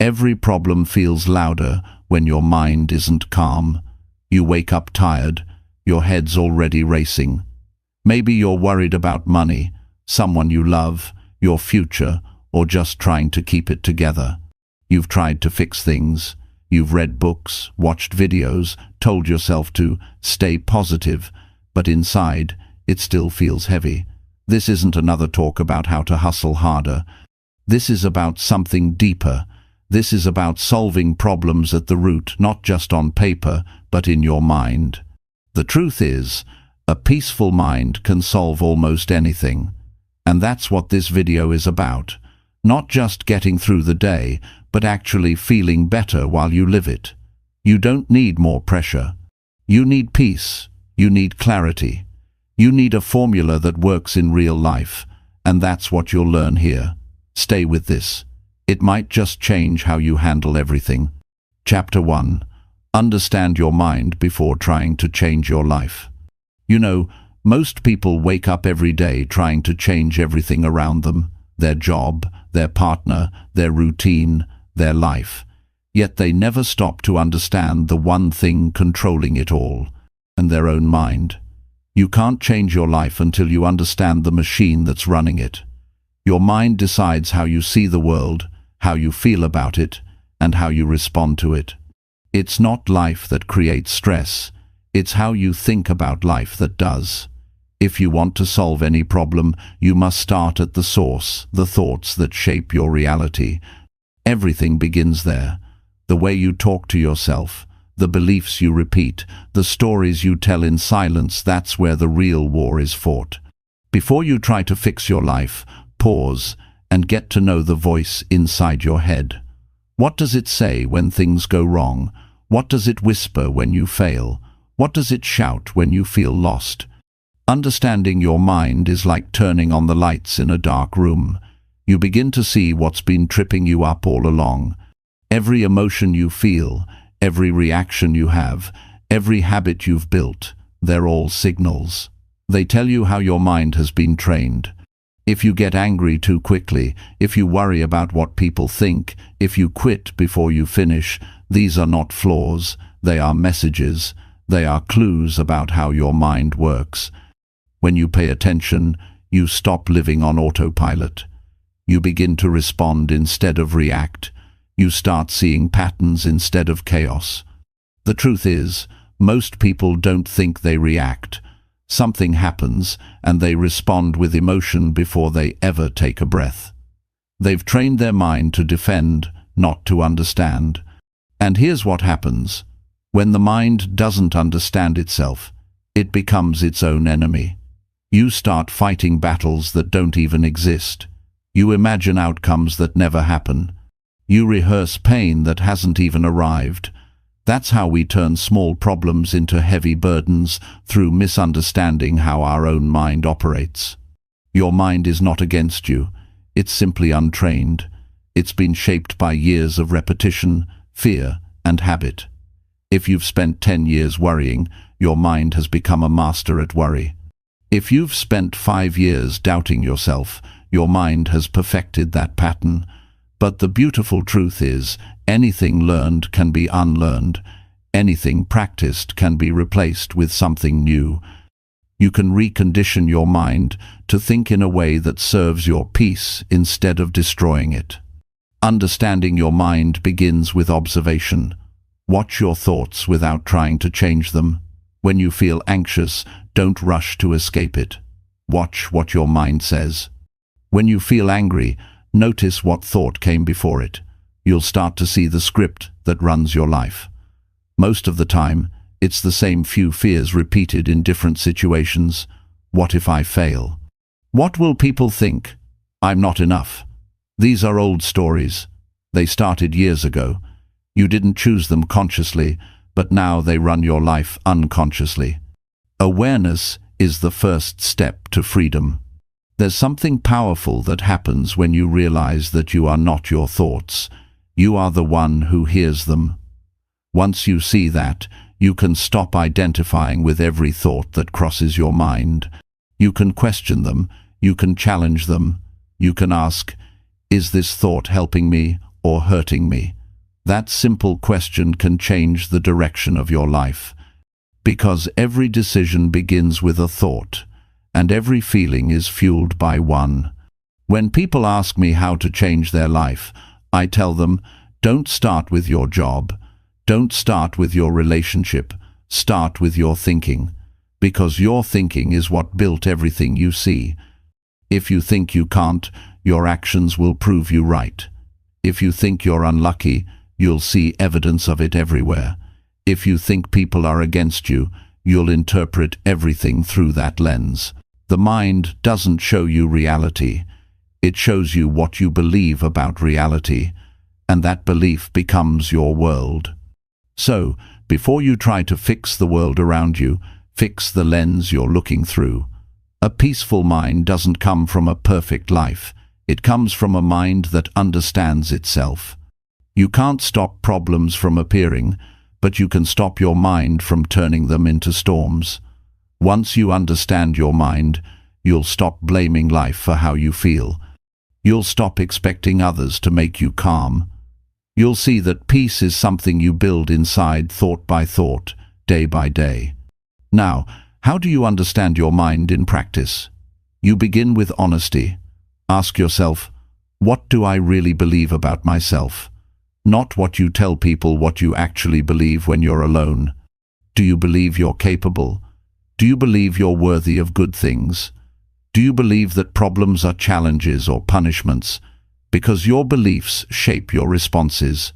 Every problem feels louder when your mind isn't calm. You wake up tired, your head's already racing. Maybe you're worried about money, someone you love, your future, or just trying to keep it together. You've tried to fix things. You've read books, watched videos, told yourself to stay positive, but inside, it still feels heavy. This isn't another talk about how to hustle harder. This is about something deeper. This is about solving problems at the root, not just on paper, but in your mind. The truth is, a peaceful mind can solve almost anything. And that's what this video is about. Not just getting through the day, but actually feeling better while you live it. You don't need more pressure. You need peace. You need clarity. You need a formula that works in real life, and that's what you'll learn here. Stay with this. It might just change how you handle everything. Chapter 1. Understand your mind before trying to change your life. You know, most people wake up every day trying to change everything around them, their job, their partner, their routine, their life. Yet they never stop to understand the one thing controlling it all, and their own mind. You can't change your life until you understand the machine that's running it. Your mind decides how you see the world, how you feel about it, and how you respond to it. It's not life that creates stress. It's how you think about life that does. If you want to solve any problem, you must start at the source, the thoughts that shape your reality. Everything begins there. The way you talk to yourself, the beliefs you repeat, the stories you tell in silence, that's where the real war is fought. Before you try to fix your life, pause and get to know the voice inside your head. What does it say when things go wrong? What does it whisper when you fail? What does it shout when you feel lost? Understanding your mind is like turning on the lights in a dark room. You begin to see what's been tripping you up all along. Every emotion you feel, every reaction you have, every habit you've built, they're all signals. They tell you how your mind has been trained. If you get angry too quickly, if you worry about what people think, if you quit before you finish, these are not flaws, they are messages. They are clues about how your mind works. When you pay attention, you stop living on autopilot. You begin to respond instead of react. You start seeing patterns instead of chaos. The truth is, most people don't think they react. Something happens, and they respond with emotion before they ever take a breath. They've trained their mind to defend, not to understand. And here's what happens. When the mind doesn't understand itself, it becomes its own enemy. You start fighting battles that don't even exist. You imagine outcomes that never happen. You rehearse pain that hasn't even arrived. That's how we turn small problems into heavy burdens, through misunderstanding how our own mind operates. Your mind is not against you. It's simply untrained. It's been shaped by years of repetition, fear, and habit. If you've spent 10 years worrying, your mind has become a master at worry. If you've spent 5 years doubting yourself, your mind has perfected that pattern. But the beautiful truth is, anything learned can be unlearned. Anything practiced can be replaced with something new. You can recondition your mind to think in a way that serves your peace instead of destroying it. Understanding your mind begins with observation. Watch your thoughts without trying to change them. When you feel anxious, don't rush to escape it. Watch what your mind says. When you feel angry, notice what thought came before it. You'll start to see the script that runs your life. Most of the time, it's the same few fears repeated in different situations. What if I fail? What will people think? I'm not enough. These are old stories. They started years ago. You didn't choose them consciously, but now they run your life unconsciously. Awareness is the first step to freedom. There's something powerful that happens when you realize that you are not your thoughts. You are the one who hears them. Once you see that, you can stop identifying with every thought that crosses your mind. You can question them, you can challenge them, you can ask, is this thought helping me or hurting me? That simple question can change the direction of your life. Because every decision begins with a thought, and every feeling is fueled by one. When people ask me how to change their life, I tell them, don't start with your job. Don't start with your relationship. Start with your thinking. Because your thinking is what built everything you see. If you think you can't, your actions will prove you right. If you think you're unlucky, you'll see evidence of it everywhere. If you think people are against you, you'll interpret everything through that lens. The mind doesn't show you reality. It shows you what you believe about reality, and that belief becomes your world. So, before you try to fix the world around you, fix the lens you're looking through. A peaceful mind doesn't come from a perfect life. It comes from a mind that understands itself. You can't stop problems from appearing, but you can stop your mind from turning them into storms. Once you understand your mind, you'll stop blaming life for how you feel. You'll stop expecting others to make you calm. You'll see that peace is something you build inside thought by thought, day by day. Now, how do you understand your mind in practice? You begin with honesty. Ask yourself, what do I really believe about myself? Not what you tell people, what you actually believe when you're alone. Do you believe you're capable? Do you believe you're worthy of good things? Do you believe that problems are challenges or punishments? Because your beliefs shape your responses,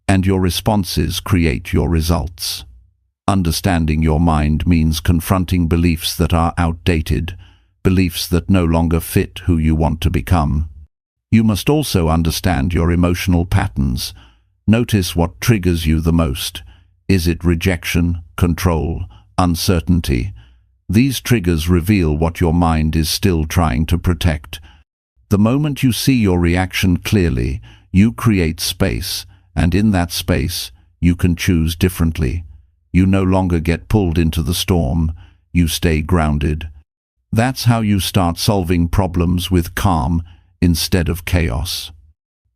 and your responses create your results. Understanding your mind means confronting beliefs that are outdated, beliefs that no longer fit who you want to become. You must also understand your emotional patterns. Notice what triggers you the most. Is it rejection, control, uncertainty? These triggers reveal what your mind is still trying to protect. The moment you see your reaction clearly, you create space, and in that space, you can choose differently. You no longer get pulled into the storm, you stay grounded. That's how you start solving problems with calm instead of chaos.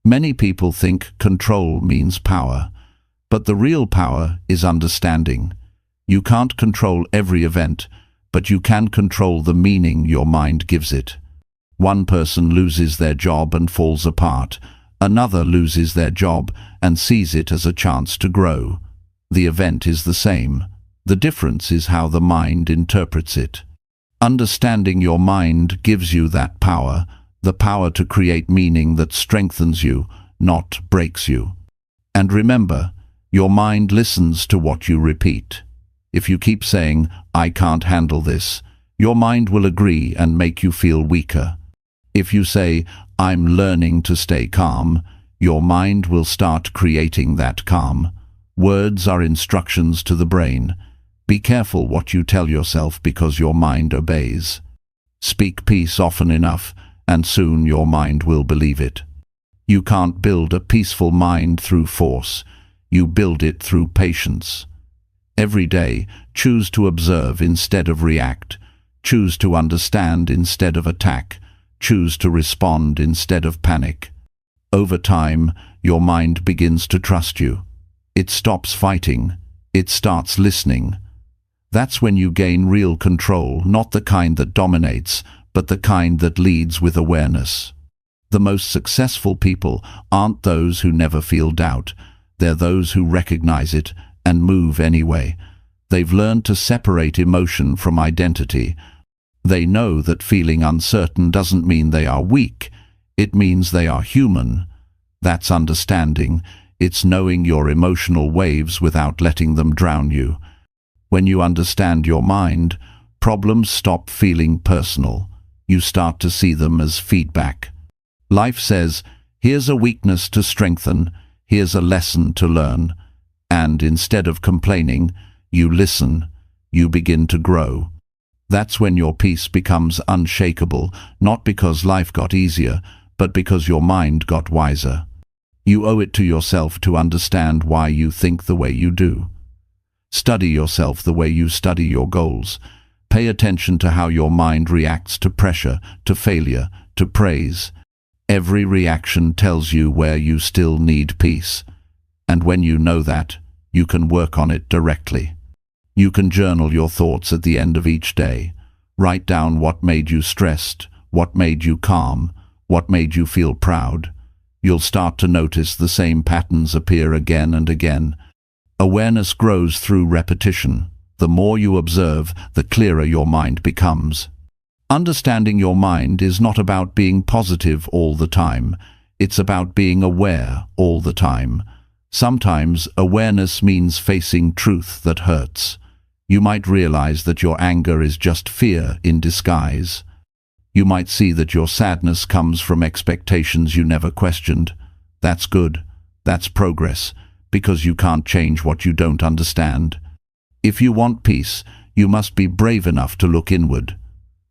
Many people think control means power, but the real power is understanding. You can't control every event, but you can control the meaning your mind gives it. One person loses their job and falls apart. Another loses their job and sees it as a chance to grow. The event is the same. The difference is how the mind interprets it. Understanding your mind gives you that power, the power to create meaning that strengthens you, not breaks you. And remember, your mind listens to what you repeat. If you keep saying, "I can't handle this," your mind will agree and make you feel weaker. If you say, "I'm learning to stay calm," your mind will start creating that calm. Words are instructions to the brain. Be careful what you tell yourself because your mind obeys. Speak peace often enough, and soon your mind will believe it. You can't build a peaceful mind through force. You build it through patience. Every day, choose to observe instead of react. Choose to understand instead of attack. Choose to respond instead of panic. Over time, your mind begins to trust you. It stops fighting. It starts listening. That's when you gain real control, not the kind that dominates, but the kind that leads with awareness. The most successful people aren't those who never feel doubt. They're those who recognize it and move anyway. They've learned to separate emotion from identity. They know that feeling uncertain doesn't mean they are weak. It means they are human. That's understanding. It's knowing your emotional waves without letting them drown you. When you understand your mind, problems stop feeling personal. You start to see them as feedback. Life says, here's a weakness to strengthen, here's a lesson to learn. And instead of complaining, you listen, you begin to grow. That's when your peace becomes unshakable, not because life got easier, but because your mind got wiser. You owe it to yourself to understand why you think the way you do. Study yourself the way you study your goals. Pay attention to how your mind reacts to pressure, to failure, to praise. Every reaction tells you where you still need peace. And when you know that, you can work on it directly. You can journal your thoughts at the end of each day. Write down what made you stressed, what made you calm, what made you feel proud. You'll start to notice the same patterns appear again and again. Awareness grows through repetition. The more you observe, the clearer your mind becomes. Understanding your mind is not about being positive all the time. It's about being aware all the time. Sometimes awareness means facing truth that hurts. You might realize that your anger is just fear in disguise. You might see that your sadness comes from expectations you never questioned. That's good. That's progress, because you can't change what you don't understand. If you want peace, you must be brave enough to look inward.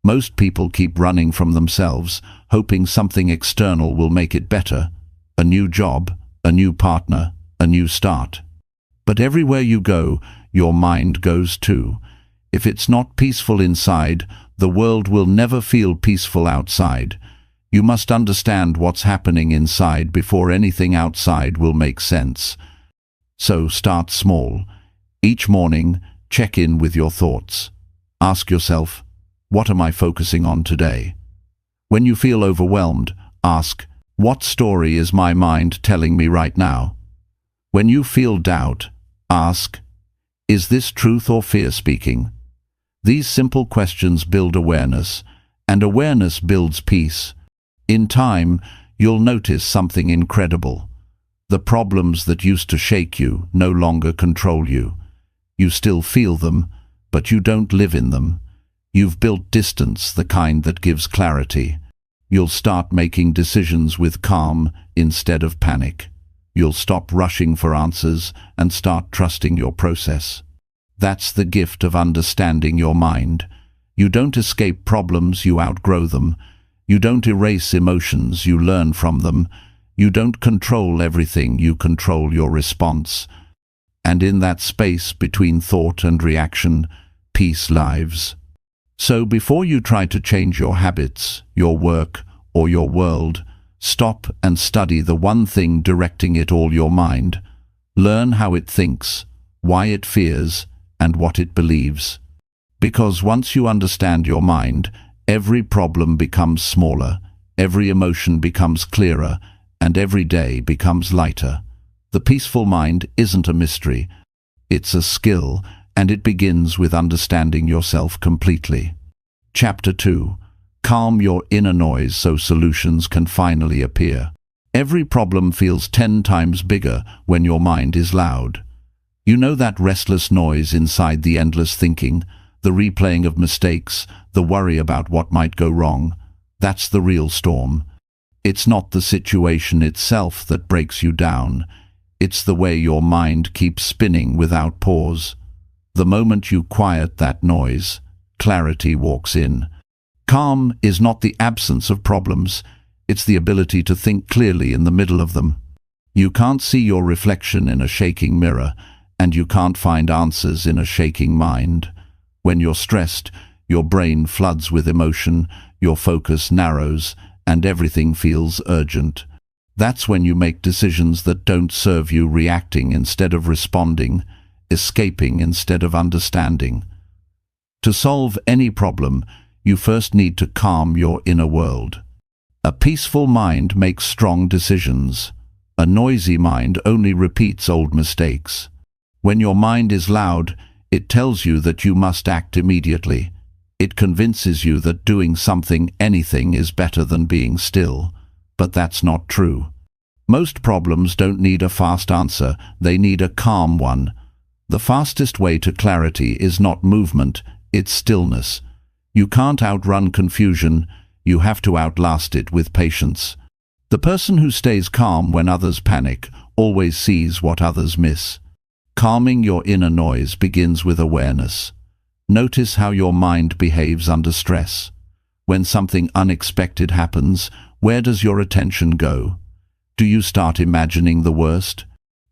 Most people keep running from themselves, hoping something external will make it better. A new job, a new partner, a new start. But everywhere you go, your mind goes too. If it's not peaceful inside, the world will never feel peaceful outside. You must understand what's happening inside before anything outside will make sense. So start small. Each morning, check in with your thoughts. Ask yourself, what am I focusing on today? When you feel overwhelmed, ask, what story is my mind telling me right now? When you feel doubt, ask, is this truth or fear speaking? These simple questions build awareness, and awareness builds peace. In time, you'll notice something incredible. The problems that used to shake you no longer control you. You still feel them, but you don't live in them. You've built distance, the kind that gives clarity. You'll start making decisions with calm instead of panic. You'll stop rushing for answers and start trusting your process. That's the gift of understanding your mind. You don't escape problems, you outgrow them. You don't erase emotions, you learn from them. You don't control everything, you control your response. And in that space between thought and reaction, peace lives. So before you try to change your habits, your work, or your world, stop and study the one thing directing it all, your mind. Learn how it thinks, why it fears, and what it believes. Because once you understand your mind, every problem becomes smaller, every emotion becomes clearer, and every day becomes lighter. The peaceful mind isn't a mystery. It's a skill, and it begins with understanding yourself completely. Chapter 2. Calm your inner noise so solutions can finally appear. Every problem feels 10 times bigger when your mind is loud. You know that restless noise inside, the endless thinking, the replaying of mistakes, the worry about what might go wrong. That's the real storm. It's not the situation itself that breaks you down. It's the way your mind keeps spinning without pause. The moment you quiet that noise, clarity walks in. Calm is not the absence of problems. It's the ability to think clearly in the middle of them. You can't see your reflection in a shaking mirror, and you can't find answers in a shaking mind. When you're stressed, your brain floods with emotion, your focus narrows, and everything feels urgent. That's when you make decisions that don't serve you, reacting instead of responding, escaping instead of understanding. To solve any problem, you first need to calm your inner world. A peaceful mind makes strong decisions. A noisy mind only repeats old mistakes. When your mind is loud, it tells you that you must act immediately. It convinces you that doing something, anything, is better than being still. But that's not true. Most problems don't need a fast answer, they need a calm one. The fastest way to clarity is not movement, it's stillness. You can't outrun confusion, you have to outlast it with patience. The person who stays calm when others panic always sees what others miss. Calming your inner noise begins with awareness. Notice how your mind behaves under stress. When something unexpected happens, where does your attention go? Do you start imagining the worst?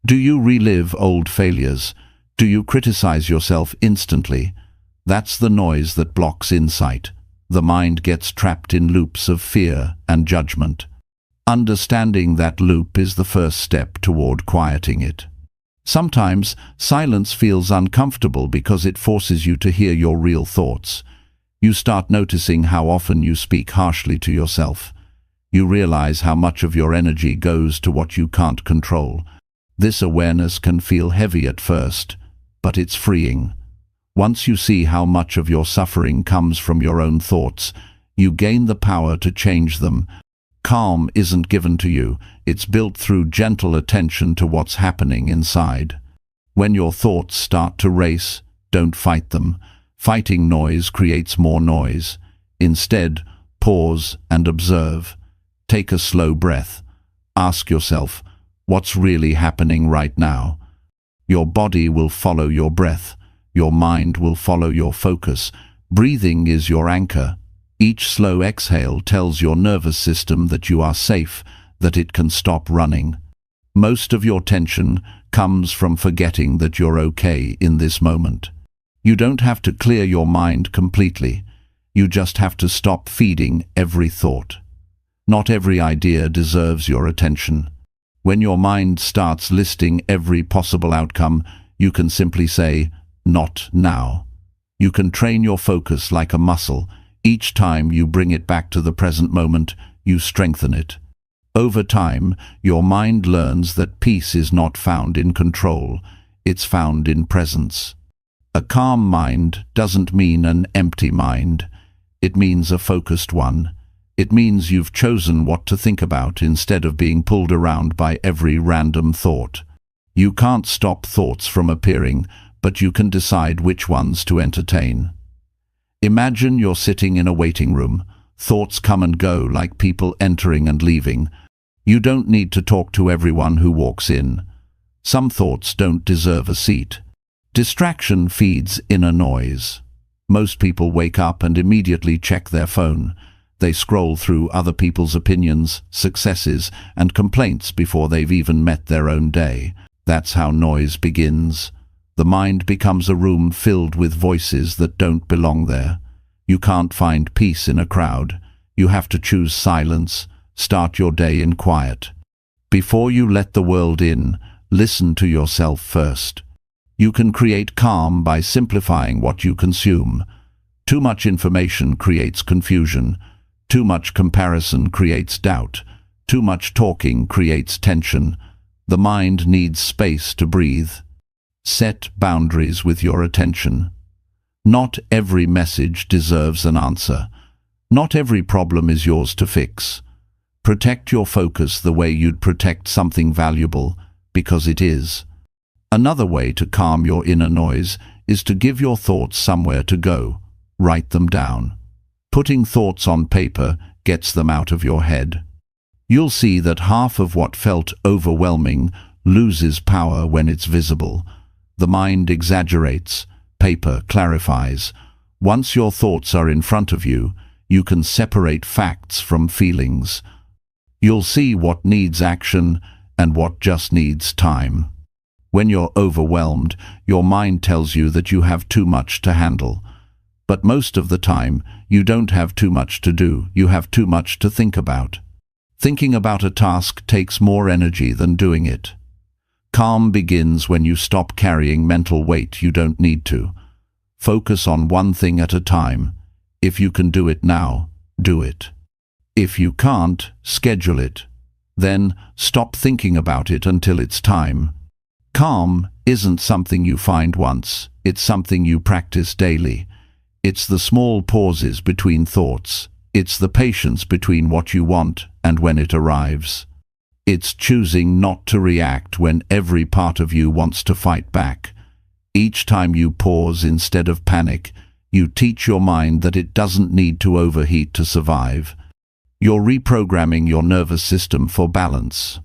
Do you relive old failures? Do you criticize yourself instantly? That's the noise that blocks insight. The mind gets trapped in loops of fear and judgment. Understanding that loop is the first step toward quieting it. Sometimes silence feels uncomfortable because it forces you to hear your real thoughts. You start noticing how often you speak harshly to yourself. You realize how much of your energy goes to what you can't control. This awareness can feel heavy at first, but it's freeing. Once you see how much of your suffering comes from your own thoughts, you gain the power to change them. Calm isn't given to you, it's built through gentle attention to what's happening inside. When your thoughts start to race, don't fight them. Fighting noise creates more noise. Instead, pause and observe. Take a slow breath. Ask yourself, what's really happening right now? Your body will follow your breath. Your mind will follow your focus. Breathing is your anchor. Each slow exhale tells your nervous system that you are safe, that it can stop running. Most of your tension comes from forgetting that you're okay in this moment. You don't have to clear your mind completely. You just have to stop feeding every thought. Not every idea deserves your attention. When your mind starts listing every possible outcome, you can simply say, "Not now." You can train your focus like a muscle. Each time you bring it back to the present moment, you strengthen it. Over time, your mind learns that peace is not found in control, it's found in presence. A calm mind doesn't mean an empty mind. It means a focused one. It means you've chosen what to think about instead of being pulled around by every random thought. You can't stop thoughts from appearing, but you can decide which ones to entertain. Imagine you're sitting in a waiting room. Thoughts come and go like people entering and leaving. You don't need to talk to everyone who walks in. Some thoughts don't deserve a seat. Distraction feeds inner noise. Most people wake up and immediately check their phone. They scroll through other people's opinions, successes, and complaints before they've even met their own day. That's how noise begins. The mind becomes a room filled with voices that don't belong there. You can't find peace in a crowd. You have to choose silence. Start your day in quiet. Before you let the world in, listen to yourself first. You can create calm by simplifying what you consume. Too much information creates confusion. Too much comparison creates doubt. Too much talking creates tension. The mind needs space to breathe. Set boundaries with your attention. Not every message deserves an answer. Not every problem is yours to fix. Protect your focus the way you'd protect something valuable, because it is. Another way to calm your inner noise is to give your thoughts somewhere to go. Write them down. Putting thoughts on paper gets them out of your head. You'll see that half of what felt overwhelming loses power when it's visible. The mind exaggerates, paper clarifies. Once your thoughts are in front of you, you can separate facts from feelings. You'll see what needs action and what just needs time. When you're overwhelmed, your mind tells you that you have too much to handle. But most of the time, you don't have too much to do, you have too much to think about. Thinking about a task takes more energy than doing it. Calm begins when you stop carrying mental weight you don't need to. Focus on one thing at a time. If you can do it now, do it. If you can't, schedule it. Then stop thinking about it until it's time. Calm isn't something you find once, it's something you practice daily. It's the small pauses between thoughts. It's the patience between what you want and when it arrives. It's choosing not to react when every part of you wants to fight back. Each time you pause instead of panic, you teach your mind that it doesn't need to overheat to survive. You're reprogramming your nervous system for balance.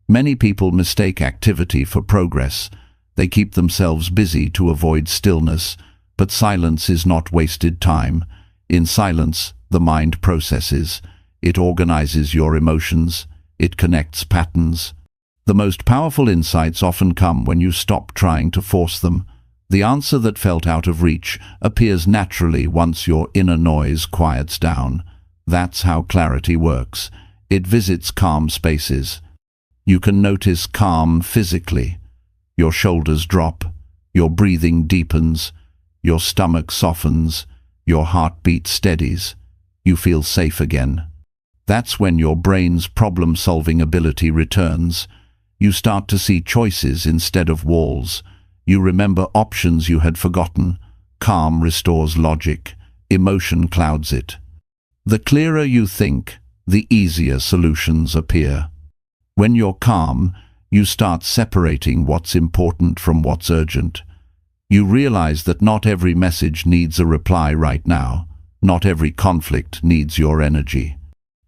Many people mistake activity for progress. They keep themselves busy to avoid stillness, but silence is not wasted time. In silence, the mind processes. It organizes your emotions. It connects patterns. The most powerful insights often come when you stop trying to force them. The answer that felt out of reach appears naturally once your inner noise quiets down. That's how clarity works. It visits calm spaces. You can notice calm physically. Your shoulders drop, your breathing deepens, your stomach softens, your heartbeat steadies. You feel safe again. That's when your brain's problem-solving ability returns. You start to see choices instead of walls. You remember options you had forgotten. Calm restores logic. Emotion clouds it. The clearer you think, the easier solutions appear. When you're calm, you start separating what's important from what's urgent. You realize that not every message needs a reply right now. Not every conflict needs your energy.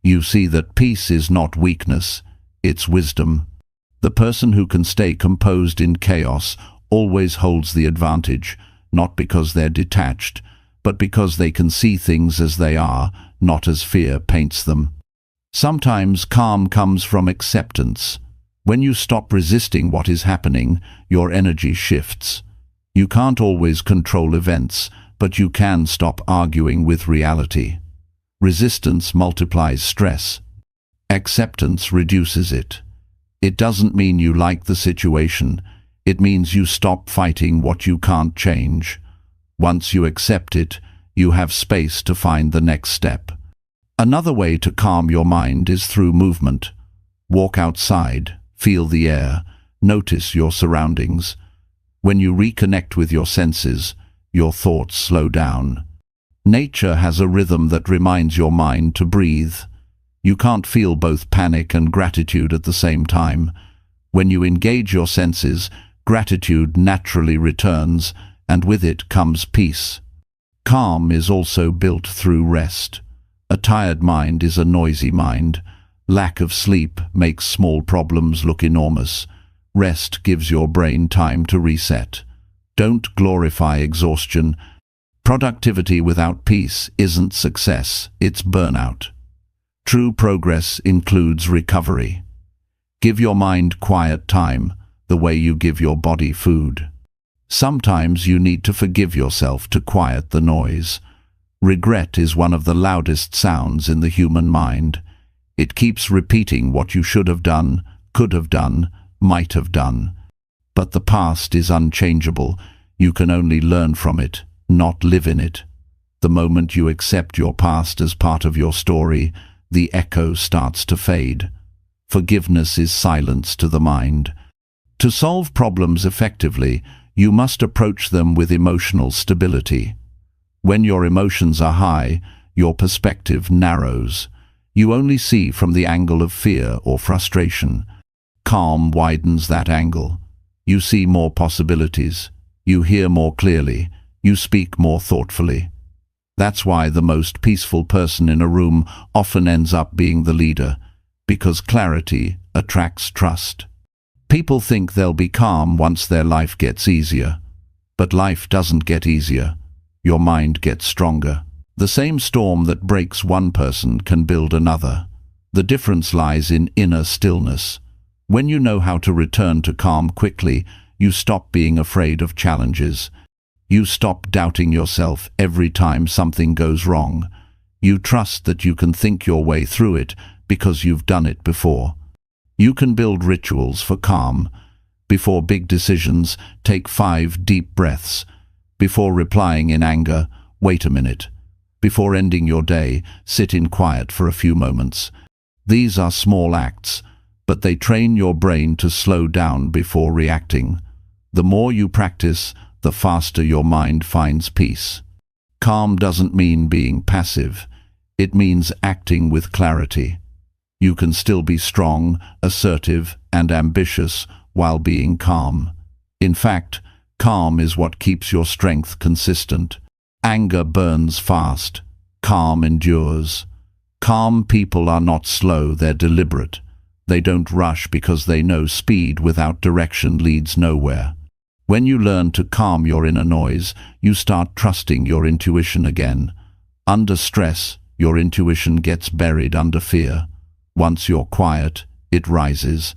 You see that peace is not weakness, it's wisdom. The person who can stay composed in chaos always holds the advantage, not because they're detached, but because they can see things as they are, not as fear paints them. Sometimes calm comes from acceptance. When you stop resisting what is happening, your energy shifts. You can't always control events, but you can stop arguing with reality. Resistance multiplies stress. Acceptance reduces it. It doesn't mean you like the situation. It means you stop fighting what you can't change. Once you accept it, you have space to find the next step. Another way to calm your mind is through movement. Walk outside, feel the air, notice your surroundings. When you reconnect with your senses, your thoughts slow down. Nature has a rhythm that reminds your mind to breathe. You can't feel both panic and gratitude at the same time. When you engage your senses, gratitude naturally returns, and with it comes peace. Calm is also built through rest. A tired mind is a noisy mind. Lack of sleep makes small problems look enormous. Rest gives your brain time to reset. Don't glorify exhaustion. Productivity without peace isn't success, it's burnout. True progress includes recovery. Give your mind quiet time, the way you give your body food. Sometimes you need to forgive yourself to quiet the noise. Regret is one of the loudest sounds in the human mind. It keeps repeating what you should have done, could have done, might have done. But the past is unchangeable. You can only learn from it, not live in it. The moment you accept your past as part of your story, the echo starts to fade. Forgiveness is silence to the mind. To solve problems effectively, you must approach them with emotional stability. When your emotions are high, your perspective narrows. You only see from the angle of fear or frustration. Calm widens that angle. You see more possibilities. You hear more clearly. You speak more thoughtfully. That's why the most peaceful person in a room often ends up being the leader, because clarity attracts trust. People think they'll be calm once their life gets easier. But life doesn't get easier. Your mind gets stronger. The same storm that breaks one person can build another. The difference lies in inner stillness. When you know how to return to calm quickly, you stop being afraid of challenges. You stop doubting yourself every time something goes wrong. You trust that you can think your way through it because you've done it before. You can build rituals for calm. Before big decisions, take 5 deep breaths. Before replying in anger, wait a minute. Before ending your day, sit in quiet for a few moments. These are small acts, but they train your brain to slow down before reacting. The more you practice, the faster your mind finds peace. Calm doesn't mean being passive. It means acting with clarity. You can still be strong, assertive, and ambitious while being calm. In fact, calm is what keeps your strength consistent. Anger burns fast. Calm endures. Calm people are not slow, they're deliberate. They don't rush because they know speed without direction leads nowhere. When you learn to calm your inner noise, you start trusting your intuition again. Under stress, your intuition gets buried under fear. Once you're quiet, it rises.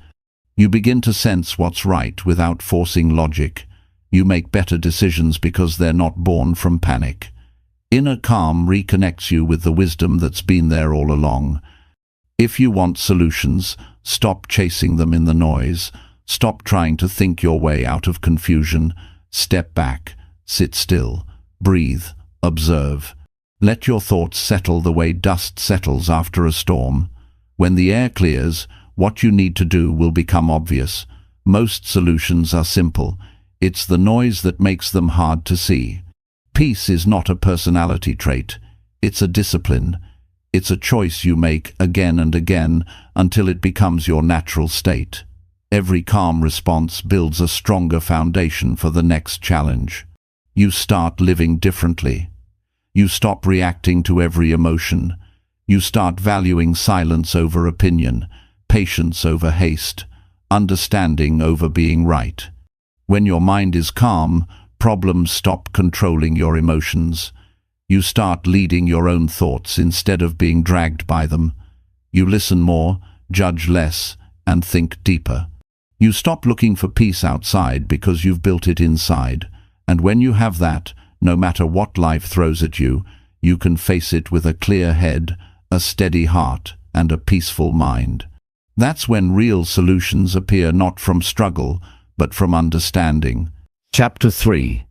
You begin to sense what's right without forcing logic. You make better decisions because they're not born from panic. Inner calm reconnects you with the wisdom that's been there all along. If you want solutions, stop chasing them in the noise. Stop trying to think your way out of confusion. Step back, sit still, breathe, observe. Let your thoughts settle the way dust settles after a storm. When the air clears, what you need to do will become obvious. Most solutions are simple. It's the noise that makes them hard to see. Peace is not a personality trait. It's a discipline. It's a choice you make again and again until it becomes your natural state. Every calm response builds a stronger foundation for the next challenge. You start living differently. You stop reacting to every emotion. You start valuing silence over opinion, patience over haste, understanding over being right. When your mind is calm, problems stop controlling your emotions. You start leading your own thoughts instead of being dragged by them. You listen more, judge less, and think deeper. You stop looking for peace outside because you've built it inside. And when you have that, no matter what life throws at you, you can face it with a clear head, a steady heart, and a peaceful mind. That's when real solutions appear not from struggle, but from understanding. Chapter 3.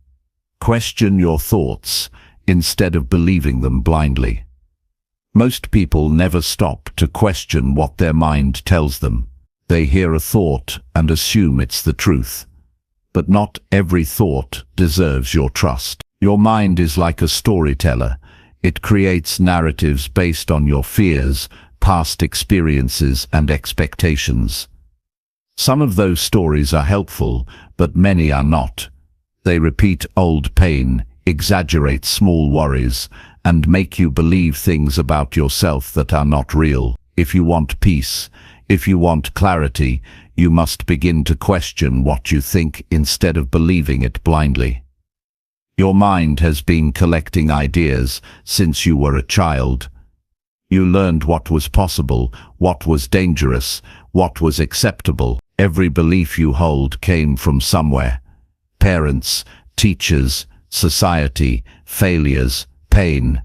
Question your thoughts instead of believing them blindly. Most people never stop to question what their mind tells them. They hear a thought and assume it's the truth. But not every thought deserves your trust. Your mind is like a storyteller. It creates narratives based on your fears, past experiences, and expectations. Some of those stories are helpful, but many are not. They repeat old pain, exaggerate small worries, and make you believe things about yourself that are not real. If you want peace, if you want clarity, you must begin to question what you think instead of believing it blindly. Your mind has been collecting ideas since you were a child. You learned what was possible, what was dangerous, what was acceptable. Every belief you hold came from somewhere. Parents, teachers, society, failures, pain.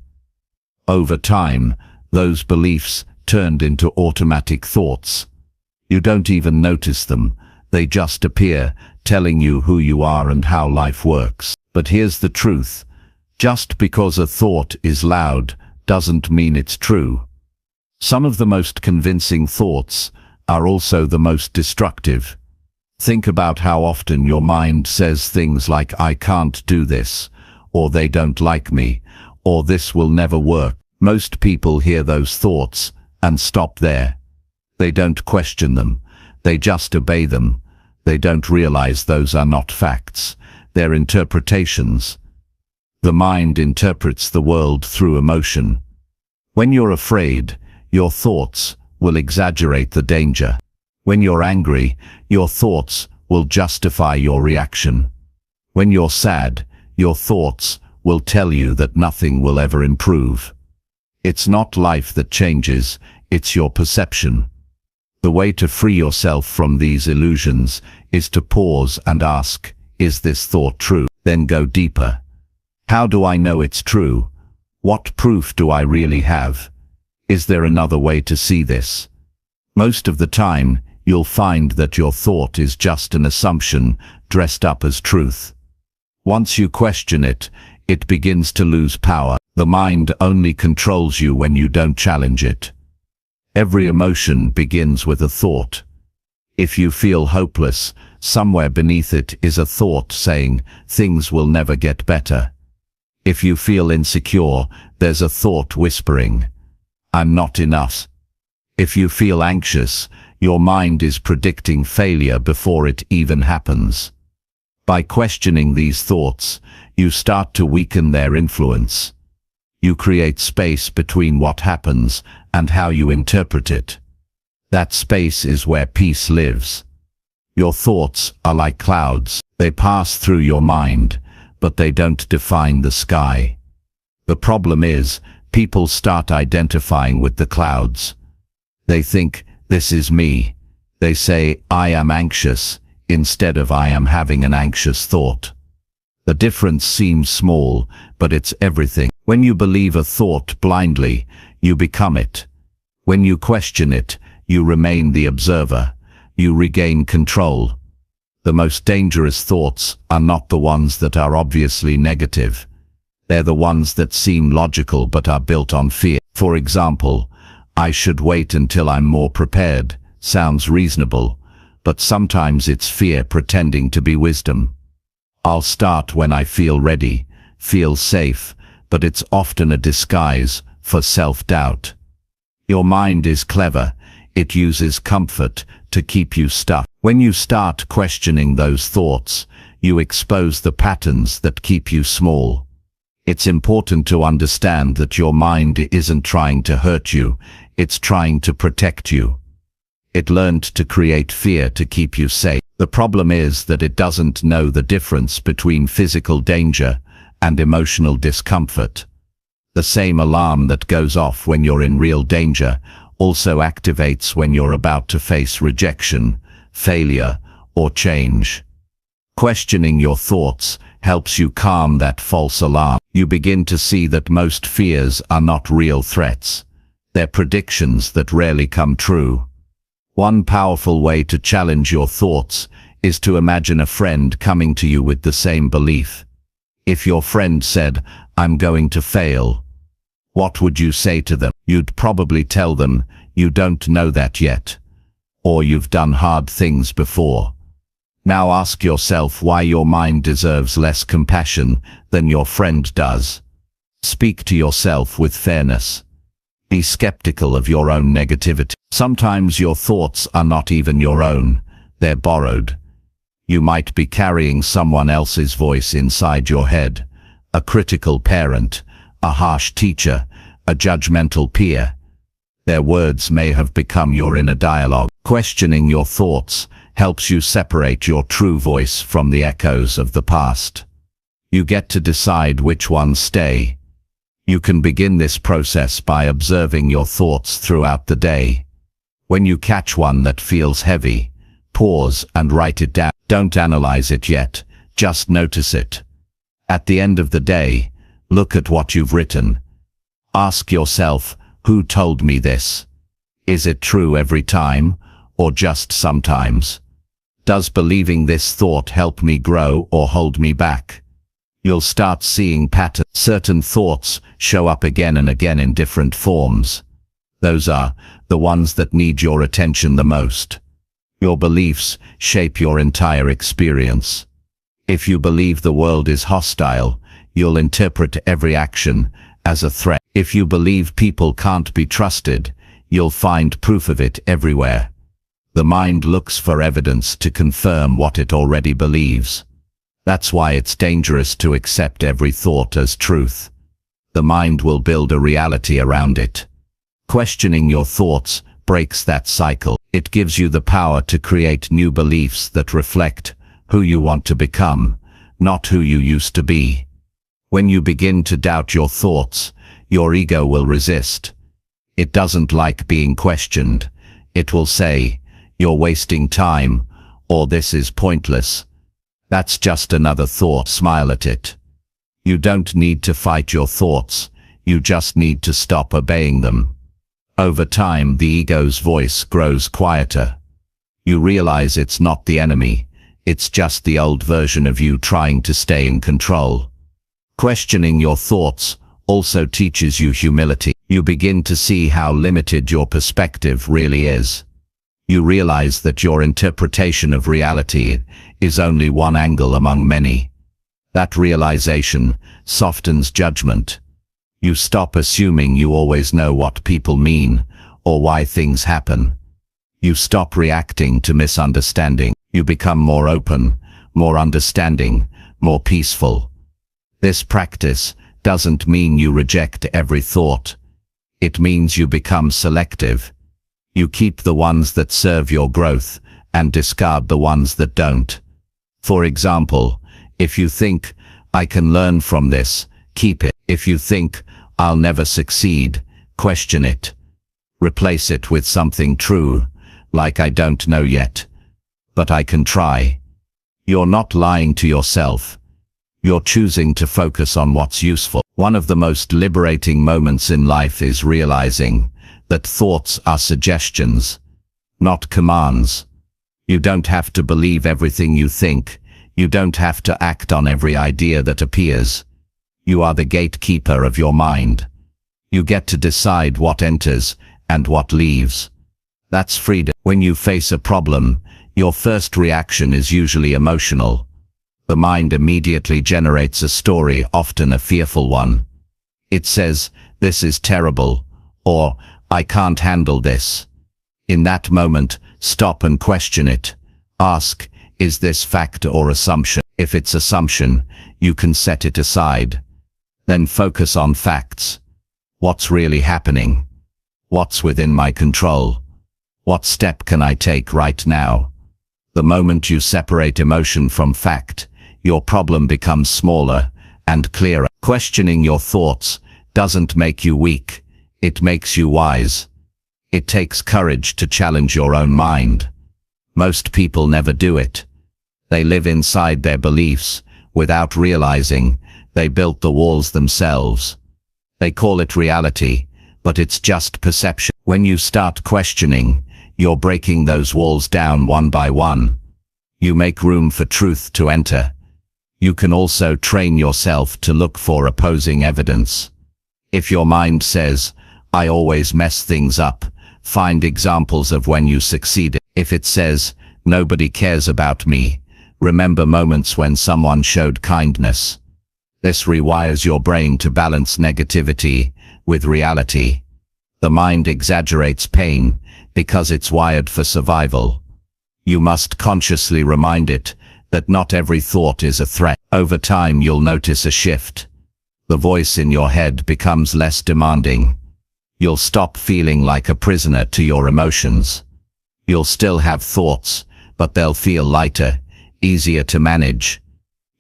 Over time, those beliefs turned into automatic thoughts. You don't even notice them. They just appear, telling you who you are and how life works. But here's the truth. Just because a thought is loud doesn't mean it's true. Some of the most convincing thoughts are also the most destructive. Think about how often your mind says things like, "I can't do this," or "they don't like me," or "this will never work." Most people hear those thoughts and stop there. They don't question them. They just obey them. They don't realize those are not facts. They're interpretations. The mind interprets the world through emotion. When you're afraid, your thoughts will exaggerate the danger. When you're angry, your thoughts will justify your reaction. When you're sad, your thoughts will tell you that nothing will ever improve. It's not life that changes, it's your perception. The way to free yourself from these illusions is to pause and ask, is this thought true? Then go deeper. How do I know it's true? What proof do I really have? Is there another way to see this? Most of the time, you'll find that your thought is just an assumption dressed up as truth. Once you question it, it begins to lose power. The mind only controls you when you don't challenge it. Every emotion begins with a thought. If you feel hopeless, somewhere beneath it is a thought saying, things will never get better. If you feel insecure, there's a thought whispering, I'm not enough. If you feel anxious, your mind is predicting failure before it even happens. By questioning these thoughts, you start to weaken their influence. You create space between what happens and how you interpret it. That space is where peace lives. Your thoughts are like clouds. They pass through your mind, but they don't define the sky. The problem is, people start identifying with the clouds. They think, this is me. They say, I am anxious, instead of I am having an anxious thought. The difference seems small, but it's everything. When you believe a thought blindly, you become it. When you question it, you remain the observer. You regain control. The most dangerous thoughts are not the ones that are obviously negative. They're the ones that seem logical but are built on fear. For example, I should wait until I'm more prepared sounds reasonable, but sometimes it's fear pretending to be wisdom. I'll start when I feel ready, feel safe, but it's often a disguise for self-doubt. Your mind is clever. It uses comfort to keep you stuck. When you start questioning those thoughts, you expose the patterns that keep you small. It's important to understand that your mind isn't trying to hurt you, it's trying to protect you. It learned to create fear to keep you safe. The problem is that it doesn't know the difference between physical danger and emotional discomfort. The same alarm that goes off when you're in real danger also activates when you're about to face rejection, failure, or change. Questioning your thoughts helps you calm that false alarm. You begin to see that most fears are not real threats. They're predictions that rarely come true. One powerful way to challenge your thoughts is to imagine a friend coming to you with the same belief. If your friend said, "I'm going to fail," what would you say to them? You'd probably tell them, "You don't know that yet," or "You've done hard things before." Now ask yourself why your mind deserves less compassion than your friend does. Speak to yourself with fairness. Be skeptical of your own negativity. Sometimes your thoughts are not even your own, they're borrowed. You might be carrying someone else's voice inside your head, a critical parent, a harsh teacher, a judgmental peer. Their words may have become your inner dialogue. Questioning your thoughts helps you separate your true voice from the echoes of the past. You get to decide which ones stay. You can begin this process by observing your thoughts throughout the day. When you catch one that feels heavy, pause and write it down. Don't analyze it yet, just notice it. At the end of the day, look at what you've written. Ask yourself, who told me this? Is it true every time, or just sometimes? Does believing this thought help me grow or hold me back? You'll start seeing patterns. Certain thoughts show up again and again in different forms. Those are the ones that need your attention the most. Your beliefs shape your entire experience. If you believe the world is hostile, you'll interpret every action as a threat. If you believe people can't be trusted, you'll find proof of it everywhere. The mind looks for evidence to confirm what it already believes. That's why it's dangerous to accept every thought as truth. The mind will build a reality around it. Questioning your thoughts breaks that cycle. It gives you the power to create new beliefs that reflect who you want to become, not who you used to be. When you begin to doubt your thoughts, your ego will resist. It doesn't like being questioned. It will say, "You're wasting time," or "This is pointless." That's just another thought. Smile at it. You don't need to fight your thoughts, you just need to stop obeying them. Over time, the ego's voice grows quieter. You realize it's not the enemy, it's just the old version of you trying to stay in control. Questioning your thoughts also teaches you humility. You begin to see how limited your perspective really is. You realize that your interpretation of reality is only one angle among many. That realization softens judgment. You stop assuming you always know what people mean or why things happen. You stop reacting to misunderstanding. You become more open, more understanding, more peaceful. This practice doesn't mean you reject every thought. It means you become selective. You keep the ones that serve your growth and discard the ones that don't. For example, if you think, "I can learn from this," keep it. If you think, "I'll never succeed," question it. Replace it with something true, like "I don't know yet, but I can try." You're not lying to yourself. You're choosing to focus on what's useful. One of the most liberating moments in life is realizing that thoughts are suggestions, not commands. You don't have to believe everything you think. You don't have to act on every idea that appears. You are the gatekeeper of your mind. You get to decide what enters and what leaves. That's freedom. When you face a problem, your first reaction is usually emotional. The mind immediately generates a story, often a fearful one. It says, "This is terrible," or "I can't handle this." In that moment, stop and question it. Ask, is this fact or assumption? If it's assumption, you can set it aside. Then focus on facts. What's really happening? What's within my control? What step can I take right now? The moment you separate emotion from fact, your problem becomes smaller and clearer. Questioning your thoughts doesn't make you weak, it makes you wise. It takes courage to challenge your own mind. Most people never do it. They live inside their beliefs, without realizing they built the walls themselves. They call it reality, but it's just perception. When you start questioning, you're breaking those walls down one by one. You make room for truth to enter. You can also train yourself to look for opposing evidence. If your mind says, "I always mess things up," find examples of when you succeeded. If it says, "Nobody cares about me," remember moments when someone showed kindness. This rewires your brain to balance negativity with reality. The mind exaggerates pain because it's wired for survival. You must consciously remind it that not every thought is a threat. Over time, you'll notice a shift. The voice in your head becomes less demanding. You'll stop feeling like a prisoner to your emotions. You'll still have thoughts, but they'll feel lighter, easier to manage.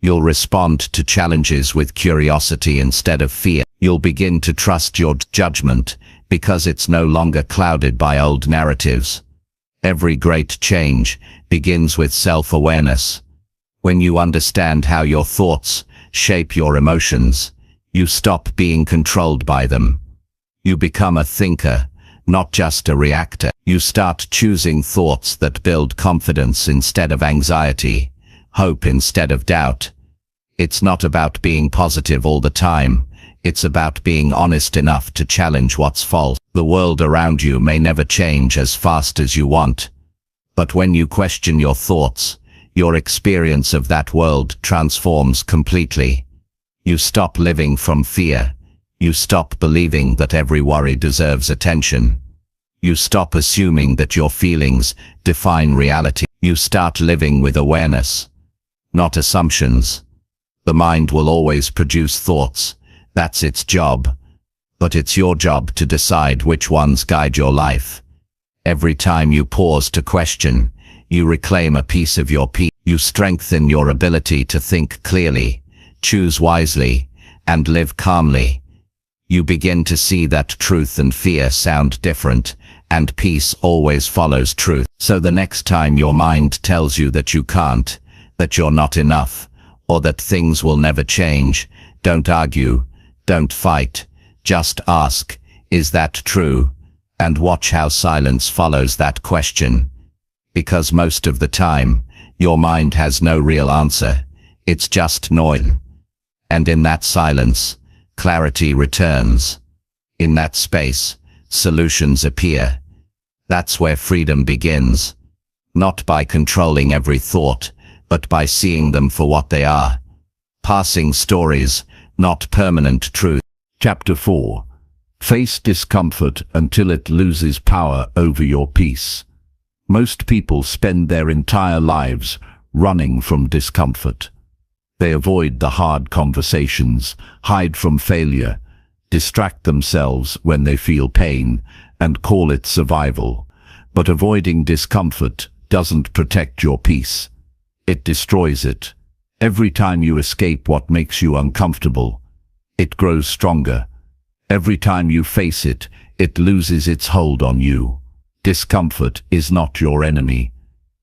You'll respond to challenges with curiosity instead of fear. You'll begin to trust your judgment because it's no longer clouded by old narratives. Every great change begins with self-awareness. When you understand how your thoughts shape your emotions, you stop being controlled by them. You become a thinker, not just a reactor. You start choosing thoughts that build confidence instead of anxiety, hope instead of doubt. It's not about being positive all the time. It's about being honest enough to challenge what's false. The world around you may never change as fast as you want. But when you question your thoughts, your experience of that world transforms completely. You stop living from fear. You stop believing that every worry deserves attention. You stop assuming that your feelings define reality. You start living with awareness, not assumptions. The mind will always produce thoughts. That's its job. But it's your job to decide which ones guide your life. Every time you pause to question, you reclaim a piece of your peace. You strengthen your ability to think clearly, choose wisely, and live calmly. You begin to see that truth and fear sound different, and peace always follows truth. So the next time your mind tells you that you can't, that you're not enough, or that things will never change, don't argue, don't fight, just ask, is that true? And watch how silence follows that question. Because most of the time, your mind has no real answer, it's just noise. And in that silence, clarity returns. In that space, solutions appear. That's where freedom begins. Not by controlling every thought, but by seeing them for what they are. Passing stories, not permanent truth. Chapter 4. Face discomfort until it loses power over your peace. Most people spend their entire lives running from discomfort. They avoid the hard conversations, hide from failure, distract themselves when they feel pain, and call it survival. But avoiding discomfort doesn't protect your peace. It destroys it. Every time you escape what makes you uncomfortable, it grows stronger. Every time you face it, it loses its hold on you. Discomfort is not your enemy.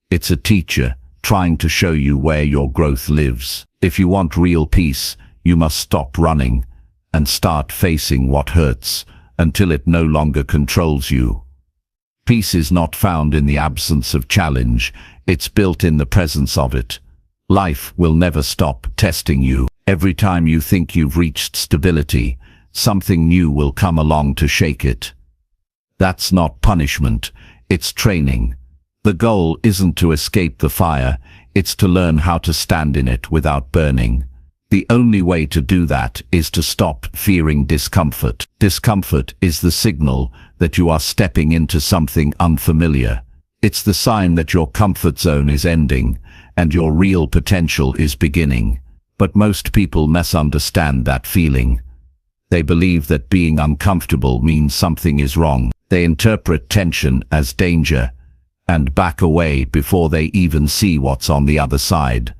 It's a teacher trying to show you where your growth lives. If you want real peace, you must stop running and start facing what hurts until it no longer controls you. Peace is not found in the absence of challenge, it's built in the presence of it. Life will never stop testing you. Every time you think you've reached stability, something new will come along to shake it. That's not punishment, it's training. The goal isn't to escape the fire, it's to learn how to stand in it without burning. The only way to do that is to stop fearing discomfort. Discomfort is the signal that you are stepping into something unfamiliar. It's the sign that your comfort zone is ending and your real potential is beginning. But most people misunderstand that feeling. They believe that being uncomfortable means something is wrong. They interpret tension as danger and back away before they even see what's on the other side.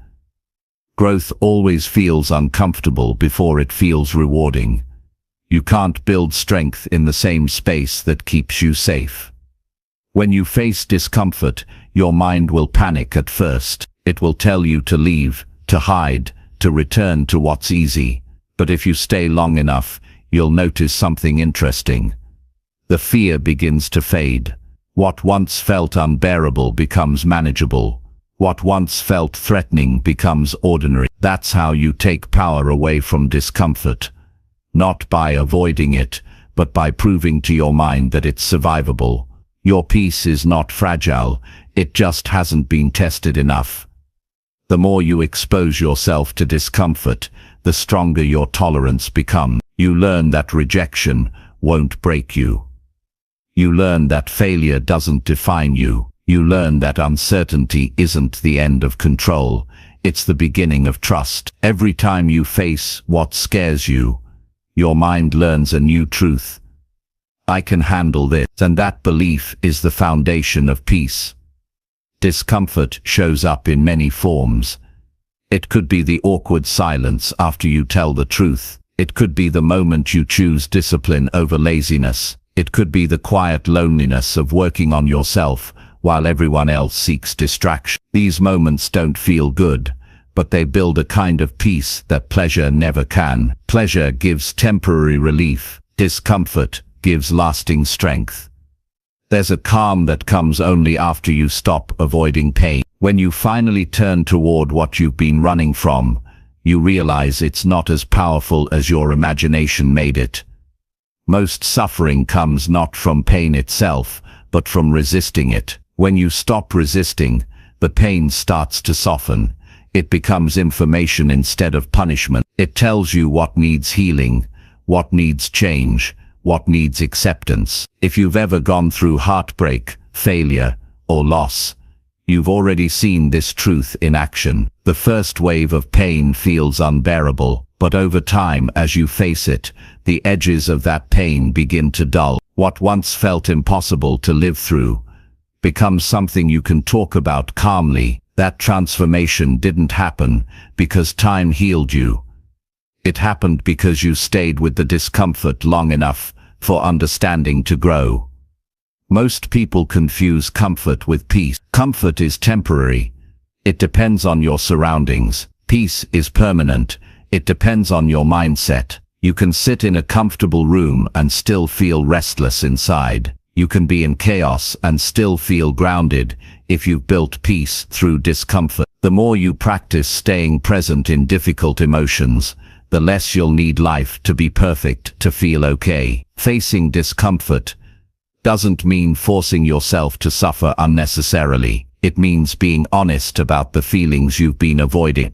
Growth always feels uncomfortable before it feels rewarding. You can't build strength in the same space that keeps you safe. When you face discomfort, your mind will panic at first. It will tell you to leave, to hide, to return to what's easy. But if you stay long enough, you'll notice something interesting. The fear begins to fade. What once felt unbearable becomes manageable. What once felt threatening becomes ordinary. That's how you take power away from discomfort. Not by avoiding it, but by proving to your mind that it's survivable. Your peace is not fragile, it just hasn't been tested enough. The more you expose yourself to discomfort, the stronger your tolerance becomes. You learn that rejection won't break you. You learn that failure doesn't define you. You learn that uncertainty isn't the end of control, it's the beginning of trust. Every time you face what scares you, your mind learns a new truth. I can handle this, and that belief is the foundation of peace. Discomfort shows up in many forms. It could be the awkward silence after you tell the truth. It could be the moment you choose discipline over laziness. It could be the quiet loneliness of working on yourself while everyone else seeks distraction. These moments don't feel good, but they build a kind of peace that pleasure never can. Pleasure gives temporary relief. Discomfort gives lasting strength. There's a calm that comes only after you stop avoiding pain. When you finally turn toward what you've been running from, you realize it's not as powerful as your imagination made it. Most suffering comes not from pain itself, but from resisting it. When you stop resisting, the pain starts to soften. It becomes information instead of punishment. It tells you what needs healing, what needs change, what needs acceptance. If you've ever gone through heartbreak, failure, or loss, you've already seen this truth in action. The first wave of pain feels unbearable, but over time, as you face it, the edges of that pain begin to dull. What once felt impossible to live through becomes something you can talk about calmly. That transformation didn't happen because time healed you. It happened because you stayed with the discomfort long enough for understanding to grow. Most people confuse comfort with peace. Comfort is temporary. It depends on your surroundings. Peace is permanent. It depends on your mindset. You can sit in a comfortable room and still feel restless inside. You can be in chaos and still feel grounded if you've built peace through discomfort. The more you practice staying present in difficult emotions, the less you'll need life to be perfect to feel okay. Facing discomfort doesn't mean forcing yourself to suffer unnecessarily. It means being honest about the feelings you've been avoiding.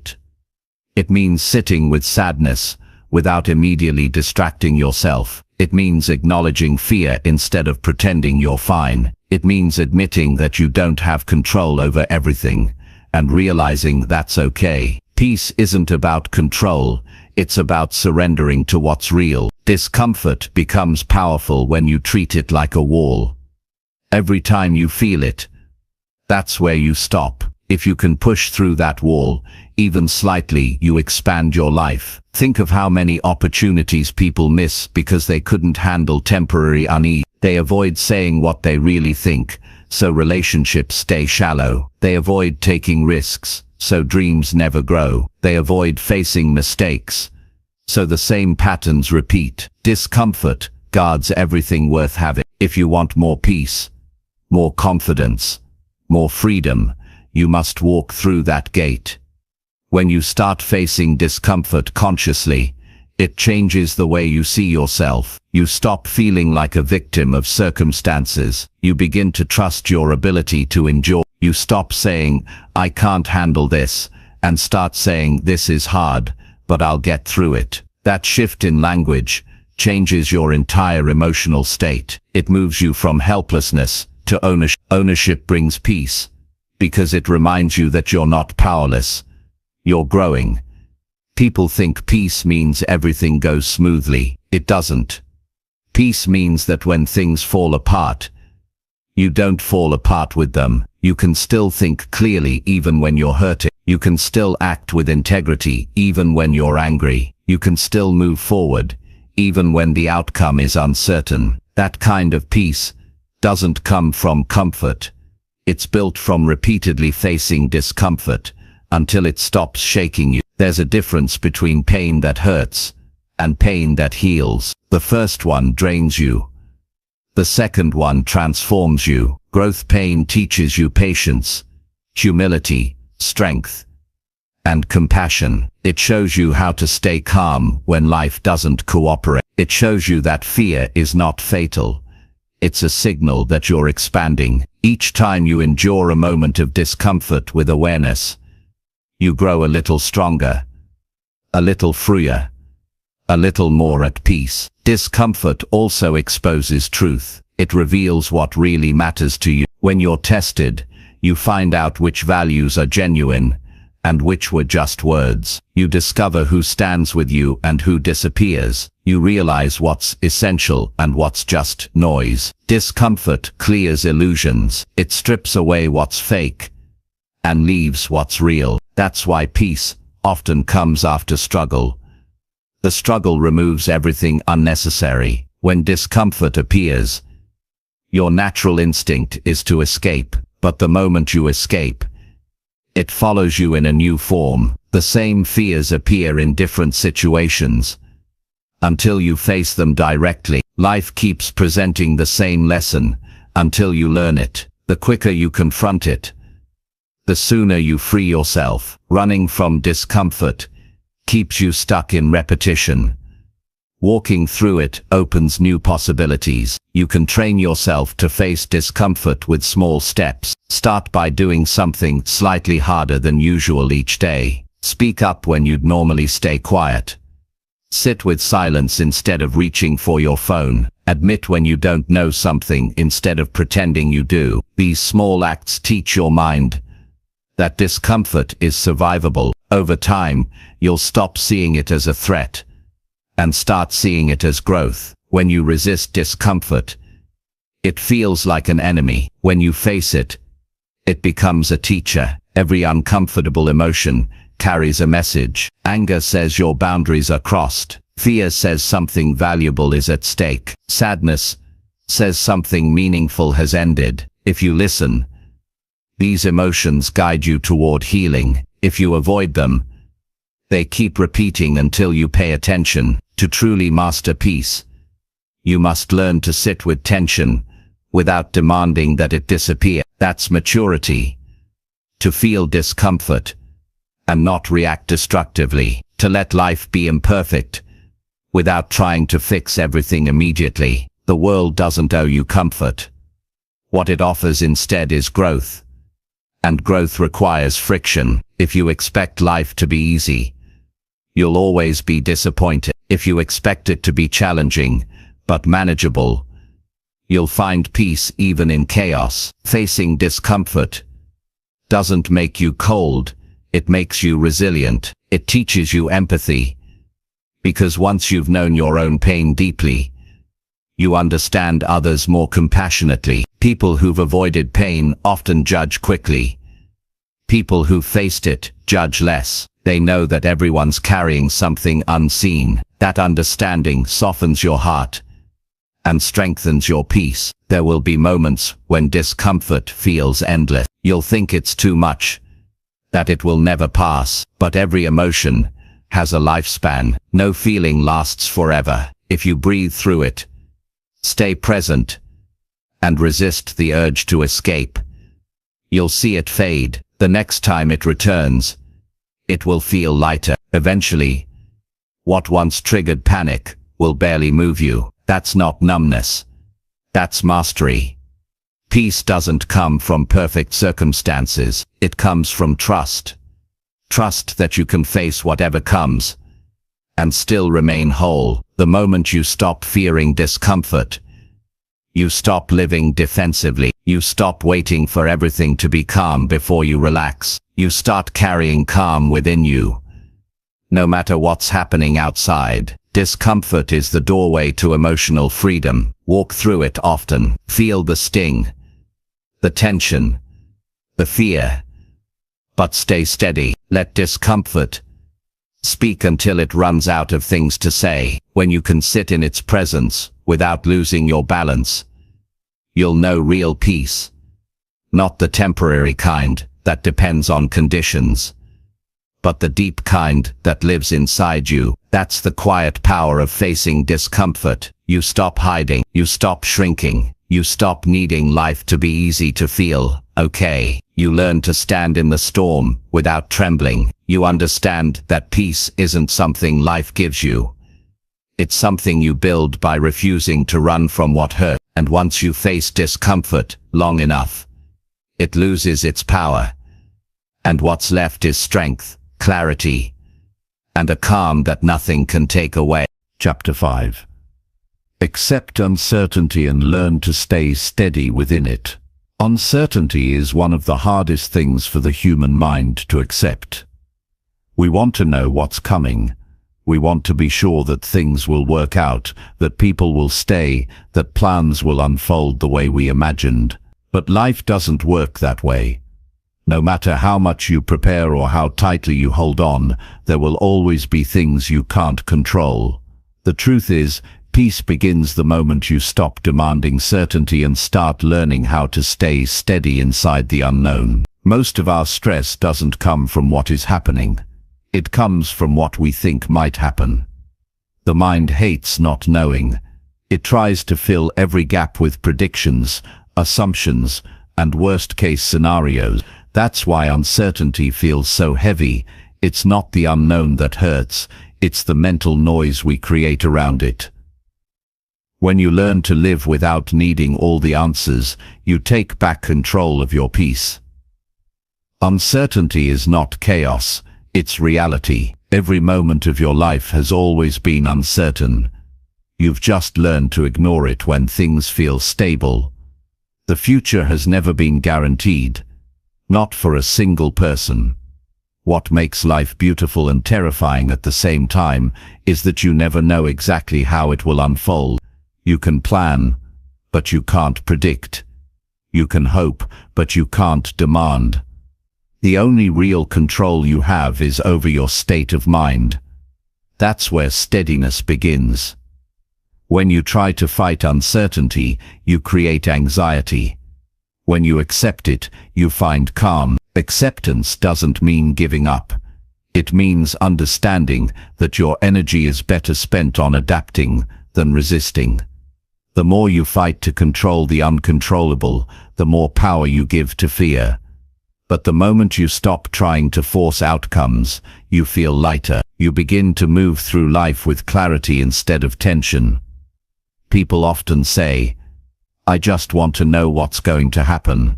It means sitting with sadness without immediately distracting yourself. It means acknowledging fear instead of pretending you're fine. It means admitting that you don't have control over everything and realizing that's okay. Peace isn't about control, it's about surrendering to what's real. Discomfort becomes powerful when you treat it like a wall. Every time you feel it, that's where you stop. If you can push through that wall, even slightly, you expand your life. Think of how many opportunities people miss because they couldn't handle temporary unease. They avoid saying what they really think, so relationships stay shallow. They avoid taking risks, so dreams never grow. They avoid facing mistakes, so the same patterns repeat. Discomfort guards everything worth having. If you want more peace, more confidence, more freedom. You must walk through that gate. When you start facing discomfort consciously, it changes the way you see yourself. You stop feeling like a victim of circumstances. You begin to trust your ability to endure. You stop saying, "I can't handle this," and start saying, "This is hard, but I'll get through it." That shift in language changes your entire emotional state. It moves you from helplessness to ownership. Ownership brings peace, because it reminds you that you're not powerless. You're growing. People think peace means everything goes smoothly. It doesn't. Peace means that when things fall apart, you don't fall apart with them. You can still think clearly even when you're hurting. You can still act with integrity even when you're angry. You can still move forward even when the outcome is uncertain. That kind of peace doesn't come from comfort. It's built from repeatedly facing discomfort until it stops shaking you. There's a difference between pain that hurts and pain that heals. The first one drains you. The second one transforms you. Growth pain teaches you patience, humility, strength, and compassion. It shows you how to stay calm when life doesn't cooperate. It shows you that fear is not fatal. It's a signal that you're expanding. Each time you endure a moment of discomfort with awareness, you grow a little stronger, a little freer, a little more at peace. Discomfort also exposes truth. It reveals what really matters to you. When you're tested, you find out which values are genuine and which were just words. You discover who stands with you and who disappears. You realize what's essential and what's just noise. Discomfort clears illusions. It strips away what's fake and leaves what's real. That's why peace often comes after struggle. The struggle removes everything unnecessary. When discomfort appears, your natural instinct is to escape, but the moment you escape, it follows you in a new form. The same fears appear in different situations until you face them directly. Life keeps presenting the same lesson until you learn it. The quicker you confront it, the sooner you free yourself. Running from discomfort keeps you stuck in repetition. Walking through it opens new possibilities. You can train yourself to face discomfort with small steps. Start by doing something slightly harder than usual each day. Speak up when you'd normally stay quiet. Sit with silence instead of reaching for your phone. Admit when you don't know something instead of pretending you do. These small acts teach your mind that discomfort is survivable. Over time, you'll stop seeing it as a threat and start seeing it as growth. When you resist discomfort, it feels like an enemy. When you face it, it becomes a teacher. Every uncomfortable emotion carries a message. Anger says your boundaries are crossed. Fear says something valuable is at stake. Sadness says something meaningful has ended. If you listen, these emotions guide you toward healing. If you avoid them, they keep repeating until you pay attention. To truly master peace, you must learn to sit with tension without demanding that it disappear. That's maturity. To feel discomfort and not react destructively. To let life be imperfect without trying to fix everything immediately. The world doesn't owe you comfort. What it offers instead is growth. And growth requires friction. If you expect life to be easy, you'll always be disappointed. If you expect it to be challenging, but manageable, you'll find peace even in chaos. Facing discomfort doesn't make you cold, it makes you resilient. It teaches you empathy, because once you've known your own pain deeply, you understand others more compassionately. People who've avoided pain often judge quickly. People who've faced it judge less. They know that everyone's carrying something unseen. That understanding softens your heart and strengthens your peace. There will be moments when discomfort feels endless. You'll think it's too much, that it will never pass. But every emotion has a lifespan. No feeling lasts forever. If you breathe through it, stay present, and resist the urge to escape. You'll see it fade. The next time it returns, it will feel lighter. Eventually, what once triggered panic will barely move you. That's not numbness. That's mastery. Peace doesn't come from perfect circumstances. It comes from trust. Trust that you can face whatever comes and still remain whole. The moment you stop fearing discomfort, you stop living defensively. You stop waiting for everything to be calm before you relax. You start carrying calm within you. No matter what's happening outside, discomfort is the doorway to emotional freedom. Walk through it often. Feel the sting, the tension, the fear. But stay steady. Let discomfort speak until it runs out of things to say. When you can sit in its presence without losing your balance, you'll know real peace. Not the temporary kind that depends on conditions, but the deep kind that lives inside you. That's the quiet power of facing discomfort. You stop hiding. You stop shrinking. You stop needing life to be easy to feel okay. You learn to stand in the storm without trembling. You understand that peace isn't something life gives you. It's something you build by refusing to run from what hurt. And once you face discomfort long enough, it loses its power. And what's left is strength, clarity, and a calm that nothing can take away. Chapter 5. Accept uncertainty and learn to stay steady within it. Uncertainty is one of the hardest things for the human mind to accept. We want to know what's coming. We want to be sure that things will work out, that people will stay, that plans will unfold the way we imagined. But life doesn't work that way. No matter how much you prepare or how tightly you hold on, there will always be things you can't control. The truth is, peace begins the moment you stop demanding certainty and start learning how to stay steady inside the unknown. Most of our stress doesn't come from what is happening. It comes from what we think might happen. The mind hates not knowing. It tries to fill every gap with predictions, assumptions, and worst-case scenarios. That's why uncertainty feels so heavy. It's not the unknown that hurts, it's the mental noise we create around it. When you learn to live without needing all the answers, you take back control of your peace. Uncertainty is not chaos, it's reality. Every moment of your life has always been uncertain. You've just learned to ignore it when things feel stable. The future has never been guaranteed. Not for a single person. What makes life beautiful and terrifying at the same time is that you never know exactly how it will unfold. You can plan, but you can't predict. You can hope, but you can't demand. The only real control you have is over your state of mind. That's where steadiness begins. When you try to fight uncertainty, you create anxiety. When you accept it, you find calm. Acceptance doesn't mean giving up. It means understanding that your energy is better spent on adapting than resisting. The more you fight to control the uncontrollable, the more power you give to fear. But the moment you stop trying to force outcomes, you feel lighter. You begin to move through life with clarity instead of tension. People often say, "I just want to know what's going to happen,"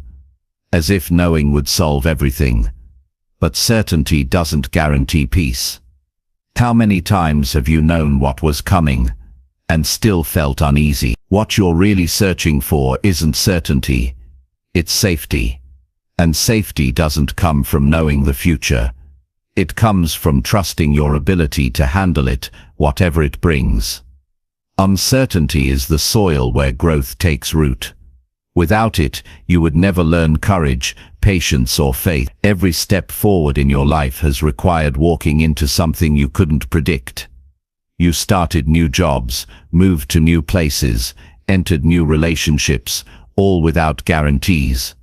as if knowing would solve everything. But certainty doesn't guarantee peace. How many times have you known what was coming and still felt uneasy? What you're really searching for isn't certainty, it's safety. And safety doesn't come from knowing the future. It comes from trusting your ability to handle it, whatever it brings. Uncertainty is the soil where growth takes root. Without it, you would never learn courage, patience, or faith. Every step forward in your life has required walking into something you couldn't predict. You started new jobs, moved to new places, entered new relationships, all without guarantees.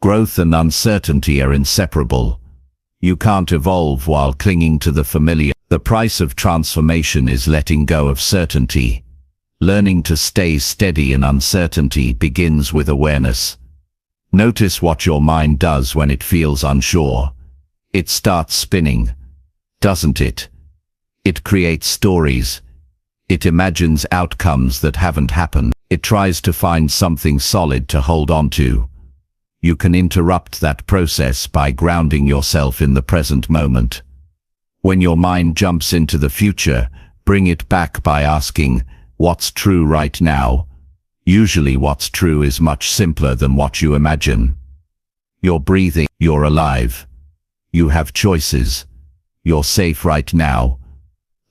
Growth and uncertainty are inseparable. You can't evolve while clinging to the familiar. The price of transformation is letting go of certainty. Learning to stay steady in uncertainty begins with awareness. Notice what your mind does when it feels unsure. It starts spinning, doesn't it? It creates stories. It imagines outcomes that haven't happened. It tries to find something solid to hold on to. You can interrupt that process by grounding yourself in the present moment. When your mind jumps into the future, bring it back by asking, what's true right now? Usually what's true is much simpler than what you imagine. You're breathing, you're alive. You have choices. You're safe right now.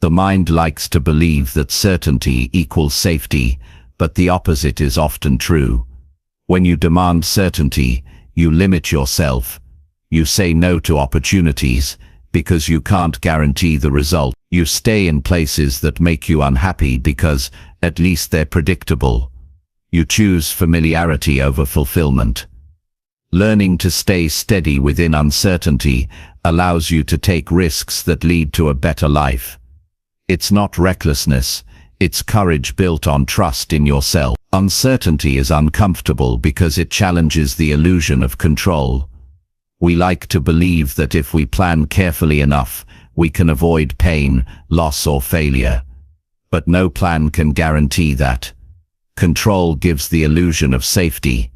The mind likes to believe that certainty equals safety, but the opposite is often true. When you demand certainty, you limit yourself. You say no to opportunities, because you can't guarantee the result. You stay in places that make you unhappy because, at least they're predictable. You choose familiarity over fulfillment. Learning to stay steady within uncertainty allows you to take risks that lead to a better life. It's not recklessness, it's courage built on trust in yourself. Uncertainty is uncomfortable because it challenges the illusion of control. We like to believe that if we plan carefully enough, we can avoid pain, loss or failure. But no plan can guarantee that. Control gives the illusion of safety,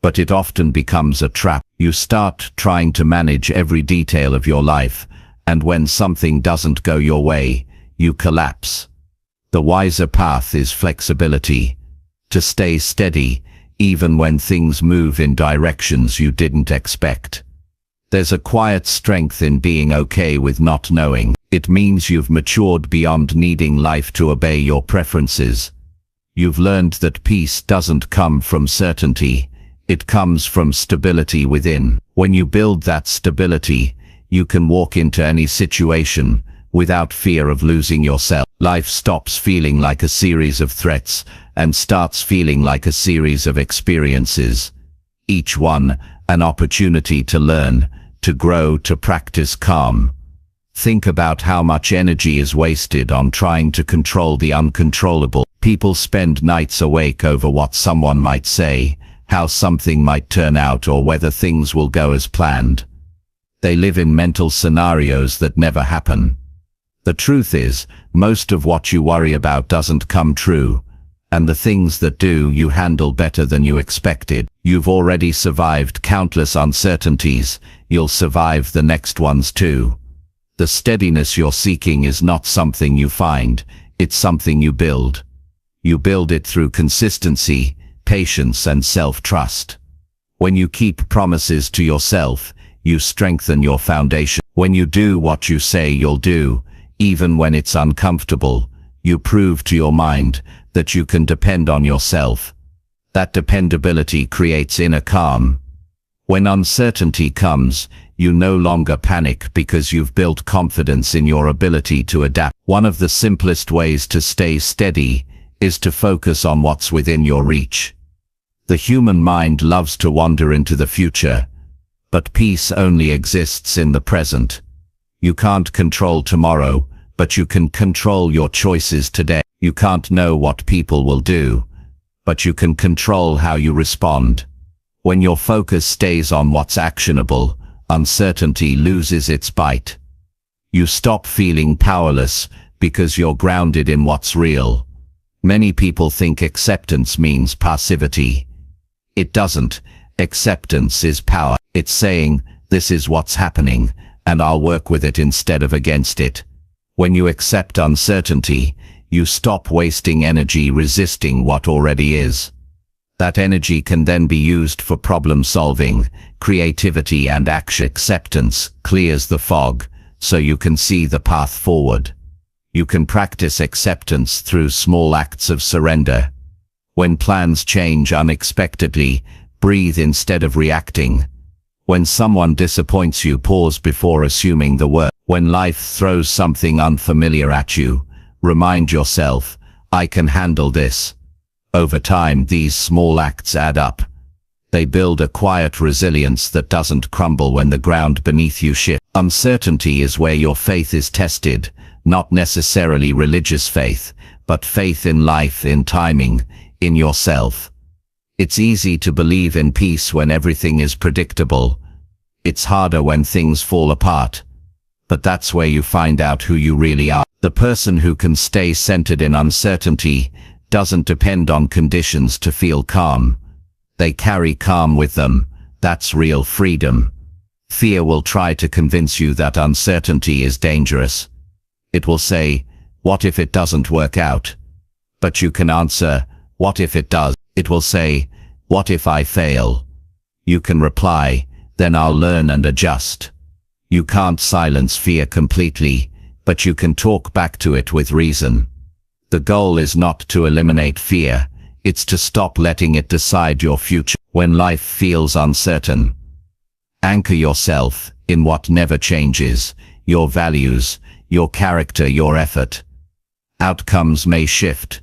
but it often becomes a trap. You start trying to manage every detail of your life, and when something doesn't go your way, you collapse. The wiser path is flexibility. To stay steady, even when things move in directions you didn't expect. There's a quiet strength in being okay with not knowing. It means you've matured beyond needing life to obey your preferences. You've learned that peace doesn't come from certainty. It comes from stability within. When you build that stability, you can walk into any situation without fear of losing yourself. Life stops feeling like a series of threats and starts feeling like a series of experiences. Each one an opportunity to learn, to grow, to practice calm. Think about how much energy is wasted on trying to control the uncontrollable. People spend nights awake over what someone might say, how something might turn out, or whether things will go as planned. They live in mental scenarios that never happen. The truth is, most of what you worry about doesn't come true, and the things that do you handle better than you expected. You've already survived countless uncertainties, you'll survive the next ones too. The steadiness you're seeking is not something you find, it's something you build. You build it through consistency, patience and self-trust. When you keep promises to yourself, you strengthen your foundation. When you do what you say you'll do, even when it's uncomfortable, you prove to your mind that you can depend on yourself. That dependability creates inner calm. When uncertainty comes, you no longer panic because you've built confidence in your ability to adapt. One of the simplest ways to stay steady is to focus on what's within your reach. The human mind loves to wander into the future, but peace only exists in the present. You can't control tomorrow, but you can control your choices today. You can't know what people will do, but you can control how you respond. When your focus stays on what's actionable, uncertainty loses its bite. You stop feeling powerless because you're grounded in what's real. Many people think acceptance means passivity. It doesn't. Acceptance is power. It's saying, this is what's happening, and I'll work with it instead of against it. When you accept uncertainty, you stop wasting energy resisting what already is. That energy can then be used for problem solving, creativity and action. Acceptance clears the fog, so you can see the path forward. You can practice acceptance through small acts of surrender. When plans change unexpectedly, breathe instead of reacting. When someone disappoints you, pause before assuming the worst. When life throws something unfamiliar at you, remind yourself, I can handle this. Over time, these small acts add up. They build a quiet resilience that doesn't crumble when the ground beneath you shifts. Uncertainty is where your faith is tested, not necessarily religious faith, but but faith in life, in timing, in yourself. It's easy to believe in peace when everything is predictable. It's harder when things fall apart. But that's where you find out who you really are. The person who can stay centered in uncertainty doesn't depend on conditions to feel calm. They carry calm with them. That's real freedom. Fear will try to convince you that uncertainty is dangerous. It will say, "What if it doesn't work out?" But you can answer, "What if it does?" It will say, "What if I fail?" You can reply, "Then I'll learn and adjust." You can't silence fear completely, but you can talk back to it with reason. The goal is not to eliminate fear, it's to stop letting it decide your future. When life feels uncertain, anchor yourself in what never changes: your values, your character, your effort. Outcomes may shift,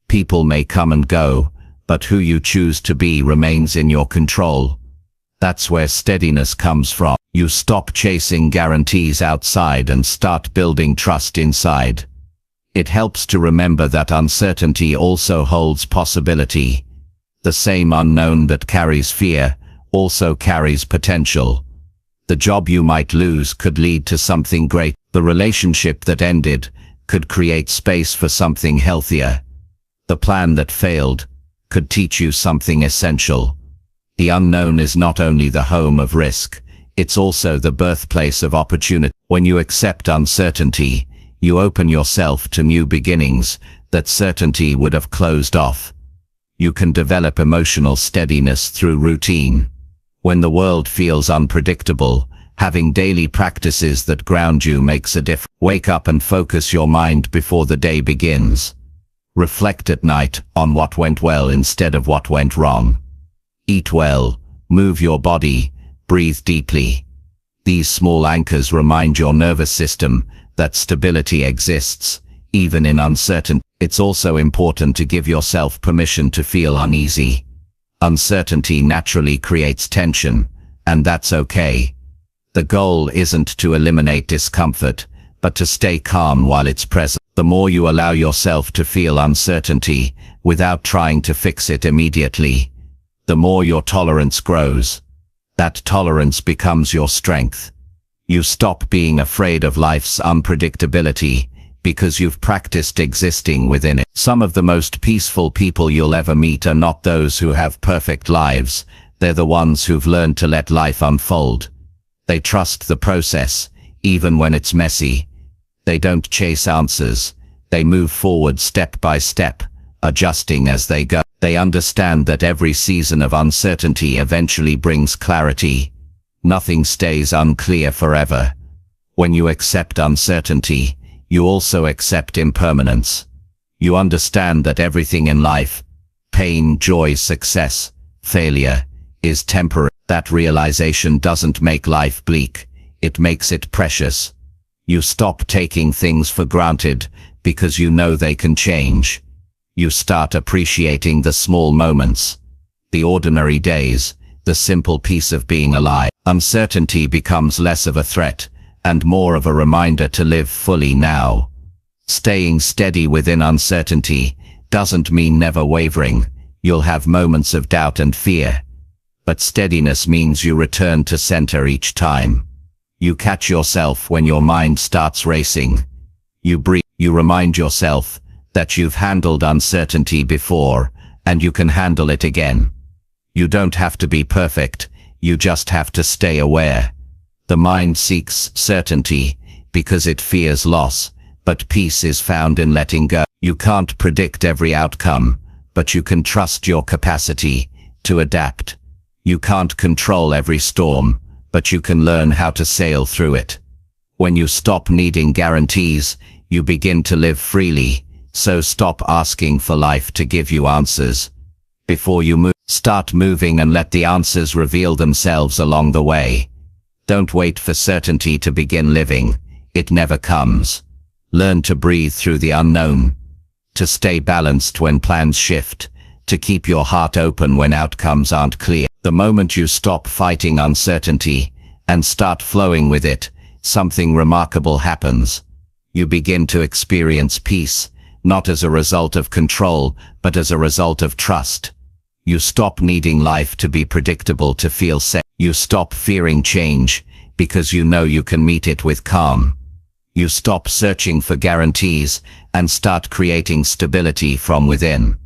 people may come and go, but who you choose to be remains in your control. That's where steadiness comes from. You stop chasing guarantees outside and start building trust inside. It helps to remember that uncertainty also holds possibility. The same unknown that carries fear also carries potential. The job you might lose could lead to something great. The relationship that ended could create space for something healthier. The plan that failed could teach you something essential. The unknown is not only the home of risk, it's also the birthplace of opportunity. When you accept uncertainty, you open yourself to new beginnings that certainty would have closed off. You can develop emotional steadiness through routine. When the world feels unpredictable, having daily practices that ground you makes a difference. Wake up and focus your mind before the day begins. Reflect at night on what went well instead of what went wrong. Eat well, move your body, breathe deeply. These small anchors remind your nervous system that stability exists, even in uncertainty. It's also important to give yourself permission to feel uneasy. Uncertainty naturally creates tension, and that's okay. The goal isn't to eliminate discomfort, but to stay calm while it's present. The more you allow yourself to feel uncertainty without trying to fix it immediately, the more your tolerance grows. That tolerance becomes your strength. You stop being afraid of life's unpredictability because you've practiced existing within it. Some of the most peaceful people you'll ever meet are not those who have perfect lives. They're the ones who've learned to let life unfold. They trust the process, even when it's messy. They don't chase answers. They move forward step by step, adjusting as they go. They understand that every season of uncertainty eventually brings clarity. Nothing stays unclear forever. When you accept uncertainty, you also accept impermanence. You understand that everything in life, pain, joy, success, failure, is temporary. That realization doesn't make life bleak, it makes it precious. You stop taking things for granted because you know they can change. You start appreciating the small moments, the ordinary days, the simple peace of being alive. Uncertainty becomes less of a threat and more of a reminder to live fully now. Staying steady within uncertainty doesn't mean never wavering. You'll have moments of doubt and fear. But steadiness means you return to center each time. You catch yourself when your mind starts racing. You breathe. You remind yourself that you've handled uncertainty before, and you can handle it again. You don't have to be perfect, you just have to stay aware. The mind seeks certainty because it fears loss, but peace is found in letting go. You can't predict every outcome, but you can trust your capacity to adapt. You can't control every storm, but you can learn how to sail through it. When you stop needing guarantees, you begin to live freely. So stop asking for life to give you answers. Before you move, start moving and let the answers reveal themselves along the way. Don't wait for certainty to begin living. It never comes. Learn to breathe through the unknown, to stay balanced when plans shift, to keep your heart open when outcomes aren't clear. The moment you stop fighting uncertainty and start flowing with it, something remarkable happens. You begin to experience peace, not as a result of control, but as a result of trust. You stop needing life to be predictable to feel safe. You stop fearing change because you know you can meet it with calm. You stop searching for guarantees and start creating stability from within.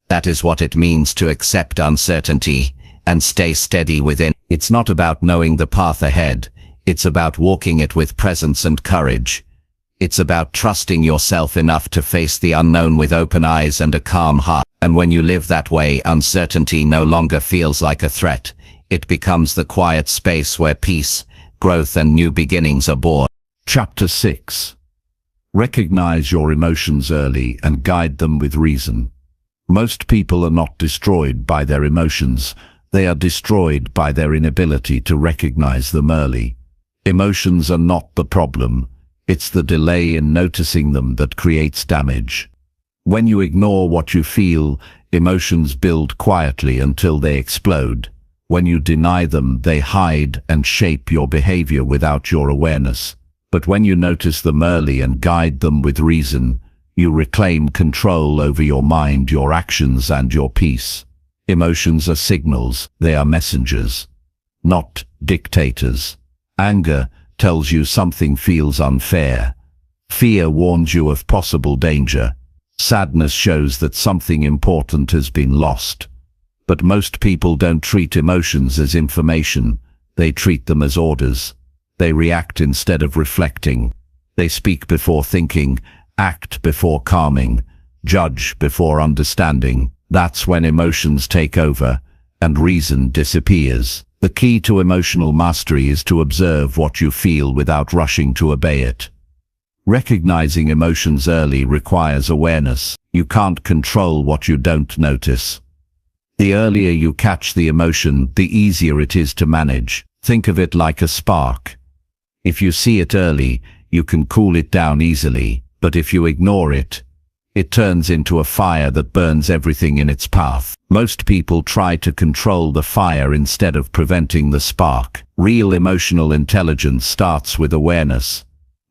That is what it means to accept uncertainty and stay steady within. It's not about knowing the path ahead. It's about walking it with presence and courage. It's about trusting yourself enough to face the unknown with open eyes and a calm heart. And when you live that way, uncertainty no longer feels like a threat. It becomes the quiet space where peace, growth, and new beginnings are born. Chapter 6. Recognize your emotions early and guide them with reason. Most people are not destroyed by their emotions. They are destroyed by their inability to recognize them early. Emotions are not the problem. It's the delay in noticing them that creates damage. When you ignore what you feel, emotions build quietly until they explode. When you deny them, they hide and shape your behavior without your awareness. But when you notice them early and guide them with reason, you reclaim control over your mind, your actions, and your peace. Emotions are signals. They are messengers, not dictators. Anger tells you something feels unfair. Fear warns you of possible danger. Sadness shows that something important has been lost. But most people don't treat emotions as information. They treat them as orders. They react instead of reflecting. They speak before thinking, act before calming, judge before understanding. That's when emotions take over and reason disappears. The key to emotional mastery is to observe what you feel without rushing to obey it. Recognizing emotions early requires awareness. You can't control what you don't notice. The earlier you catch the emotion, the easier it is to manage. Think of it like a spark. If you see it early, you can cool it down easily, but if you ignore it, it turns into a fire that burns everything in its path. Most people try to control the fire instead of preventing the spark. Real emotional intelligence starts with awareness,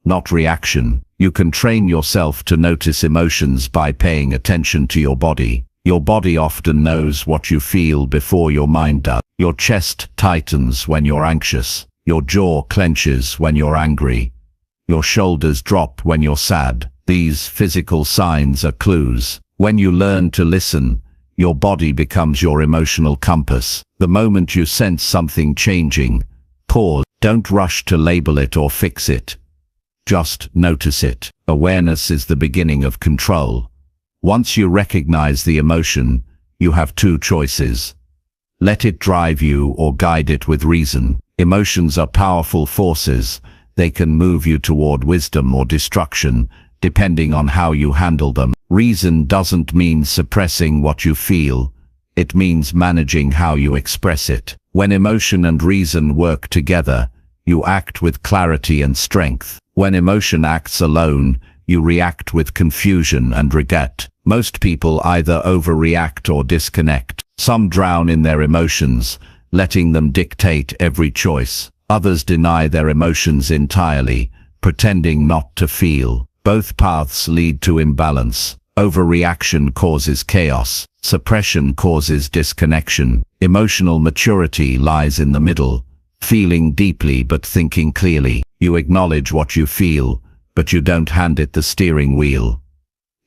not reaction. You can train yourself to notice emotions by paying attention to your body. Your body often knows what you feel before your mind does. Your chest tightens when you're anxious. Your jaw clenches when you're angry. Your shoulders drop when you're sad. These physical signs are clues. When you learn to listen, your body becomes your emotional compass. The moment you sense something changing, pause. Don't rush to label it or fix it. Just notice it. Awareness is the beginning of control. Once you recognize the emotion, you have two choices. Let it drive you or guide it with reason. Emotions are powerful forces. They can move you toward wisdom or destruction, depending on how you handle them. Reason doesn't mean suppressing what you feel. It means managing how you express it. When emotion and reason work together, you act with clarity and strength. When emotion acts alone, you react with confusion and regret. Most people either overreact or disconnect. Some drown in their emotions, letting them dictate every choice. Others deny their emotions entirely, pretending not to feel. Both paths lead to imbalance. Overreaction causes chaos. Suppression causes disconnection. Emotional maturity lies in the middle, feeling deeply but thinking clearly. You acknowledge what you feel, but you don't hand it the steering wheel.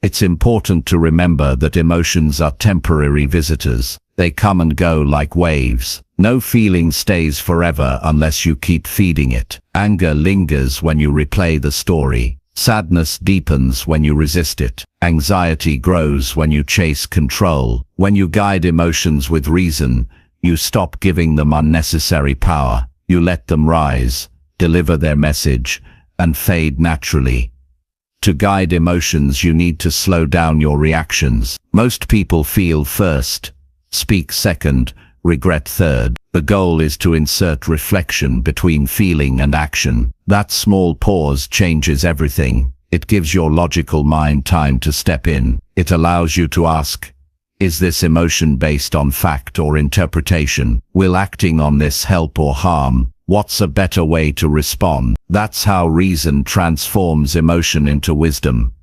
It's important to remember that emotions are temporary visitors. They come and go like waves. No feeling stays forever unless you keep feeding it. Anger lingers when you replay the story. Sadness deepens when you resist it. Anxiety grows when you chase control. When you guide emotions with reason, you stop giving them unnecessary power. You let them rise, deliver their message, and fade naturally. To guide emotions, you need to slow down your reactions. Most people feel first, speak second, regret third. The goal is to insert reflection between feeling and action. That small pause changes everything. It gives your logical mind time to step in. It allows you to ask, is this emotion based on fact or interpretation? Will acting on this help or harm? What's a better way to respond? That's how reason transforms emotion into wisdom.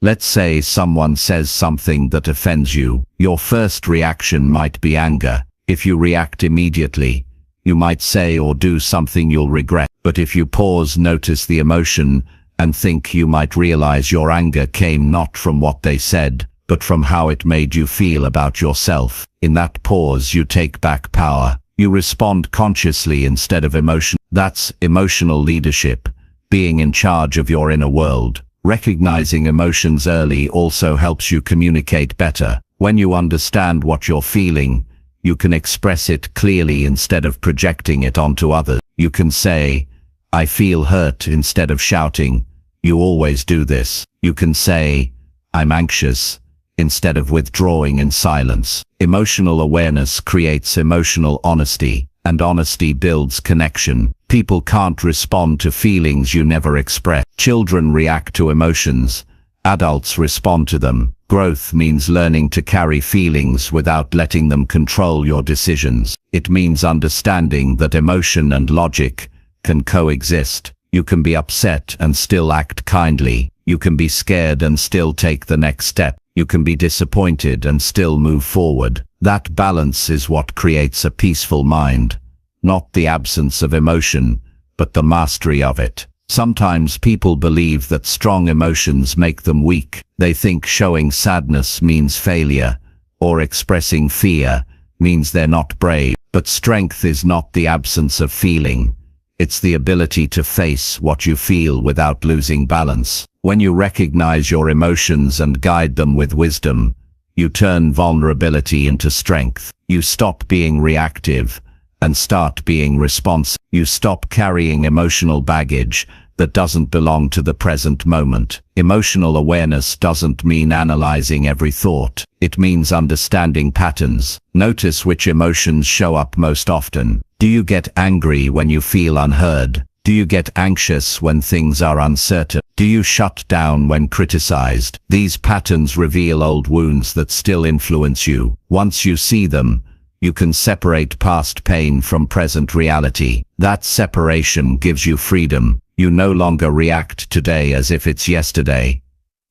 Let's say someone says something that offends you. Your first reaction might be anger. If you react immediately, you might say or do something you'll regret. But if you pause, notice the emotion, and think, you might realize your anger came not from what they said, but from how it made you feel about yourself. In that pause, you take back power. You respond consciously instead of emotion. That's emotional leadership, being in charge of your inner world. Recognizing emotions early also helps you communicate better. When you understand what you're feeling, you can express it clearly instead of projecting it onto others. You can say, "I feel hurt," instead of shouting, "You always do this." You can say, "I'm anxious," instead of withdrawing in silence. Emotional awareness creates emotional honesty, and honesty builds connection. People can't respond to feelings you never express. Children react to emotions. Adults respond to them. Growth means learning to carry feelings without letting them control your decisions. It means understanding that emotion and logic can coexist. You can be upset and still act kindly. You can be scared and still take the next step. You can be disappointed and still move forward. That balance is what creates a peaceful mind. Not the absence of emotion, but the mastery of it. Sometimes people believe that strong emotions make them weak. They think showing sadness means failure, or expressing fear means they're not brave. But strength is not the absence of feeling. It's the ability to face what you feel without losing balance. When you recognize your emotions and guide them with wisdom, you turn vulnerability into strength. You stop being reactive and start being responsive. You stop carrying emotional baggage that doesn't belong to the present moment. Emotional awareness doesn't mean analyzing every thought. It means understanding patterns. Notice which emotions show up most often. Do you get angry when you feel unheard? Do you get anxious when things are uncertain? Do you shut down when criticized? These patterns reveal old wounds that still influence you. Once you see them, you can separate past pain from present reality. That separation gives you freedom. You no longer react today as if it's yesterday.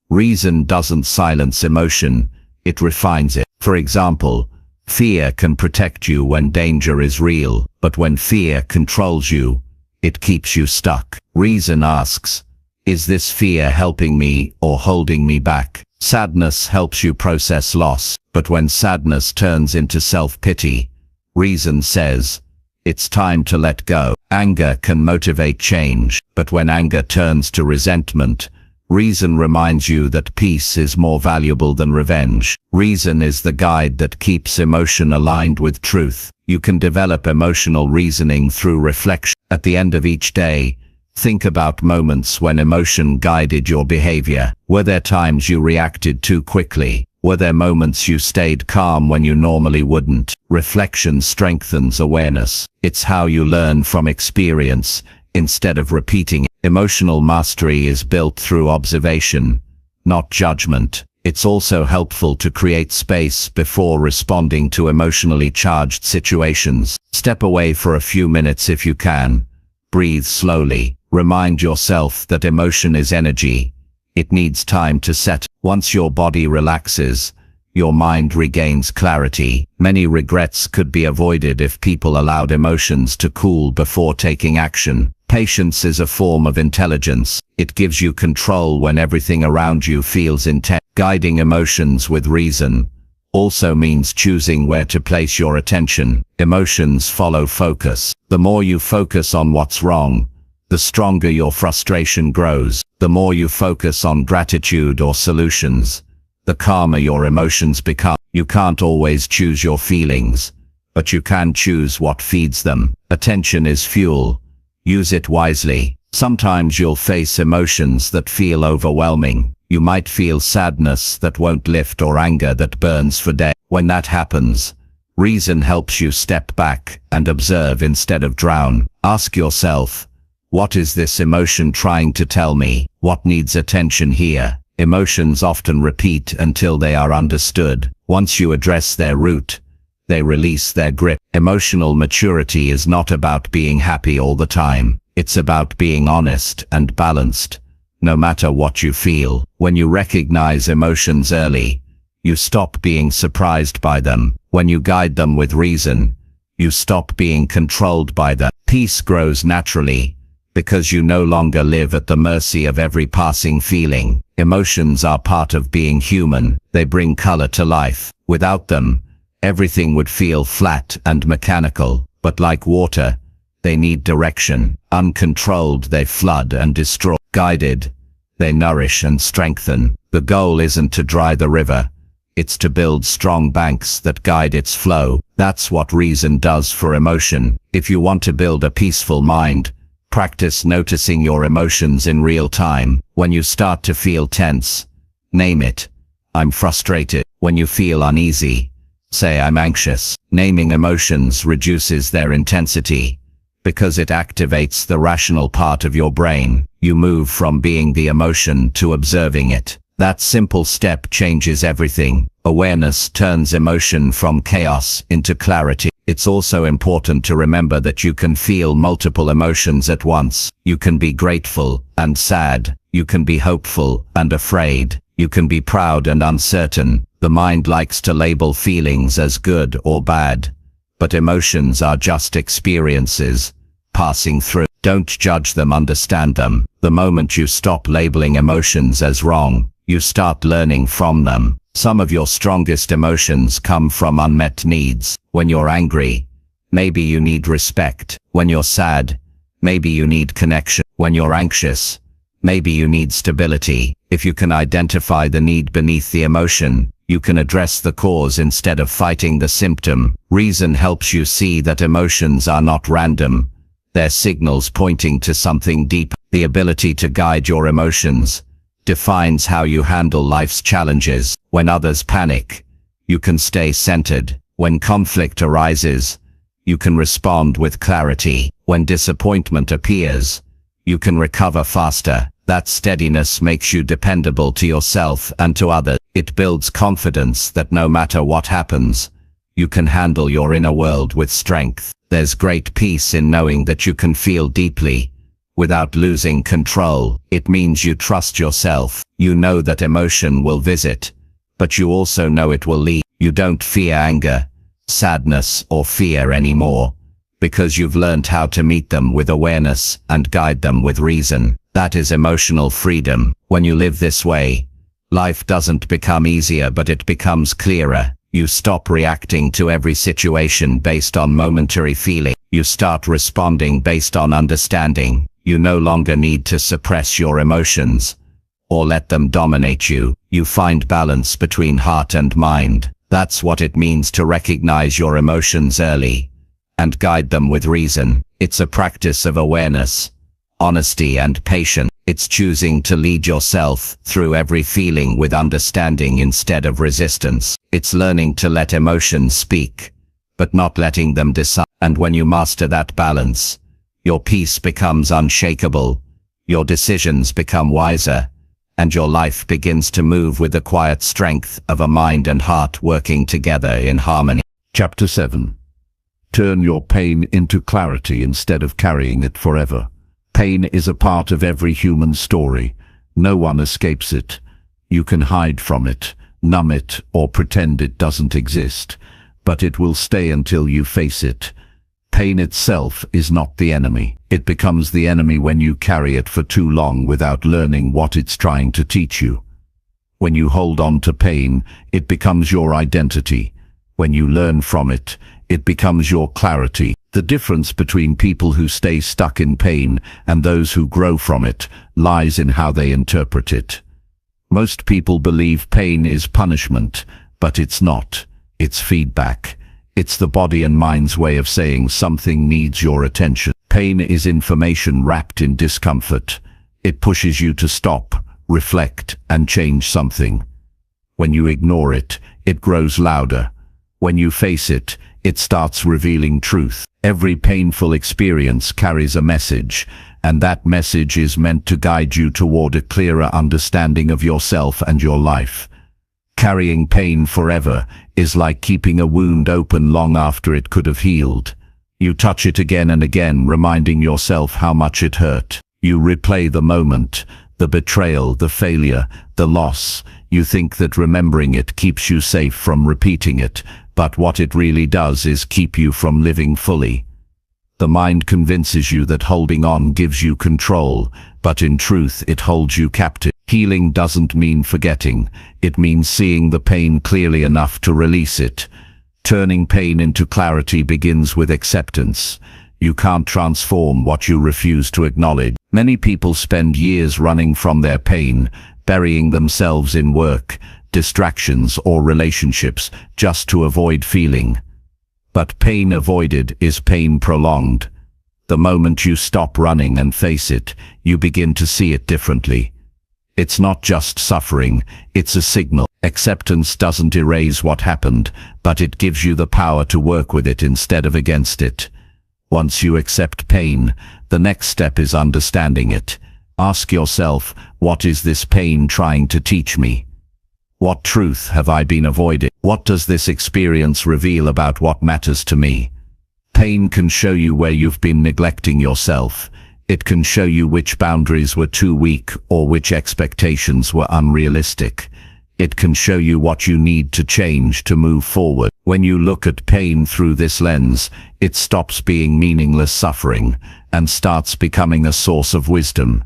Reason doesn't silence emotion, it refines it. For example, fear can protect you when danger is real, but when fear controls you, it keeps you stuck. Reason asks, is this fear helping me or holding me back? Sadness helps you process loss, but when sadness turns into self-pity, reason says, it's time to let go. Anger can motivate change, but when anger turns to resentment, reason reminds you that peace is more valuable than revenge. Reason is the guide that keeps emotion aligned with truth. You can develop emotional reasoning through reflection. At the end of each day, think about moments when emotion guided your behavior. Were there times you reacted too quickly? Were there moments you stayed calm when you normally wouldn't? Reflection strengthens awareness. It's how you learn from experience instead of repeating it. Emotional mastery is built through observation, not judgment. It's also helpful to create space before responding to emotionally charged situations. Step away for a few minutes if you can. Breathe slowly. Remind yourself that emotion is energy. It needs time to settle. Once your body relaxes, your mind regains clarity. Many regrets could be avoided if people allowed emotions to cool before taking action. Patience is a form of intelligence. It gives you control when everything around you feels intense. Guiding emotions with reason also means choosing where to place your attention. Emotions follow focus. The more you focus on what's wrong, the stronger your frustration grows. The more you focus on gratitude or solutions, the calmer your emotions become. You can't always choose your feelings, but you can choose what feeds them. Attention is fuel. Use it wisely. Sometimes you'll face emotions that feel overwhelming. You might feel sadness that won't lift or anger that burns for days. When that happens, reason helps you step back and observe instead of drown. Ask yourself, what is this emotion trying to tell me? What needs attention here? Emotions often repeat until they are understood. Once you address their root, they release their grip. Emotional maturity is not about being happy all the time. It's about being honest and balanced, no matter what you feel. When you recognize emotions early, you stop being surprised by them. When you guide them with reason, you stop being controlled by them. Peace grows naturally, because you no longer live at the mercy of every passing feeling. Emotions are part of being human. They bring color to life. Without them, everything would feel flat and mechanical. But like water, they need direction. Uncontrolled, they flood and destroy. Guided, they nourish and strengthen. The goal isn't to dry the river. It's to build strong banks that guide its flow. That's what reason does for emotion. If you want to build a peaceful mind, practice noticing your emotions in real time. When you start to feel tense, name it. I'm frustrated. When you feel uneasy, say I'm anxious. Naming emotions reduces their intensity, because it activates the rational part of your brain. You move from being the emotion to observing it. That simple step changes everything. Awareness turns emotion from chaos into clarity. It's also important to remember that you can feel multiple emotions at once. You can be grateful and sad. You can be hopeful and afraid. You can be proud and uncertain. The mind likes to label feelings as good or bad, but emotions are just experiences passing through. Don't judge them, understand them. The moment you stop labeling emotions as wrong, you start learning from them. Some of your strongest emotions come from unmet needs. When you're angry, maybe you need respect. When you're sad, maybe you need connection. When you're anxious, maybe you need stability. If you can identify the need beneath the emotion, you can address the cause instead of fighting the symptom. Reason helps you see that emotions are not random. They're signals pointing to something deep. The ability to guide your emotions defines how you handle life's challenges. When others panic, you can stay centered. When conflict arises, you can respond with clarity. When disappointment appears, you can recover faster. That steadiness makes you dependable to yourself and to others. It builds confidence that no matter what happens, you can handle your inner world with strength. There's great peace in knowing that you can feel deeply without losing control. It means you trust yourself. You know that emotion will visit, but you also know it will leave. You don't fear anger, sadness, or fear anymore, because you've learned how to meet them with awareness and guide them with reason. That is emotional freedom. When you live this way, life doesn't become easier, but it becomes clearer. You stop reacting to every situation based on momentary feeling. You start responding based on understanding. You no longer need to suppress your emotions or let them dominate you. You find balance between heart and mind. That's what it means to recognize your emotions early and guide them with reason. It's a practice of awareness, honesty, and patience. It's choosing to lead yourself through every feeling with understanding instead of resistance. It's learning to let emotions speak, but not letting them decide. And when you master that balance, your peace becomes unshakable, your decisions become wiser, and your life begins to move with the quiet strength of a mind and heart working together in harmony. Chapter 7. Turn your pain into clarity instead of carrying it forever. Pain is a part of every human story. No one escapes it. You can hide from it, numb it, or pretend it doesn't exist, but it will stay until you face it. Pain itself is not the enemy. It becomes the enemy when you carry it for too long without learning what it's trying to teach you. When you hold on to pain, it becomes your identity. When you learn from it, it becomes your clarity. The difference between people who stay stuck in pain and those who grow from it lies in how they interpret it. Most people believe pain is punishment, but it's not. It's feedback. It's the body and mind's way of saying something needs your attention. Pain is information wrapped in discomfort. It pushes you to stop, reflect, and change something. When you ignore it, it grows louder. When you face it, it starts revealing truth. Every painful experience carries a message, and that message is meant to guide you toward a clearer understanding of yourself and your life. Carrying pain forever is like keeping a wound open long after it could have healed. You touch it again and again, reminding yourself how much it hurt. You replay the moment The betrayal, the failure, the loss. You think that remembering it keeps you safe from repeating it, but what it really does is keep you from living fully. The mind convinces you that holding on gives you control, but in truth it holds you captive. Healing doesn't mean forgetting, it means seeing the pain clearly enough to release it. Turning pain into clarity begins with acceptance. You can't transform what you refuse to acknowledge. Many people spend years running from their pain, burying themselves in work, distractions or relationships just to avoid feeling. But pain avoided is pain prolonged. The moment you stop running and face it, you begin to see it differently. It's not just suffering, it's a signal. Acceptance doesn't erase what happened, but it gives you the power to work with it instead of against it. Once you accept pain, the next step is understanding it. Ask yourself, what is this pain trying to teach me? What truth have I been avoiding? What does this experience reveal about what matters to me? Pain can show you where you've been neglecting yourself. It can show you which boundaries were too weak or which expectations were unrealistic. It can show you what you need to change to move forward. When you look at pain through this lens, it stops being meaningless suffering and starts becoming a source of wisdom.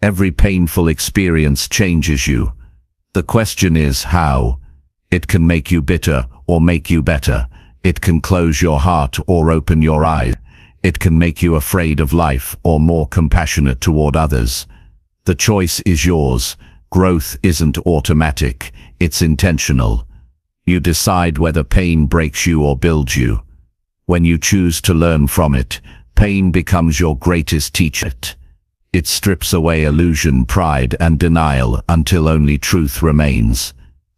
Every painful experience changes you. The question is how. It can make you bitter or make you better. It can close your heart or open your eyes. It can make you afraid of life or more compassionate toward others. The choice is yours. Growth isn't automatic, it's intentional. You decide whether pain breaks you or builds you. When you choose to learn from it, pain becomes your greatest teacher. It strips away illusion, pride, and denial until only truth remains.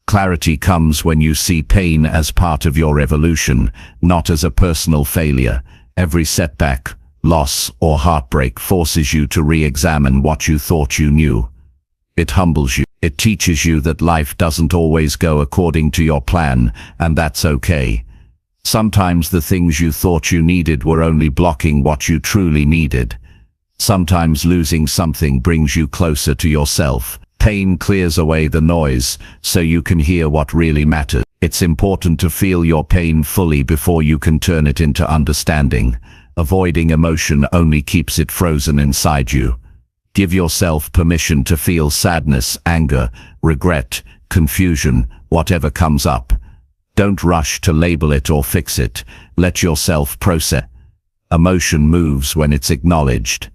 Clarity comes when you see pain as part of your evolution, not as a personal failure. Every setback, loss, or heartbreak forces you to re-examine what you thought you knew. It humbles you. It teaches you that life doesn't always go according to your plan, and that's okay. Sometimes the things you thought you needed were only blocking what you truly needed. Sometimes losing something brings you closer to yourself. Pain clears away the noise, so you can hear what really matters. It's important to feel your pain fully before you can turn it into understanding. Avoiding emotion only keeps it frozen inside you. Give yourself permission to feel sadness, anger, regret, confusion, whatever comes up. Don't rush to label it or fix it. Let yourself process. Emotion moves when it's acknowledged.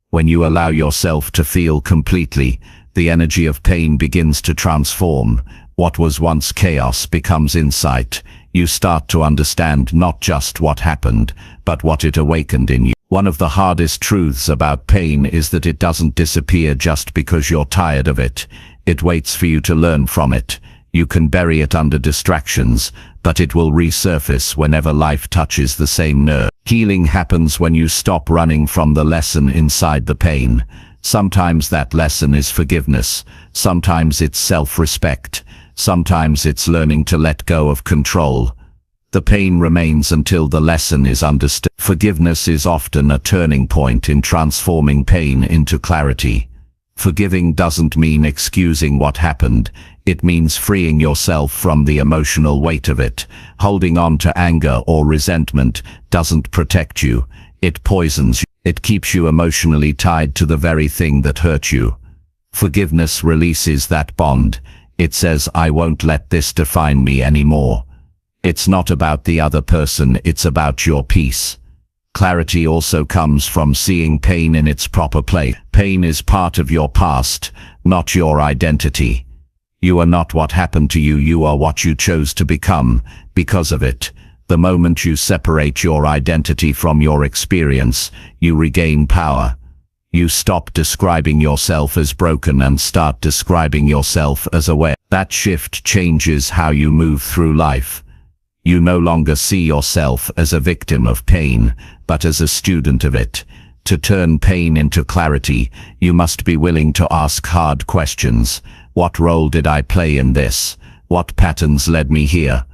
When you allow yourself to feel completely, the energy of pain begins to transform. What was once chaos becomes insight. You start to understand not just what happened, but what it awakened in you. One of the hardest truths about pain is that it doesn't disappear just because you're tired of it. It waits for you to learn from it. You can bury it under distractions, but it will resurface whenever life touches the same nerve. Healing happens when you stop running from the lesson inside the pain. Sometimes that lesson is forgiveness. Sometimes it's self-respect. Sometimes it's learning to let go of control. The pain remains until the lesson is understood. Forgiveness is often a turning point in transforming pain into clarity. Forgiving doesn't mean excusing what happened. It means freeing yourself from the emotional weight of it. Holding on to anger or resentment doesn't protect you. It poisons you. It keeps you emotionally tied to the very thing that hurt you. Forgiveness releases that bond. It says, I won't let this define me anymore. It's not about the other person, it's about your peace. Clarity also comes from seeing pain in its proper place. Pain is part of your past, not your identity. You are not what happened to you, you are what you chose to become because of it. The moment you separate your identity from your experience, you regain power. You stop describing yourself as broken and start describing yourself as aware. That shift changes how you move through life. You no longer see yourself as a victim of pain, but as a student of it. To turn pain into clarity, you must be willing to ask hard questions. What role did I play in this? What patterns led me here?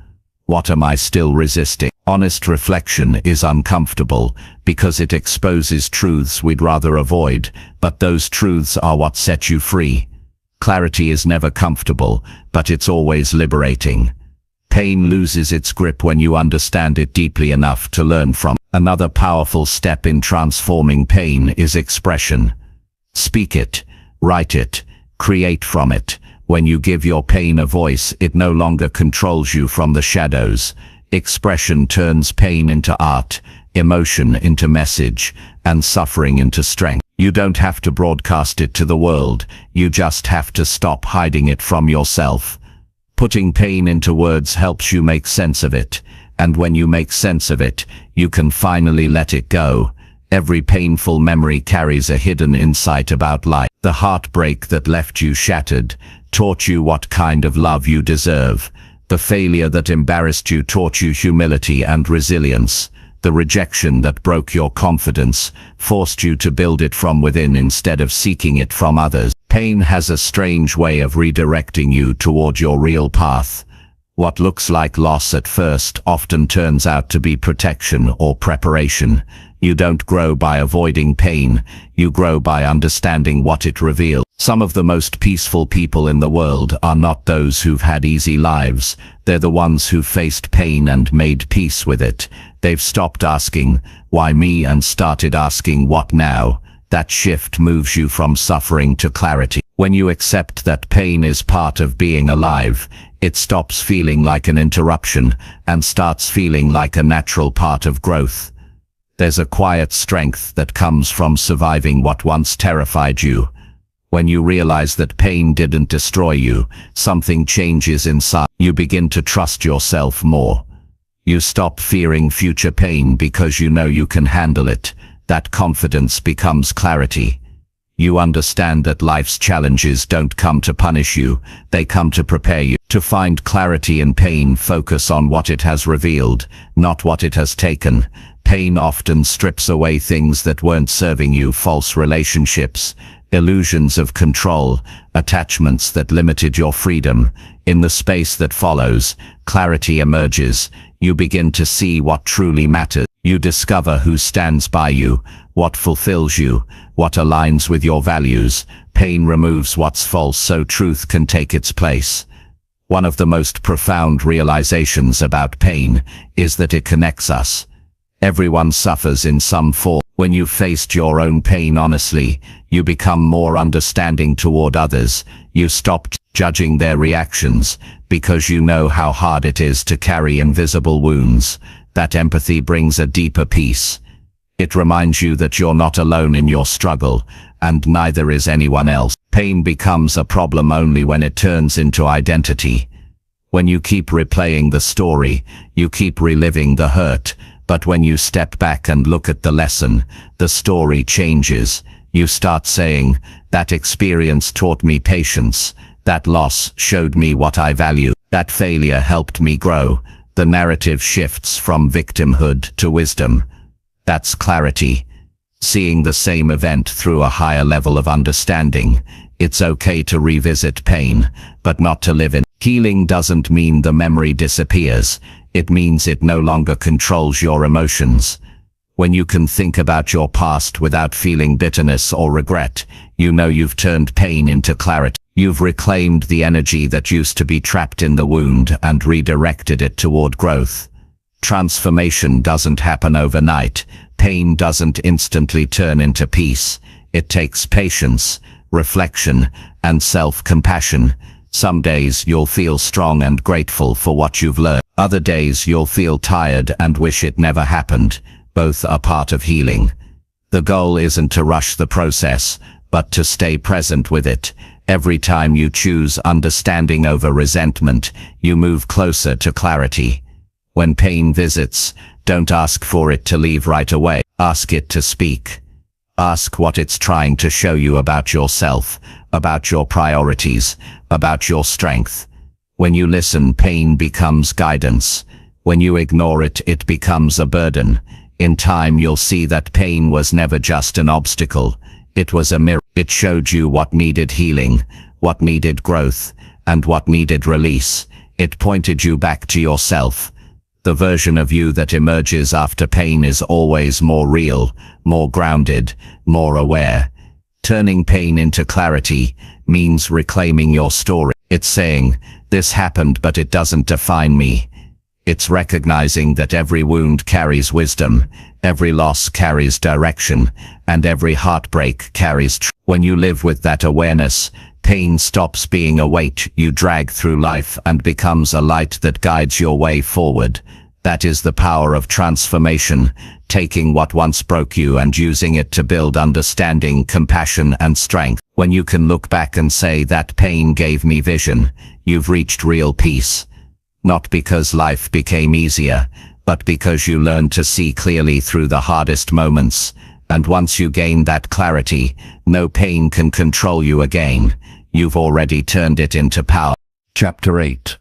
What am I still resisting? Honest reflection is uncomfortable because it exposes truths we'd rather avoid, but those truths are what set you free. Clarity is never comfortable, but it's always liberating. Pain loses its grip when you understand it deeply enough to learn from. Another powerful step in transforming pain is expression. Speak it, write it, create from it. When you give your pain a voice, it no longer controls you from the shadows. Expression turns pain into art, emotion into message, and suffering into strength. You don't have to broadcast it to the world, you just have to stop hiding it from yourself. Putting pain into words helps you make sense of it, and when you make sense of it, you can finally let it go. Every painful memory carries a hidden insight about life. The heartbreak that left you shattered taught you what kind of love you deserve. The failure that embarrassed you taught you humility and resilience. The rejection that broke your confidence forced you to build it from within instead of seeking it from others. Pain has a strange way of redirecting you toward your real path. What looks like loss at first often turns out to be protection or preparation. You don't grow by avoiding pain, you grow by understanding what it reveals. Some of the most peaceful people in the world are not those who've had easy lives. They're the ones who've faced pain and made peace with it. They've stopped asking, why me, and started asking, what now? That shift moves you from suffering to clarity. When you accept that pain is part of being alive, it stops feeling like an interruption and starts feeling like a natural part of growth. There's a quiet strength that comes from surviving what once terrified you. When you realize that pain didn't destroy you, something changes inside. You begin to trust yourself more. You stop fearing future pain because you know you can handle it. That confidence becomes clarity. You understand that life's challenges don't come to punish you, they come to prepare you. To find clarity in pain, focus on what it has revealed, not what it has taken. Pain often strips away things that weren't serving you: false relationships, illusions of control, attachments that limited your freedom. In the space that follows, clarity emerges. You begin to see what truly matters. You discover who stands by you, what fulfills you, what aligns with your values. Pain removes what's false so truth can take its place. One of the most profound realizations about pain is that it connects us. Everyone suffers in some form. When you've faced your own pain honestly, you become more understanding toward others. You stop judging their reactions because you know how hard it is to carry invisible wounds. That empathy brings a deeper peace. It reminds you that you're not alone in your struggle, and neither is anyone else. Pain becomes a problem only when it turns into identity. When you keep replaying the story, you keep reliving the hurt. But when you step back and look at the lesson, the story changes. You start saying, that experience taught me patience. That loss showed me what I value. That failure helped me grow. The narrative shifts from victimhood to wisdom. That's clarity. Seeing the same event through a higher level of understanding. It's okay to revisit pain, but not to live in. Healing doesn't mean the memory disappears. It means it no longer controls your emotions. When you can think about your past without feeling bitterness or regret, you know you've turned pain into clarity. You've reclaimed the energy that used to be trapped in the wound and redirected it toward growth. Transformation doesn't happen overnight. Pain doesn't instantly turn into peace. It takes patience, reflection, and self-compassion. Some days you'll feel strong and grateful for what you've learned. Other days you'll feel tired and wish it never happened. Both are part of healing. The goal isn't to rush the process, but to stay present with it. Every time you choose understanding over resentment, you move closer to clarity. When pain visits, don't ask for it to leave right away. Ask it to speak. Ask what it's trying to show you about yourself, about your priorities, about your strength. When you listen, pain becomes guidance. When you ignore it, it becomes a burden. In time, you'll see that pain was never just an obstacle. It was a mirror. It showed you what needed healing, what needed growth, and what needed release. It pointed you back to yourself. The version of you that emerges after pain is always more real, more grounded, more aware. Turning pain into clarity means reclaiming your story. It's saying, this happened but it doesn't define me. It's recognizing that every wound carries wisdom, every loss carries direction, and every heartbreak carries truth. When you live with that awareness, pain stops being a weight you drag through life and becomes a light that guides your way forward. That is the power of transformation, taking what once broke you and using it to build understanding, compassion, and strength. When you can look back and say that pain gave me vision, you've reached real peace. Not because life became easier, but because you learned to see clearly through the hardest moments. And once you gain that clarity, no pain can control you again. You've already turned it into power. Chapter 8.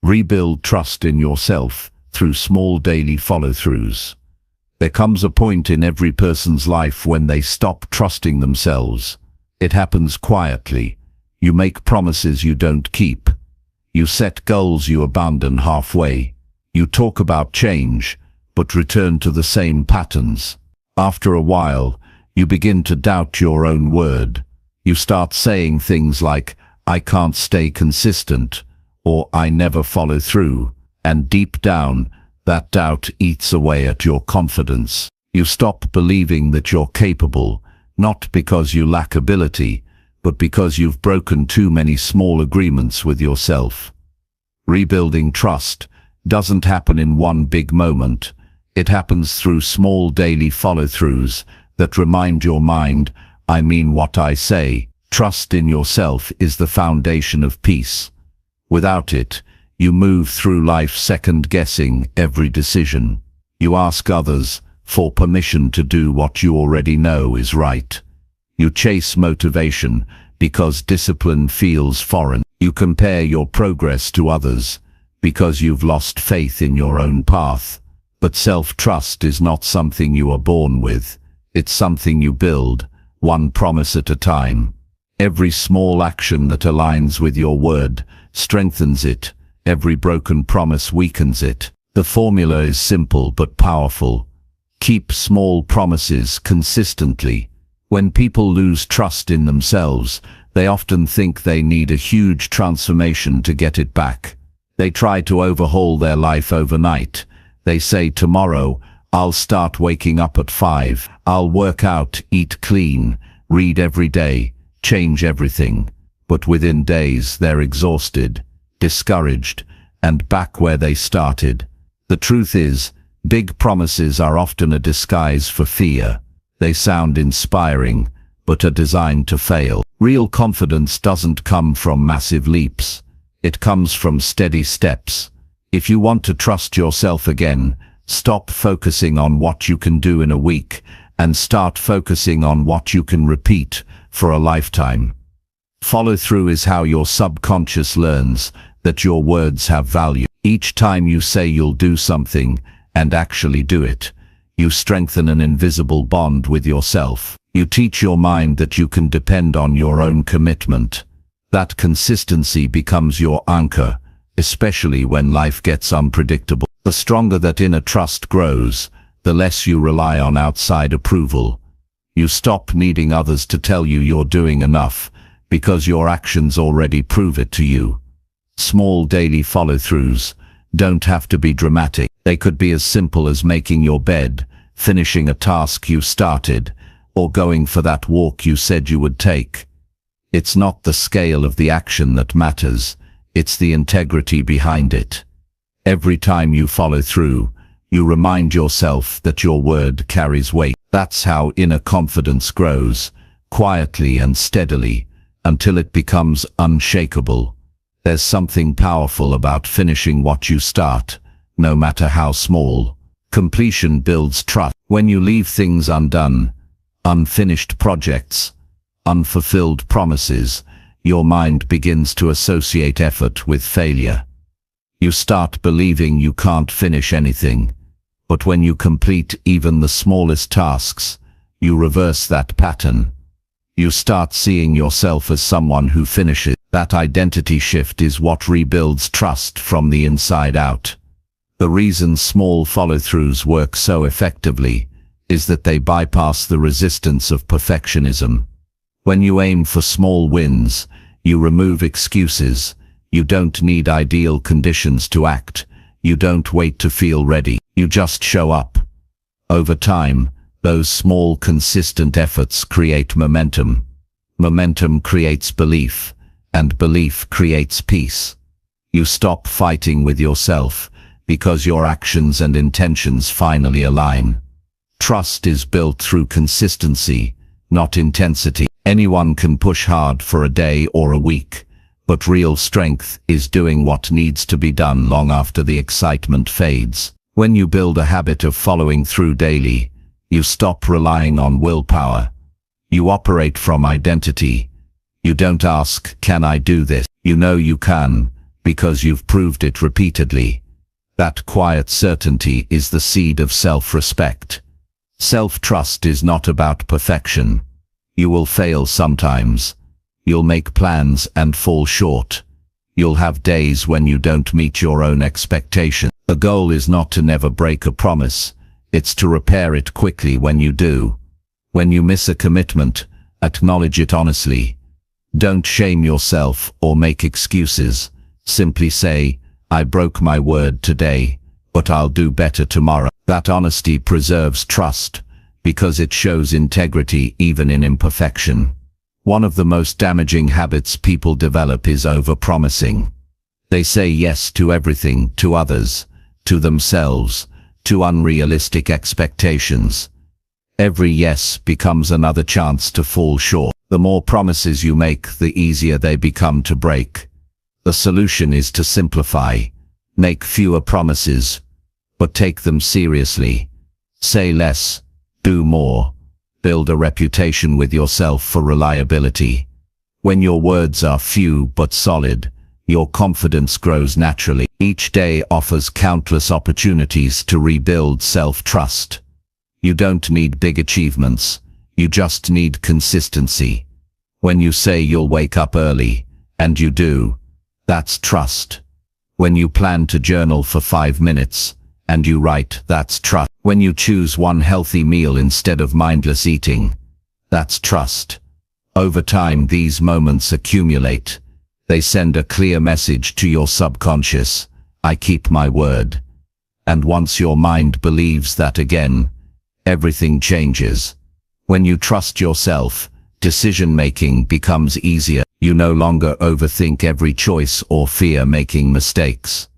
Rebuild trust in yourself through small daily follow-throughs. There comes a point in every person's life when they stop trusting themselves. It happens quietly. You make promises you don't keep. You set goals you abandon halfway. You talk about change, but return to the same patterns. After a while, you begin to doubt your own word. You start saying things like, I can't stay consistent, or I never follow through. And deep down, that doubt eats away at your confidence. You stop believing that you're capable, not because you lack ability, but because you've broken too many small agreements with yourself. Rebuilding trust doesn't happen in one big moment. It happens through small daily follow-throughs that remind your mind, I mean what I say. Trust in yourself is the foundation of peace. Without it, you move through life second-guessing every decision. You ask others for permission to do what you already know is right. You chase motivation because discipline feels foreign. You compare your progress to others because you've lost faith in your own path. But self-trust is not something you are born with. It's something you build, one promise at a time. Every small action that aligns with your word strengthens it. Every broken promise weakens it. The formula is simple but powerful. Keep small promises consistently. When people lose trust in themselves, they often think they need a huge transformation to get it back. They try to overhaul their life overnight. They say, tomorrow, I'll start waking up at 5. I'll work out, eat clean, read every day, change everything. But within days, they're exhausted, discouraged, and back where they started. The truth is, big promises are often a disguise for fear. They sound inspiring, but are designed to fail. Real confidence doesn't come from massive leaps. It comes from steady steps. If you want to trust yourself again, stop focusing on what you can do in a week and start focusing on what you can repeat for a lifetime. Follow-through is how your subconscious learns that your words have value. Each time you say you'll do something and actually do it, you strengthen an invisible bond with yourself. You teach your mind that you can depend on your own commitment. That consistency becomes your anchor, especially when life gets unpredictable. The stronger that inner trust grows, the less you rely on outside approval. You stop needing others to tell you you're doing enough, because your actions already prove it to you. Small daily follow-throughs don't have to be dramatic. They could be as simple as making your bed, finishing a task you started, or going for that walk you said you would take. It's not the scale of the action that matters, it's the integrity behind it. Every time you follow through, you remind yourself that your word carries weight. That's how inner confidence grows, quietly and steadily, until it becomes unshakable. There's something powerful about finishing what you start, no matter how small. Completion builds trust. When you leave things undone, unfinished projects, unfulfilled promises, your mind begins to associate effort with failure. You start believing you can't finish anything. But when you complete even the smallest tasks, you reverse that pattern. You start seeing yourself as someone who finishes. That identity shift is what rebuilds trust from the inside out. The reason small follow-throughs work so effectively is that they bypass the resistance of perfectionism. When you aim for small wins, you remove excuses. You don't need ideal conditions to act. You don't wait to feel ready. You just show up. Over time, those small, consistent efforts create momentum. Momentum creates belief, and belief creates peace. You stop fighting with yourself because your actions and intentions finally align. Trust is built through consistency, not intensity. Anyone can push hard for a day or a week, but real strength is doing what needs to be done long after the excitement fades. When you build a habit of following through daily, you stop relying on willpower. You operate from identity. You don't ask, "Can I do this?" You know you can, because you've proved it repeatedly. That quiet certainty is the seed of self-respect. Self-trust is not about perfection. You will fail sometimes. You'll make plans and fall short. You'll have days when you don't meet your own expectations. The goal is not to never break a promise. It's to repair it quickly when you do. When you miss a commitment, acknowledge it honestly. Don't shame yourself or make excuses. Simply say, "I broke my word today, but I'll do better tomorrow." That honesty preserves trust, because it shows integrity even in imperfection. One of the most damaging habits people develop is overpromising. They say yes to everything, to others, to themselves, to unrealistic expectations. Every yes becomes another chance to fall short. The more promises you make, the easier they become to break. The solution is to simplify. Make fewer promises, but take them seriously. Say less, do more. Build a reputation with yourself for reliability. When your words are few but solid, your confidence grows naturally. Each day offers countless opportunities to rebuild self-trust. You don't need big achievements, you just need consistency. When you say you'll wake up early, and you do, that's trust. When you plan to journal for 5 minutes, and you write, that's trust. When you choose one healthy meal instead of mindless eating, that's trust. Over time, these moments accumulate. They send a clear message to your subconscious: I keep my word. And once your mind believes that again, everything changes. When you trust yourself, decision-making becomes easier. You no longer overthink every choice or fear making mistakes.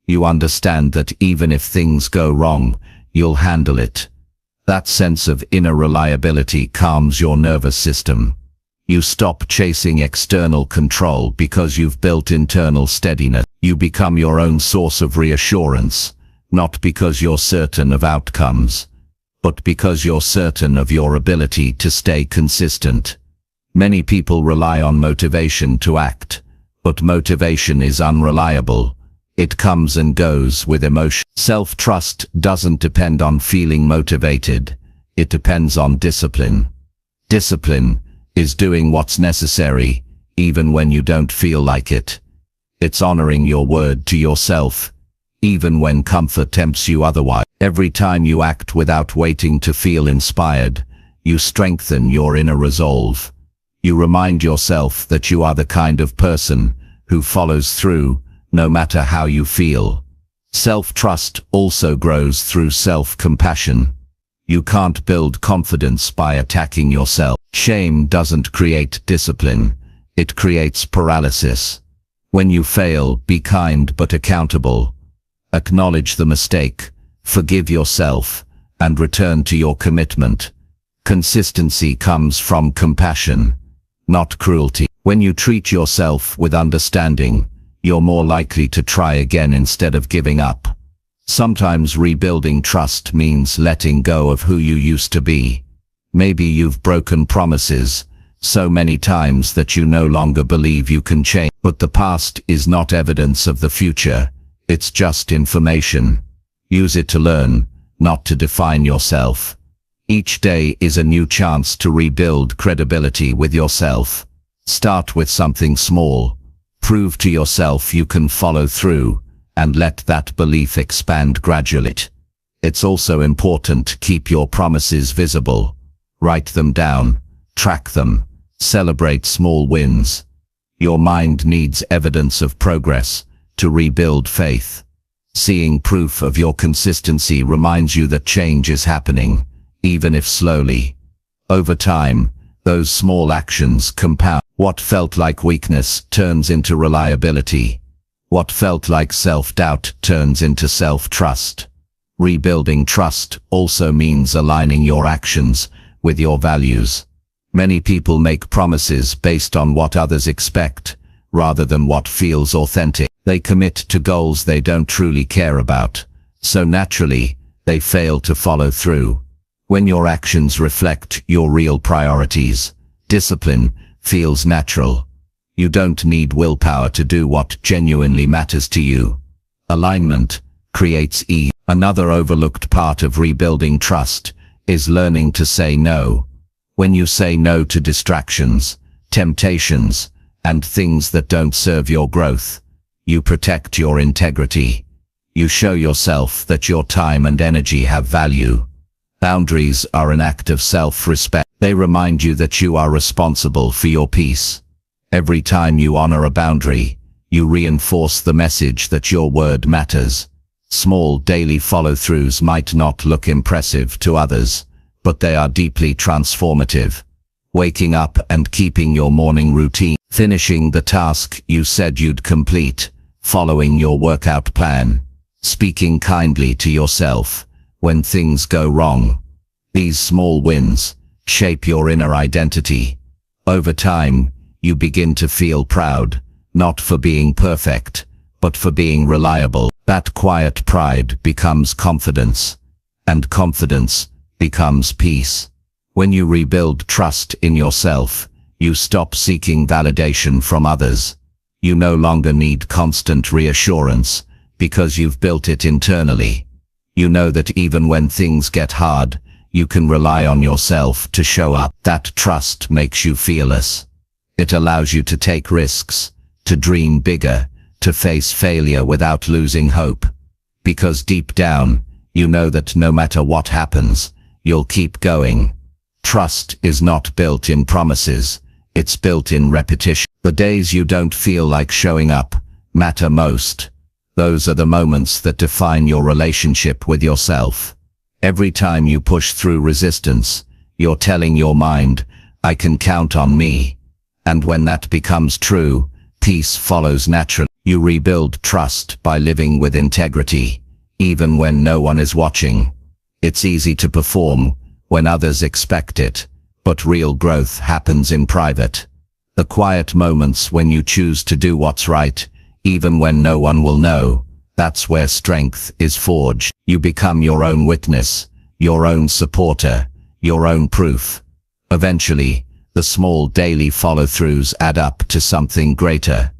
You understand that even if things go wrong, you'll handle it. That sense of inner reliability calms your nervous system. You stop chasing external control because you've built internal steadiness. You become your own source of reassurance, not because you're certain of outcomes, but because you're certain of your ability to stay consistent. Many people rely on motivation to act, but motivation is unreliable. It comes and goes with emotion. Self-trust doesn't depend on feeling motivated. It depends on discipline. Discipline is doing what's necessary, even when you don't feel like it. It's honoring your word to yourself, even when comfort tempts you otherwise. Every time you act without waiting to feel inspired, you strengthen your inner resolve. You remind yourself that you are the kind of person who follows through, no matter how you feel. Self-trust also grows through self-compassion. You can't build confidence by attacking yourself. Shame doesn't create discipline, it creates paralysis. When you fail, be kind but accountable. Acknowledge the mistake, forgive yourself, and return to your commitment. Consistency comes from compassion, not cruelty. When you treat yourself with understanding, you're more likely to try again instead of giving up. Sometimes rebuilding trust means letting go of who you used to be. Maybe you've broken promises so many times that you no longer believe you can change. But the past is not evidence of the future. It's just information. Use it to learn, not to define yourself. Each day is a new chance to rebuild credibility with yourself. Start with something small. Prove to yourself you can follow through, and let that belief expand gradually. It's also important to keep your promises visible. Write them down, track them, celebrate small wins. Your mind needs evidence of progress to rebuild faith. Seeing proof of your consistency reminds you that change is happening, even if slowly. Over time, those small actions compound. What felt like weakness turns into reliability. What felt like self-doubt turns into self-trust. Rebuilding trust also means aligning your actions with your values. Many people make promises based on what others expect, rather than what feels authentic. They commit to goals they don't truly care about, so naturally, they fail to follow through. When your actions reflect your real priorities, discipline feels natural. You don't need willpower to do what genuinely matters to you. Alignment creates ease. Another overlooked part of rebuilding trust is learning to say no. When you say no to distractions, temptations, and things that don't serve your growth, you protect your integrity. You show yourself that your time and energy have value. Boundaries are an act of self-respect. They remind you that you are responsible for your peace. Every time you honor a boundary, you reinforce the message that your word matters. Small daily follow-throughs might not look impressive to others, but they are deeply transformative. Waking up and keeping your morning routine, finishing the task you said you'd complete, following your workout plan, speaking kindly to yourself when things go wrong. These small wins shape your inner identity. Over time, you begin to feel proud, not for being perfect, but for being reliable. That quiet pride becomes confidence, and confidence becomes peace. When you rebuild trust in yourself, you stop seeking validation from others. You no longer need constant reassurance, because you've built it internally. You know that even when things get hard, you can rely on yourself to show up. That trust makes you fearless. It allows you to take risks, to dream bigger, to face failure without losing hope. Because deep down, you know that no matter what happens, you'll keep going. Trust is not built in promises, it's built in repetition. The days you don't feel like showing up matter most. Those are the moments that define your relationship with yourself. Every time you push through resistance, you're telling your mind, I can count on me. And when that becomes true, peace follows naturally. You rebuild trust by living with integrity, even when no one is watching. It's easy to perform when others expect it, but real growth happens in private. The quiet moments when you choose to do what's right, even when no one will know, that's where strength is forged. You become your own witness, your own supporter, your own proof. Eventually, the small daily follow-throughs add up to something greater.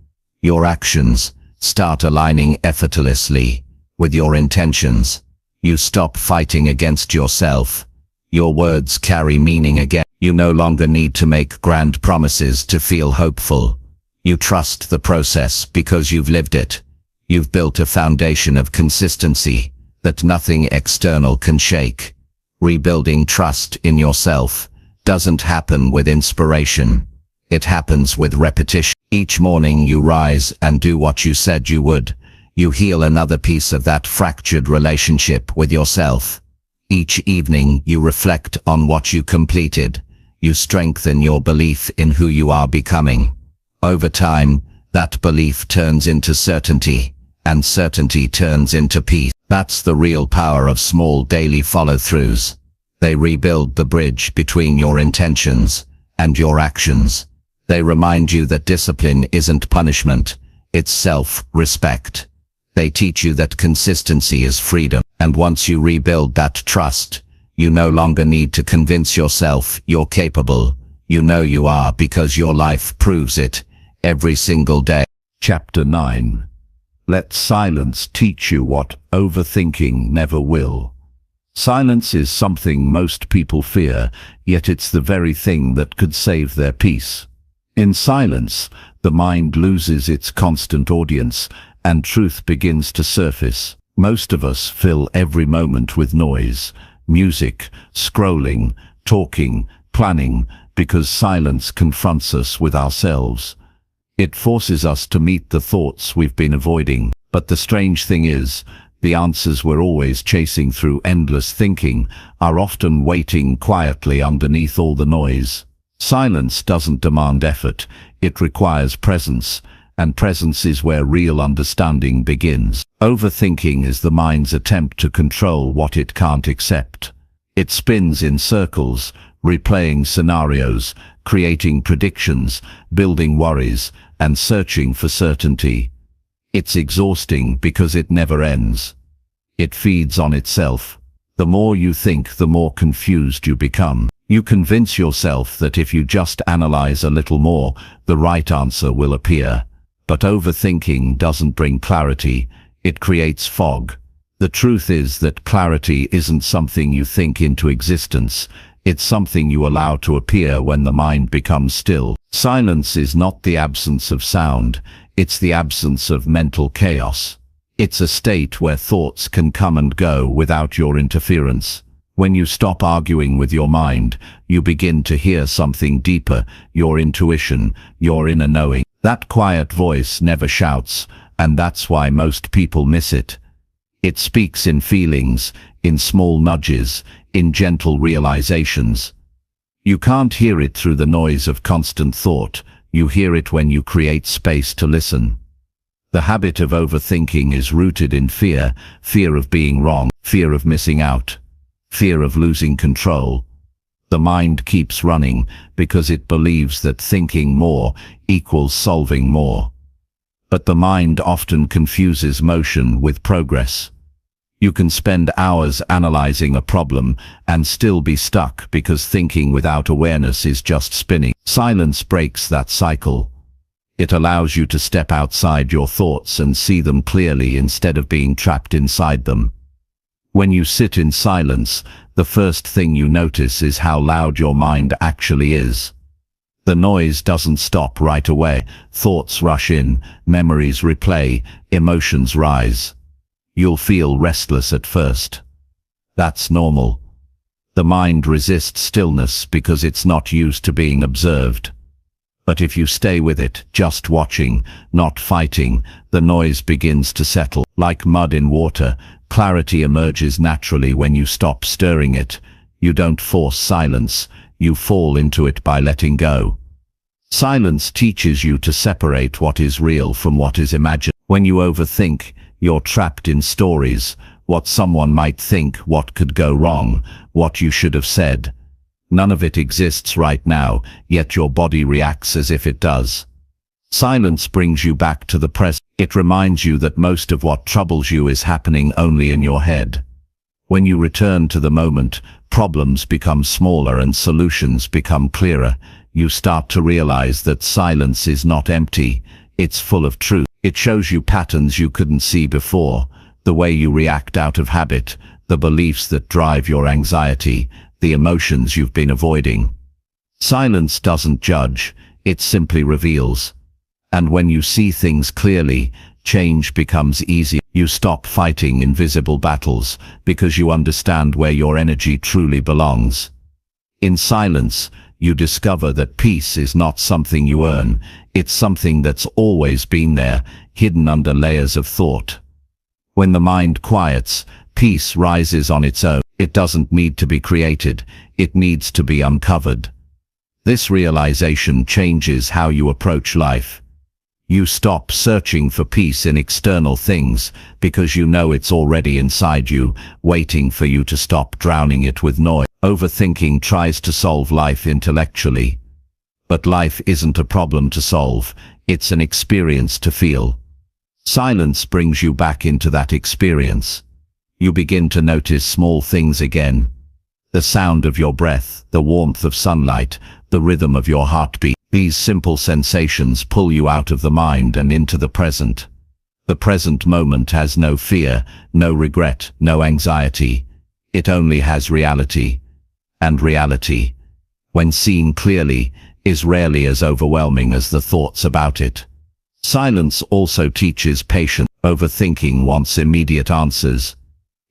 Your actions start aligning effortlessly with your intentions. You stop fighting against yourself. Your words carry meaning again. You no longer need to make grand promises to feel hopeful. You trust the process because you've lived it. You've built a foundation of consistency that nothing external can shake. Rebuilding trust in yourself doesn't happen with inspiration. It happens with repetition. Each morning you rise and do what you said you would. You heal another piece of that fractured relationship with yourself. Each evening you reflect on what you completed. You strengthen your belief in who you are becoming. Over time, that belief turns into certainty, and certainty turns into peace. That's the real power of small daily follow-throughs. They rebuild the bridge between your intentions and your actions. They remind you that discipline isn't punishment, it's self-respect. They teach you that consistency is freedom. And once you rebuild that trust, you no longer need to convince yourself you're capable. You know you are because your life proves it every single day. Chapter 9. Let silence teach you what overthinking never will. Silence is something most people fear, yet it's the very thing that could save their peace. In silence, the mind loses its constant audience, and truth begins to surface. Most of us fill every moment with noise, music, scrolling, talking, planning, because silence confronts us with ourselves. It forces us to meet the thoughts we've been avoiding. But the strange thing is, the answers we're always chasing through endless thinking are often waiting quietly underneath all the noise. Silence doesn't demand effort, it requires presence, and presence is where real understanding begins. Overthinking is the mind's attempt to control what it can't accept. It spins in circles, replaying scenarios, creating predictions, building worries, and searching for certainty. It's exhausting because it never ends. It feeds on itself. The more you think, the more confused you become. You convince yourself that if you just analyze a little more, the right answer will appear. But overthinking doesn't bring clarity, it creates fog. The truth is that clarity isn't something you think into existence, it's something you allow to appear when the mind becomes still. Silence is not the absence of sound, it's the absence of mental chaos. It's a state where thoughts can come and go without your interference. When you stop arguing with your mind, you begin to hear something deeper, your intuition, your inner knowing. That quiet voice never shouts, and that's why most people miss it. It speaks in feelings, in small nudges, in gentle realizations. You can't hear it through the noise of constant thought, you hear it when you create space to listen. The habit of overthinking is rooted in fear, fear of being wrong, fear of missing out, fear of losing control. The mind keeps running because it believes that thinking more equals solving more. But the mind often confuses motion with progress. You can spend hours analyzing a problem and still be stuck because thinking without awareness is just spinning. Silence breaks that cycle. It allows you to step outside your thoughts and see them clearly instead of being trapped inside them. When you sit in silence, the first thing you notice is how loud your mind actually is. The noise doesn't stop right away. Thoughts rush in, memories replay, emotions rise. You'll feel restless at first. That's normal. The mind resists stillness because it's not used to being observed. But if you stay with it, just watching, not fighting, the noise begins to settle. Like mud in water, clarity emerges naturally when you stop stirring it. You don't force silence, you fall into it by letting go. Silence teaches you to separate what is real from what is imagined. When you overthink, you're trapped in stories, what someone might think, what could go wrong, what you should have said. None of it exists right now, yet your body reacts as if it does. Silence brings you back to the present. It reminds you that most of what troubles you is happening only in your head. When you return to the moment, problems become smaller and solutions become clearer. You start to realize that silence is not empty, it's full of truth. It shows you patterns you couldn't see before, the way you react out of habit, the beliefs that drive your anxiety, the emotions you've been avoiding. Silence doesn't judge, it simply reveals. And when you see things clearly, change becomes easy. You stop fighting invisible battles because you understand where your energy truly belongs. In silence, you discover that peace is not something you earn, it's something that's always been there, hidden under layers of thought. When the mind quiets, peace rises on its own. It doesn't need to be created, it needs to be uncovered. This realization changes how you approach life. You stop searching for peace in external things because you know it's already inside you, waiting for you to stop drowning it with noise. Overthinking tries to solve life intellectually. But life isn't a problem to solve, it's an experience to feel. Silence brings you back into that experience. You begin to notice small things again. The sound of your breath, the warmth of sunlight, the rhythm of your heartbeat. These simple sensations pull you out of the mind and into the present. The present moment has no fear, no regret, no anxiety. It only has reality. And reality, when seen clearly, is rarely as overwhelming as the thoughts about it. Silence also teaches patience. Overthinking wants immediate answers.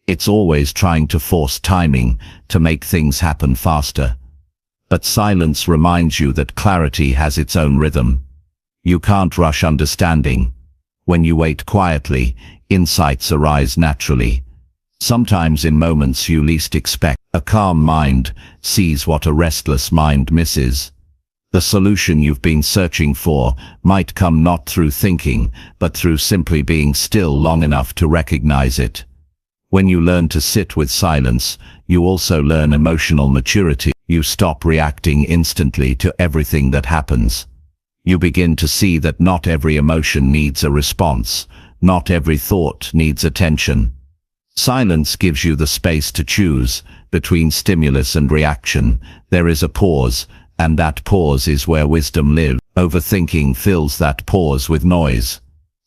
It's always trying to force timing to make things happen faster. But silence reminds you that clarity has its own rhythm. You can't rush understanding. When you wait quietly, insights arise naturally. Sometimes in moments you least expect. A calm mind sees what a restless mind misses. The solution you've been searching for might come not through thinking, but through simply being still long enough to recognize it. When you learn to sit with silence, you also learn emotional maturity. You stop reacting instantly to everything that happens. You begin to see that not every emotion needs a response, not every thought needs attention. Silence gives you the space to choose. Between stimulus and reaction, there is a pause, and that pause is where wisdom lives. Overthinking fills that pause with noise.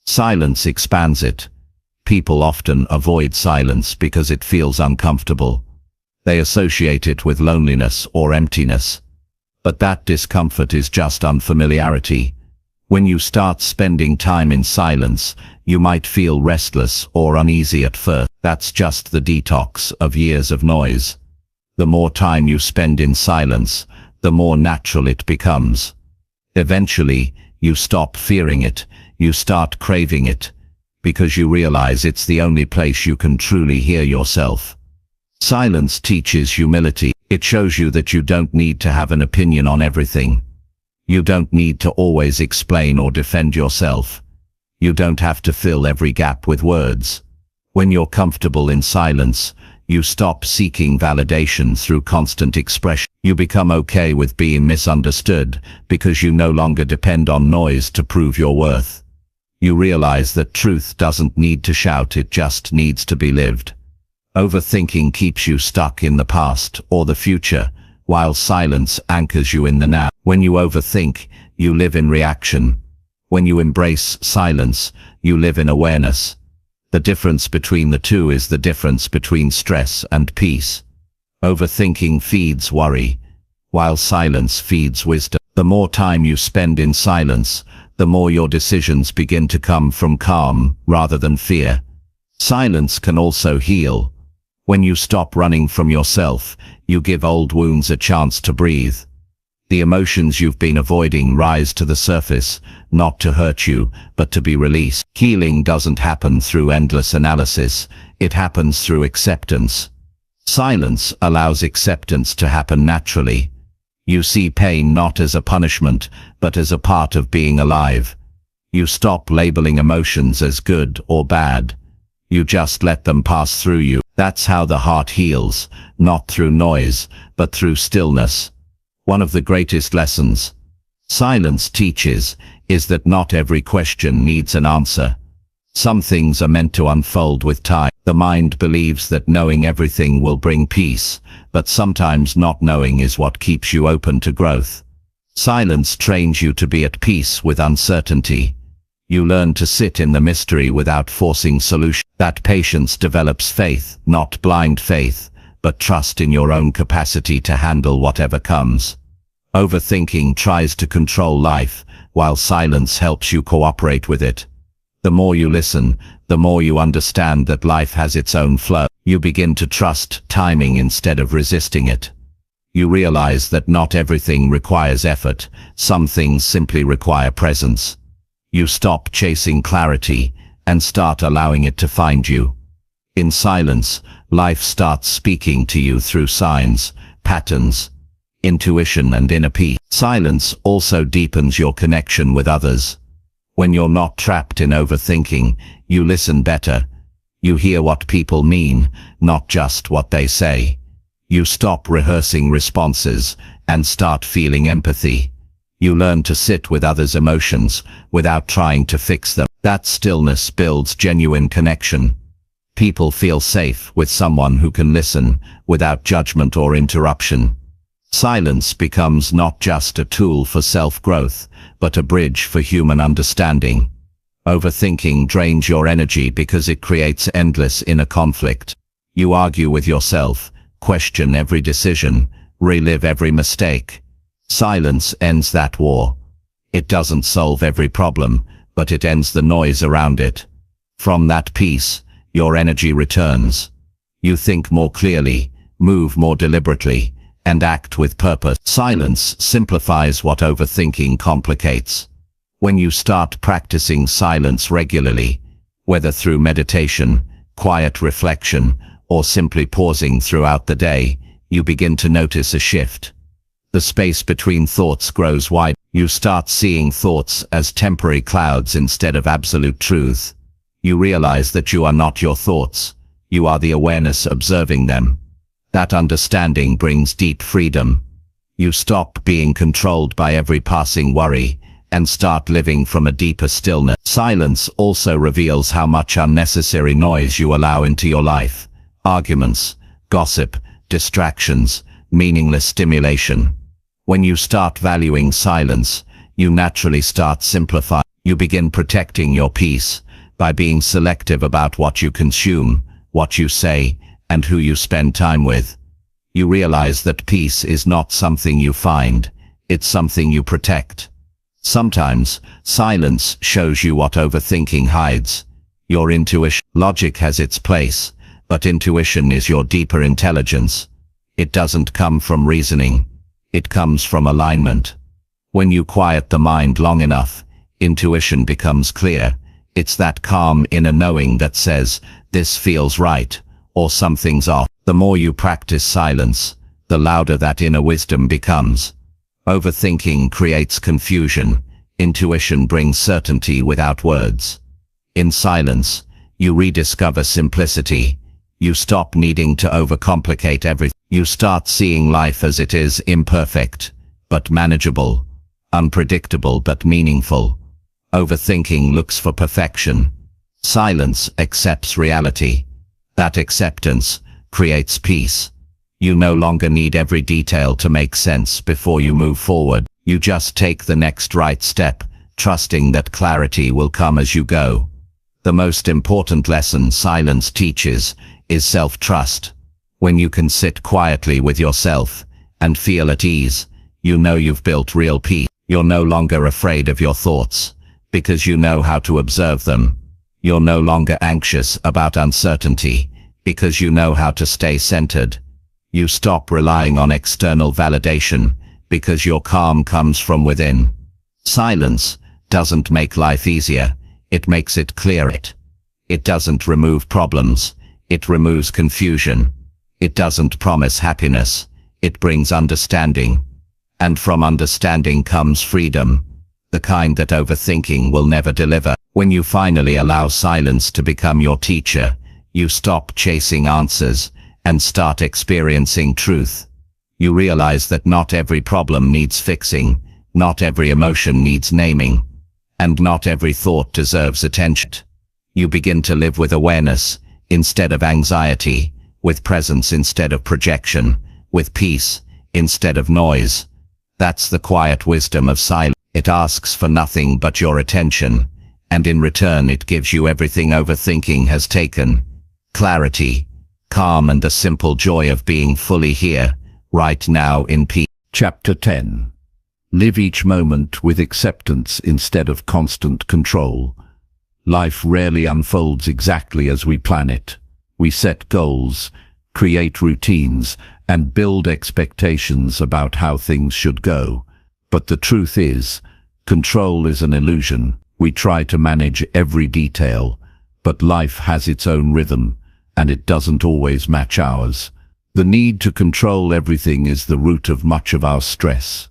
Silence expands it. People often avoid silence because it feels uncomfortable. They associate it with loneliness or emptiness. But that discomfort is just unfamiliarity. When you start spending time in silence, you might feel restless or uneasy at first. That's just the detox of years of noise. The more time you spend in silence, the more natural it becomes. Eventually, you stop fearing it, you start craving it, because you realize it's the only place you can truly hear yourself. Silence teaches humility. It shows you that you don't need to have an opinion on everything. You don't need to always explain or defend yourself. You don't have to fill every gap with words. When you're comfortable in silence, you stop seeking validation through constant expression. You become okay with being misunderstood because you no longer depend on noise to prove your worth. You realize that truth doesn't need to shout, it just needs to be lived. Overthinking keeps you stuck in the past or the future, while silence anchors you in the now. When you overthink, you live in reaction. When you embrace silence, you live in awareness. The difference between the two is the difference between stress and peace. Overthinking feeds worry, while silence feeds wisdom. The more time you spend in silence, the more your decisions begin to come from calm rather than fear. Silence can also heal. When you stop running from yourself, you give old wounds a chance to breathe. The emotions you've been avoiding rise to the surface, not to hurt you, but to be released. Healing doesn't happen through endless analysis, it happens through acceptance. Silence allows acceptance to happen naturally. You see pain not as a punishment, but as a part of being alive. You stop labeling emotions as good or bad. You just let them pass through you. That's how the heart heals, not through noise, but through stillness. One of the greatest lessons silence teaches is that not every question needs an answer. Some things are meant to unfold with time. The mind believes that knowing everything will bring peace, but sometimes not knowing is what keeps you open to growth. Silence trains you to be at peace with uncertainty. You learn to sit in the mystery without forcing solution. That patience develops faith, not blind faith, but trust in your own capacity to handle whatever comes. Overthinking tries to control life, while silence helps you cooperate with it. The more you listen, the more you understand that life has its own flow. You begin to trust timing instead of resisting it. You realize that not everything requires effort, some things simply require presence. You stop chasing clarity and start allowing it to find you. In silence, life starts speaking to you through signs, patterns, intuition and inner peace. Silence also deepens your connection with others. When you're not trapped in overthinking, you listen better. You hear what people mean, not just what they say. You stop rehearsing responses and start feeling empathy. You learn to sit with others' emotions without trying to fix them. That stillness builds genuine connection. People feel safe with someone who can listen without judgment or interruption. Silence becomes not just a tool for self-growth, but a bridge for human understanding. Overthinking drains your energy because it creates endless inner conflict. You argue with yourself, question every decision, relive every mistake. Silence ends that war. It doesn't solve every problem, but it ends the noise around it. From that peace, your energy returns. You think more clearly, move more deliberately, and act with purpose. Silence simplifies what overthinking complicates. When you start practicing silence regularly, whether through meditation, quiet reflection, or simply pausing throughout the day, you begin to notice a shift. The space between thoughts grows wide. You start seeing thoughts as temporary clouds instead of absolute truth. You realize that you are not your thoughts. You are the awareness observing them. That understanding brings deep freedom. You stop being controlled by every passing worry and start living from a deeper stillness. Silence also reveals how much unnecessary noise you allow into your life. Arguments, gossip, distractions, meaningless stimulation. When you start valuing silence, you naturally start simplifying. You begin protecting your peace by being selective about what you consume, what you say, and who you spend time with. You realize that peace is not something you find, it's something you protect. Sometimes, silence shows you what overthinking hides. Your intuition. Logic has its place, but intuition is your deeper intelligence. It doesn't come from reasoning. It comes from alignment. When you quiet the mind long enough, intuition becomes clear. It's that calm inner knowing that says, this feels right, or something's off. The more you practice silence, the louder that inner wisdom becomes. Overthinking creates confusion. Intuition brings certainty without words. In silence, you rediscover simplicity. You stop needing to overcomplicate everything. You start seeing life as it is, imperfect, but manageable, unpredictable but meaningful. Overthinking looks for perfection. Silence accepts reality. That acceptance creates peace. You no longer need every detail to make sense before you move forward. You just take the next right step, trusting that clarity will come as you go. The most important lesson silence teaches is self-trust. When you can sit quietly with yourself and feel at ease, you know you've built real peace. You're no longer afraid of your thoughts, because you know how to observe them. You're no longer anxious about uncertainty, because you know how to stay centered. You stop relying on external validation, because your calm comes from within. Silence doesn't make life easier, it makes it clearer. It doesn't remove problems, it removes confusion. It doesn't promise happiness, it brings understanding. And from understanding comes freedom, the kind that overthinking will never deliver. When you finally allow silence to become your teacher, you stop chasing answers and start experiencing truth. You realize that not every problem needs fixing, not every emotion needs naming, and not every thought deserves attention. You begin to live with awareness instead of anxiety, with presence instead of projection, with peace instead of noise. That's the quiet wisdom of silence. It asks for nothing but your attention, and in return it gives you everything overthinking has taken. Clarity, calm, and the simple joy of being fully here, right now in peace. Chapter 10. Live each moment with acceptance instead of constant control. Life rarely unfolds exactly as we plan it. We set goals, create routines, and build expectations about how things should go. But the truth is, control is an illusion. We try to manage every detail, but life has its own rhythm, and it doesn't always match ours. The need to control everything is the root of much of our stress.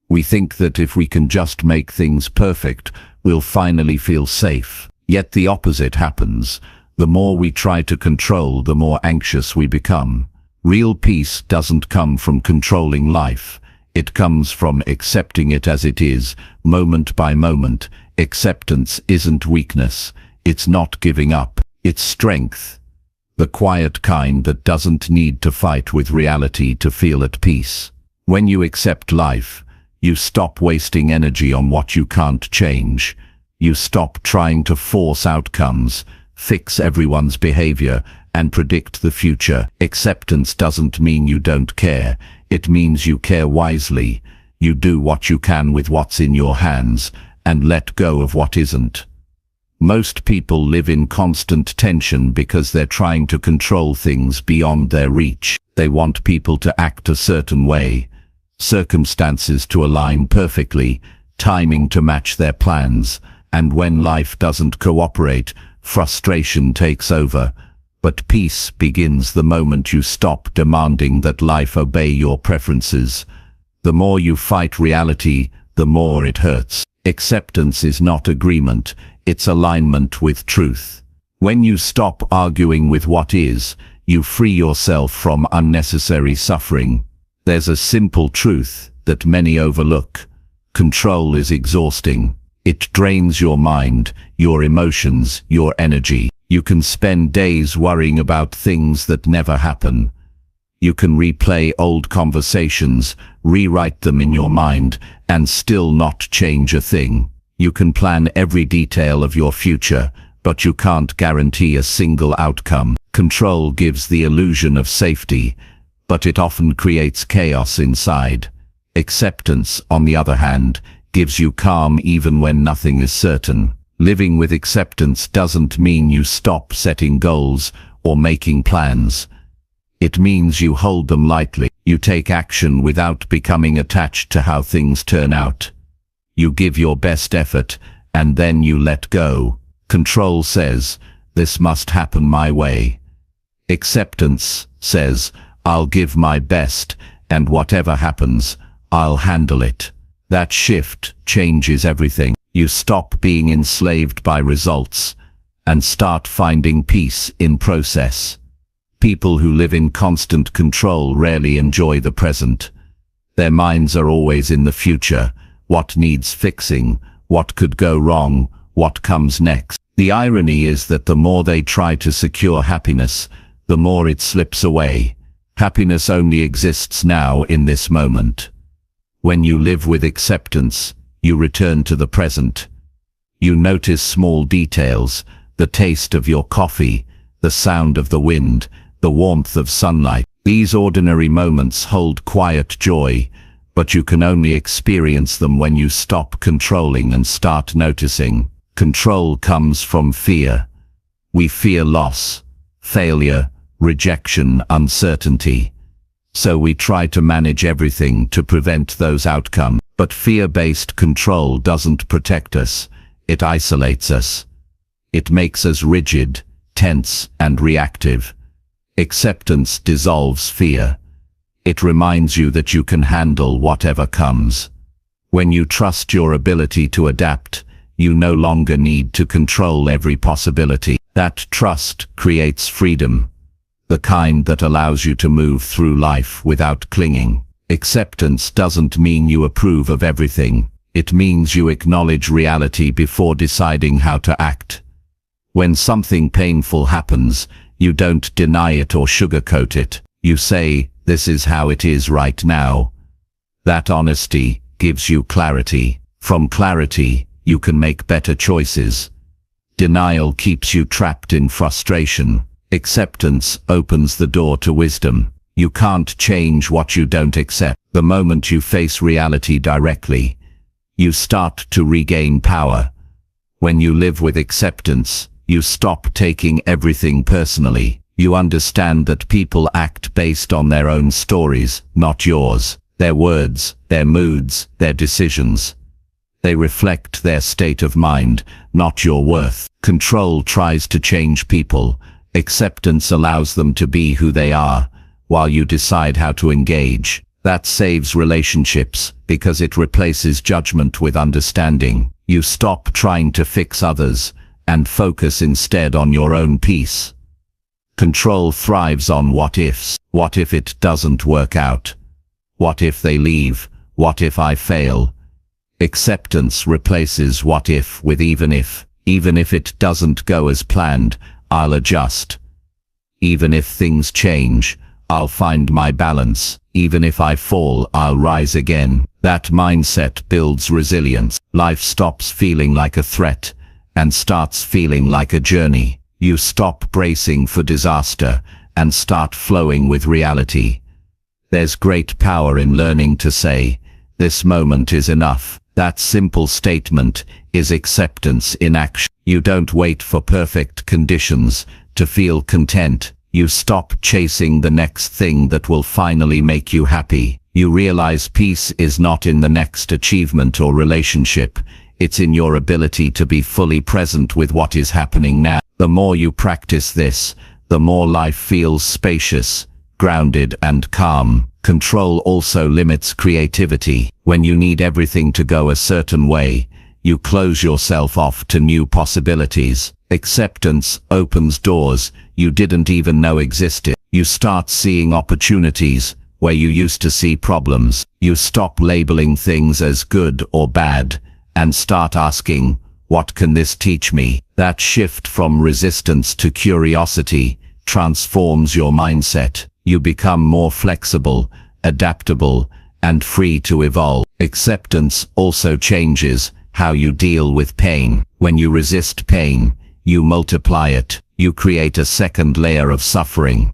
We think that if we can just make things perfect, we'll finally feel safe. Yet the opposite happens. The more we try to control, the more anxious we become. Real peace doesn't come from controlling life. It comes from accepting it as it is, moment by moment. Acceptance isn't weakness. It's not giving up. It's strength. The quiet kind that doesn't need to fight with reality to feel at peace. When you accept life, you stop wasting energy on what you can't change. You stop trying to force outcomes, fix everyone's behavior, and predict the future. Acceptance doesn't mean you don't care. It means you care wisely. You do what you can with what's in your hands, and let go of what isn't. Most people live in constant tension because they're trying to control things beyond their reach. They want people to act a certain way, circumstances to align perfectly, timing to match their plans, and when life doesn't cooperate, frustration takes over. But peace begins the moment you stop demanding that life obey your preferences. The more you fight reality, the more it hurts. Acceptance is not agreement, it's alignment with truth. When you stop arguing with what is, you free yourself from unnecessary suffering. There's a simple truth that many overlook. Control is exhausting. It drains your mind, your emotions, your energy. You can spend days worrying about things that never happen. You can replay old conversations, rewrite them in your mind, and still not change a thing. You can plan every detail of your future, but you can't guarantee a single outcome. Control gives the illusion of safety, but it often creates chaos inside. Acceptance, on the other hand, gives you calm even when nothing is certain. Living with acceptance doesn't mean you stop setting goals or making plans. It means you hold them lightly. You take action without becoming attached to how things turn out. You give your best effort, and then you let go. Control says, this must happen my way. Acceptance says, I'll give my best, and whatever happens, I'll handle it. That shift changes everything. You stop being enslaved by results, and start finding peace in process. People who live in constant control rarely enjoy the present. Their minds are always in the future. What needs fixing? What could go wrong? What comes next? The irony is that the more they try to secure happiness, the more it slips away. Happiness only exists now in this moment. When you live with acceptance, you return to the present. You notice small details, the taste of your coffee, the sound of the wind, the warmth of sunlight. These ordinary moments hold quiet joy, but you can only experience them when you stop controlling and start noticing. Control comes from fear. We fear loss, failure, rejection, uncertainty. So we try to manage everything to prevent those outcomes. But fear-based control doesn't protect us, it isolates us. It makes us rigid, tense, and reactive. Acceptance dissolves fear. It reminds you that you can handle whatever comes. When you trust your ability to adapt, you no longer need to control every possibility. That trust creates freedom, the kind that allows you to move through life without clinging. Acceptance doesn't mean you approve of everything. It means you acknowledge reality before deciding how to act. When something painful happens, you don't deny it or sugarcoat it. You say, this is how it is right now. That honesty gives you clarity. From clarity, you can make better choices. Denial keeps you trapped in frustration. Acceptance opens the door to wisdom. You can't change what you don't accept. The moment you face reality directly, you start to regain power. When you live with acceptance, you stop taking everything personally. You understand that people act based on their own stories, not yours. Their words, their moods, their decisions. They reflect their state of mind, not your worth. Control tries to change people. Acceptance allows them to be who they are, while you decide how to engage. That saves relationships, because it replaces judgment with understanding. You stop trying to fix others, and focus instead on your own peace. Control thrives on what ifs. What if it doesn't work out? What if they leave? What if I fail? Acceptance replaces what if with even if. Even if it doesn't go as planned, I'll adjust. Even if things change, I'll find my balance. Even if I fall, I'll rise again. That mindset builds resilience. Life stops feeling like a threat and starts feeling like a journey. You stop bracing for disaster and start flowing with reality. There's great power in learning to say, this moment is enough. That simple statement is acceptance in action. You don't wait for perfect conditions to feel content. You stop chasing the next thing that will finally make you happy. You realize peace is not in the next achievement or relationship. It's in your ability to be fully present with what is happening now. The more you practice this, the more life feels spacious, grounded and calm. Control also limits creativity. When you need everything to go a certain way, you close yourself off to new possibilities. Acceptance opens doors you didn't even know existed. You start seeing opportunities where you used to see problems. You stop labeling things as good or bad and start asking, what can this teach me? That shift from resistance to curiosity transforms your mindset. You become more flexible, adaptable, and free to evolve. Acceptance also changes how you deal with pain. When you resist pain, you multiply it. You create a second layer of suffering,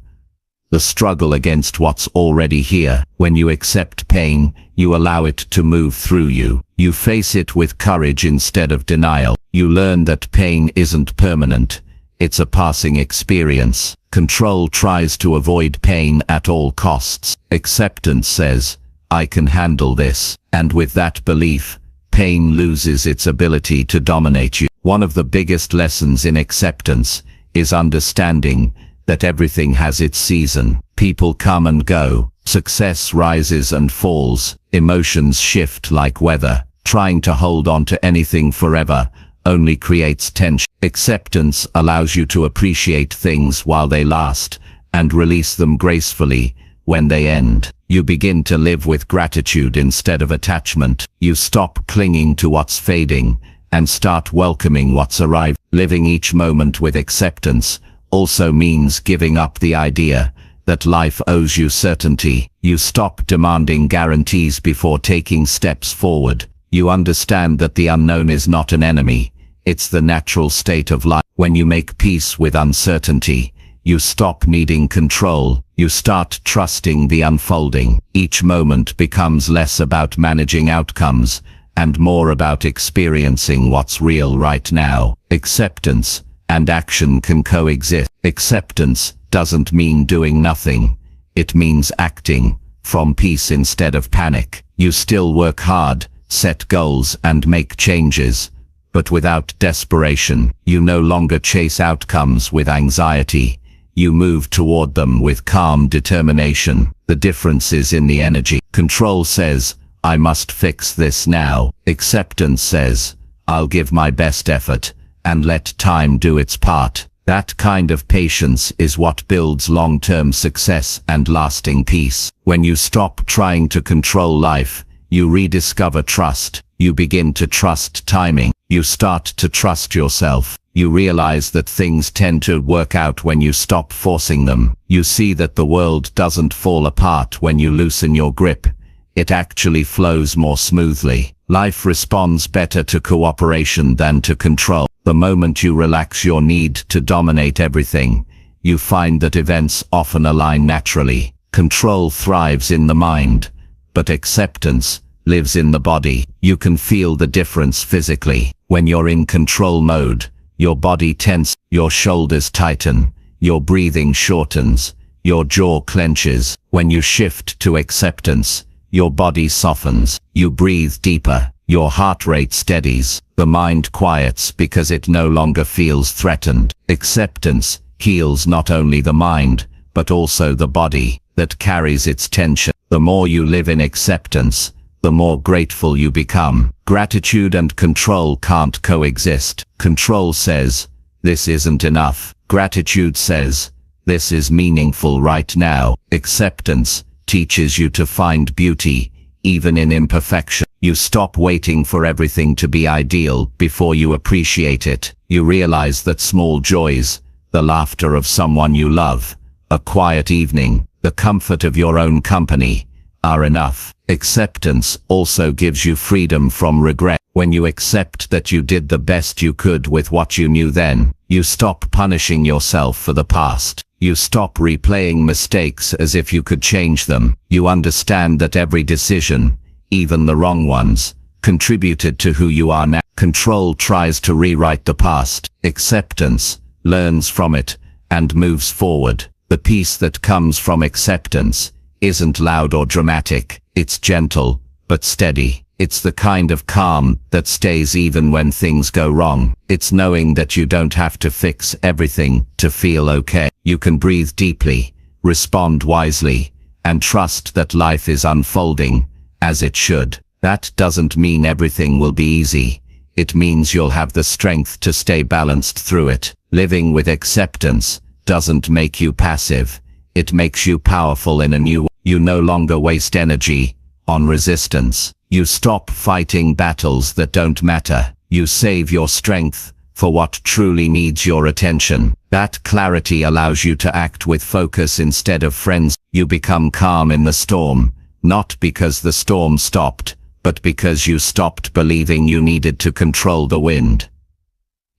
the struggle against what's already here. When you accept pain, you allow it to move through you. You face it with courage instead of denial. You learn that pain isn't permanent. It's a passing experience. Control tries to avoid pain at all costs. Acceptance says, I can handle this. And with that belief, pain loses its ability to dominate you. One of the biggest lessons in acceptance is understanding that everything has its season. People come and go. Success rises and falls. Emotions shift like weather. Trying to hold on to anything forever only creates tension. Acceptance allows you to appreciate things while they last and release them gracefully when they end. You begin to live with gratitude instead of attachment. You stop clinging to what's fading and start welcoming what's arrived. Living each moment with acceptance also means giving up the idea that life owes you certainty. You stop demanding guarantees before taking steps forward. You understand that the unknown is not an enemy. It's the natural state of life. When you make peace with uncertainty, you stop needing control. You start trusting the unfolding. Each moment becomes less about managing outcomes and more about experiencing what's real right now. Acceptance and action can coexist. Acceptance doesn't mean doing nothing. It means acting from peace instead of panic. You still work hard, set goals and make changes, but without desperation. You no longer chase outcomes with anxiety. You move toward them with calm determination. The difference is in the energy. Control says, I must fix this now. Acceptance says, I'll give my best effort and let time do its part. That kind of patience is what builds long-term success and lasting peace. When you stop trying to control life, you rediscover trust. You begin to trust timing. You start to trust yourself. You realize that things tend to work out when you stop forcing them. You see that the world doesn't fall apart when you loosen your grip. It actually flows more smoothly. Life responds better to cooperation than to control. The moment you relax your need to dominate everything, you find that events often align naturally. Control thrives in the mind, but acceptance lives in the body. You can feel the difference physically. When you're in control mode, your body tenses, your shoulders tighten, your breathing shortens, your jaw clenches. When you shift to acceptance, your body softens, you breathe deeper, your heart rate steadies, the mind quiets because it no longer feels threatened. Acceptance heals not only the mind, but also the body that carries its tension. The more you live in acceptance, the more grateful you become. Gratitude and control can't coexist. Control says, this isn't enough. Gratitude says, this is meaningful right now. Acceptance teaches you to find beauty, even in imperfection. You stop waiting for everything to be ideal before you appreciate it. You realize that small joys, the laughter of someone you love, a quiet evening, the comfort of your own company, are enough. Acceptance also gives you freedom from regret. When you accept that you did the best you could with what you knew then, you stop punishing yourself for the past. You stop replaying mistakes as if you could change them. You understand that every decision, even the wrong ones, contributed to who you are now. Control tries to rewrite the past. Acceptance learns from it and moves forward. The peace that comes from acceptance isn't loud or dramatic. It's gentle, but steady. It's the kind of calm that stays even when things go wrong. It's knowing that you don't have to fix everything to feel okay. You can breathe deeply, respond wisely, and trust that life is unfolding as it should. That doesn't mean everything will be easy. It means you'll have the strength to stay balanced through it. Living with acceptance doesn't make you passive. It makes you powerful in a new way. You no longer waste energy on resistance. You stop fighting battles that don't matter. You save your strength for what truly needs your attention. That clarity allows you to act with focus instead of frenzy. You become calm in the storm, not because the storm stopped, but because you stopped believing you needed to control the wind.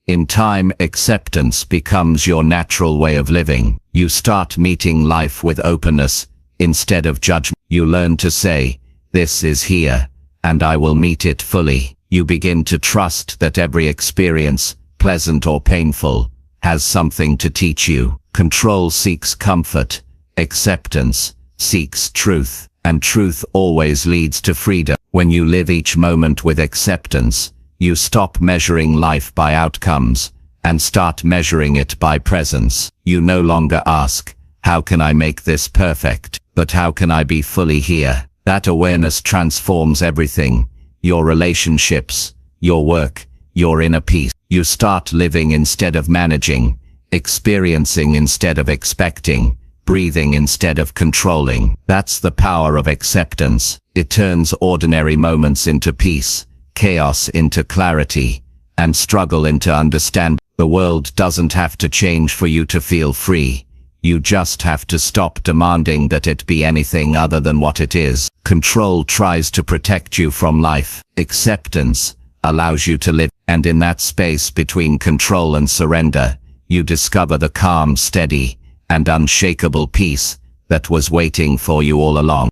In time, acceptance becomes your natural way of living. You start meeting life with openness instead of judgment. You learn to say, "This is here, and I will meet it fully." You begin to trust that every experience, pleasant or painful, has something to teach you. Control seeks comfort. Acceptance seeks truth, and truth always leads to freedom. When you live each moment with acceptance, you stop measuring life by outcomes and start measuring it by presence. You no longer ask, "How can I make this perfect?" but "How can I be fully here?" That awareness transforms everything: your relationships, your work, your inner peace. You start living instead of managing, experiencing instead of expecting, breathing instead of controlling. That's the power of acceptance. It turns ordinary moments into peace, chaos into clarity, and struggle into understanding. The world doesn't have to change for you to feel free. You just have to stop demanding that it be anything other than what it is. Control tries to protect you from life. Acceptance allows you to live, and in that space between control and surrender, you discover the calm, steady, and unshakable peace that was waiting for you all along.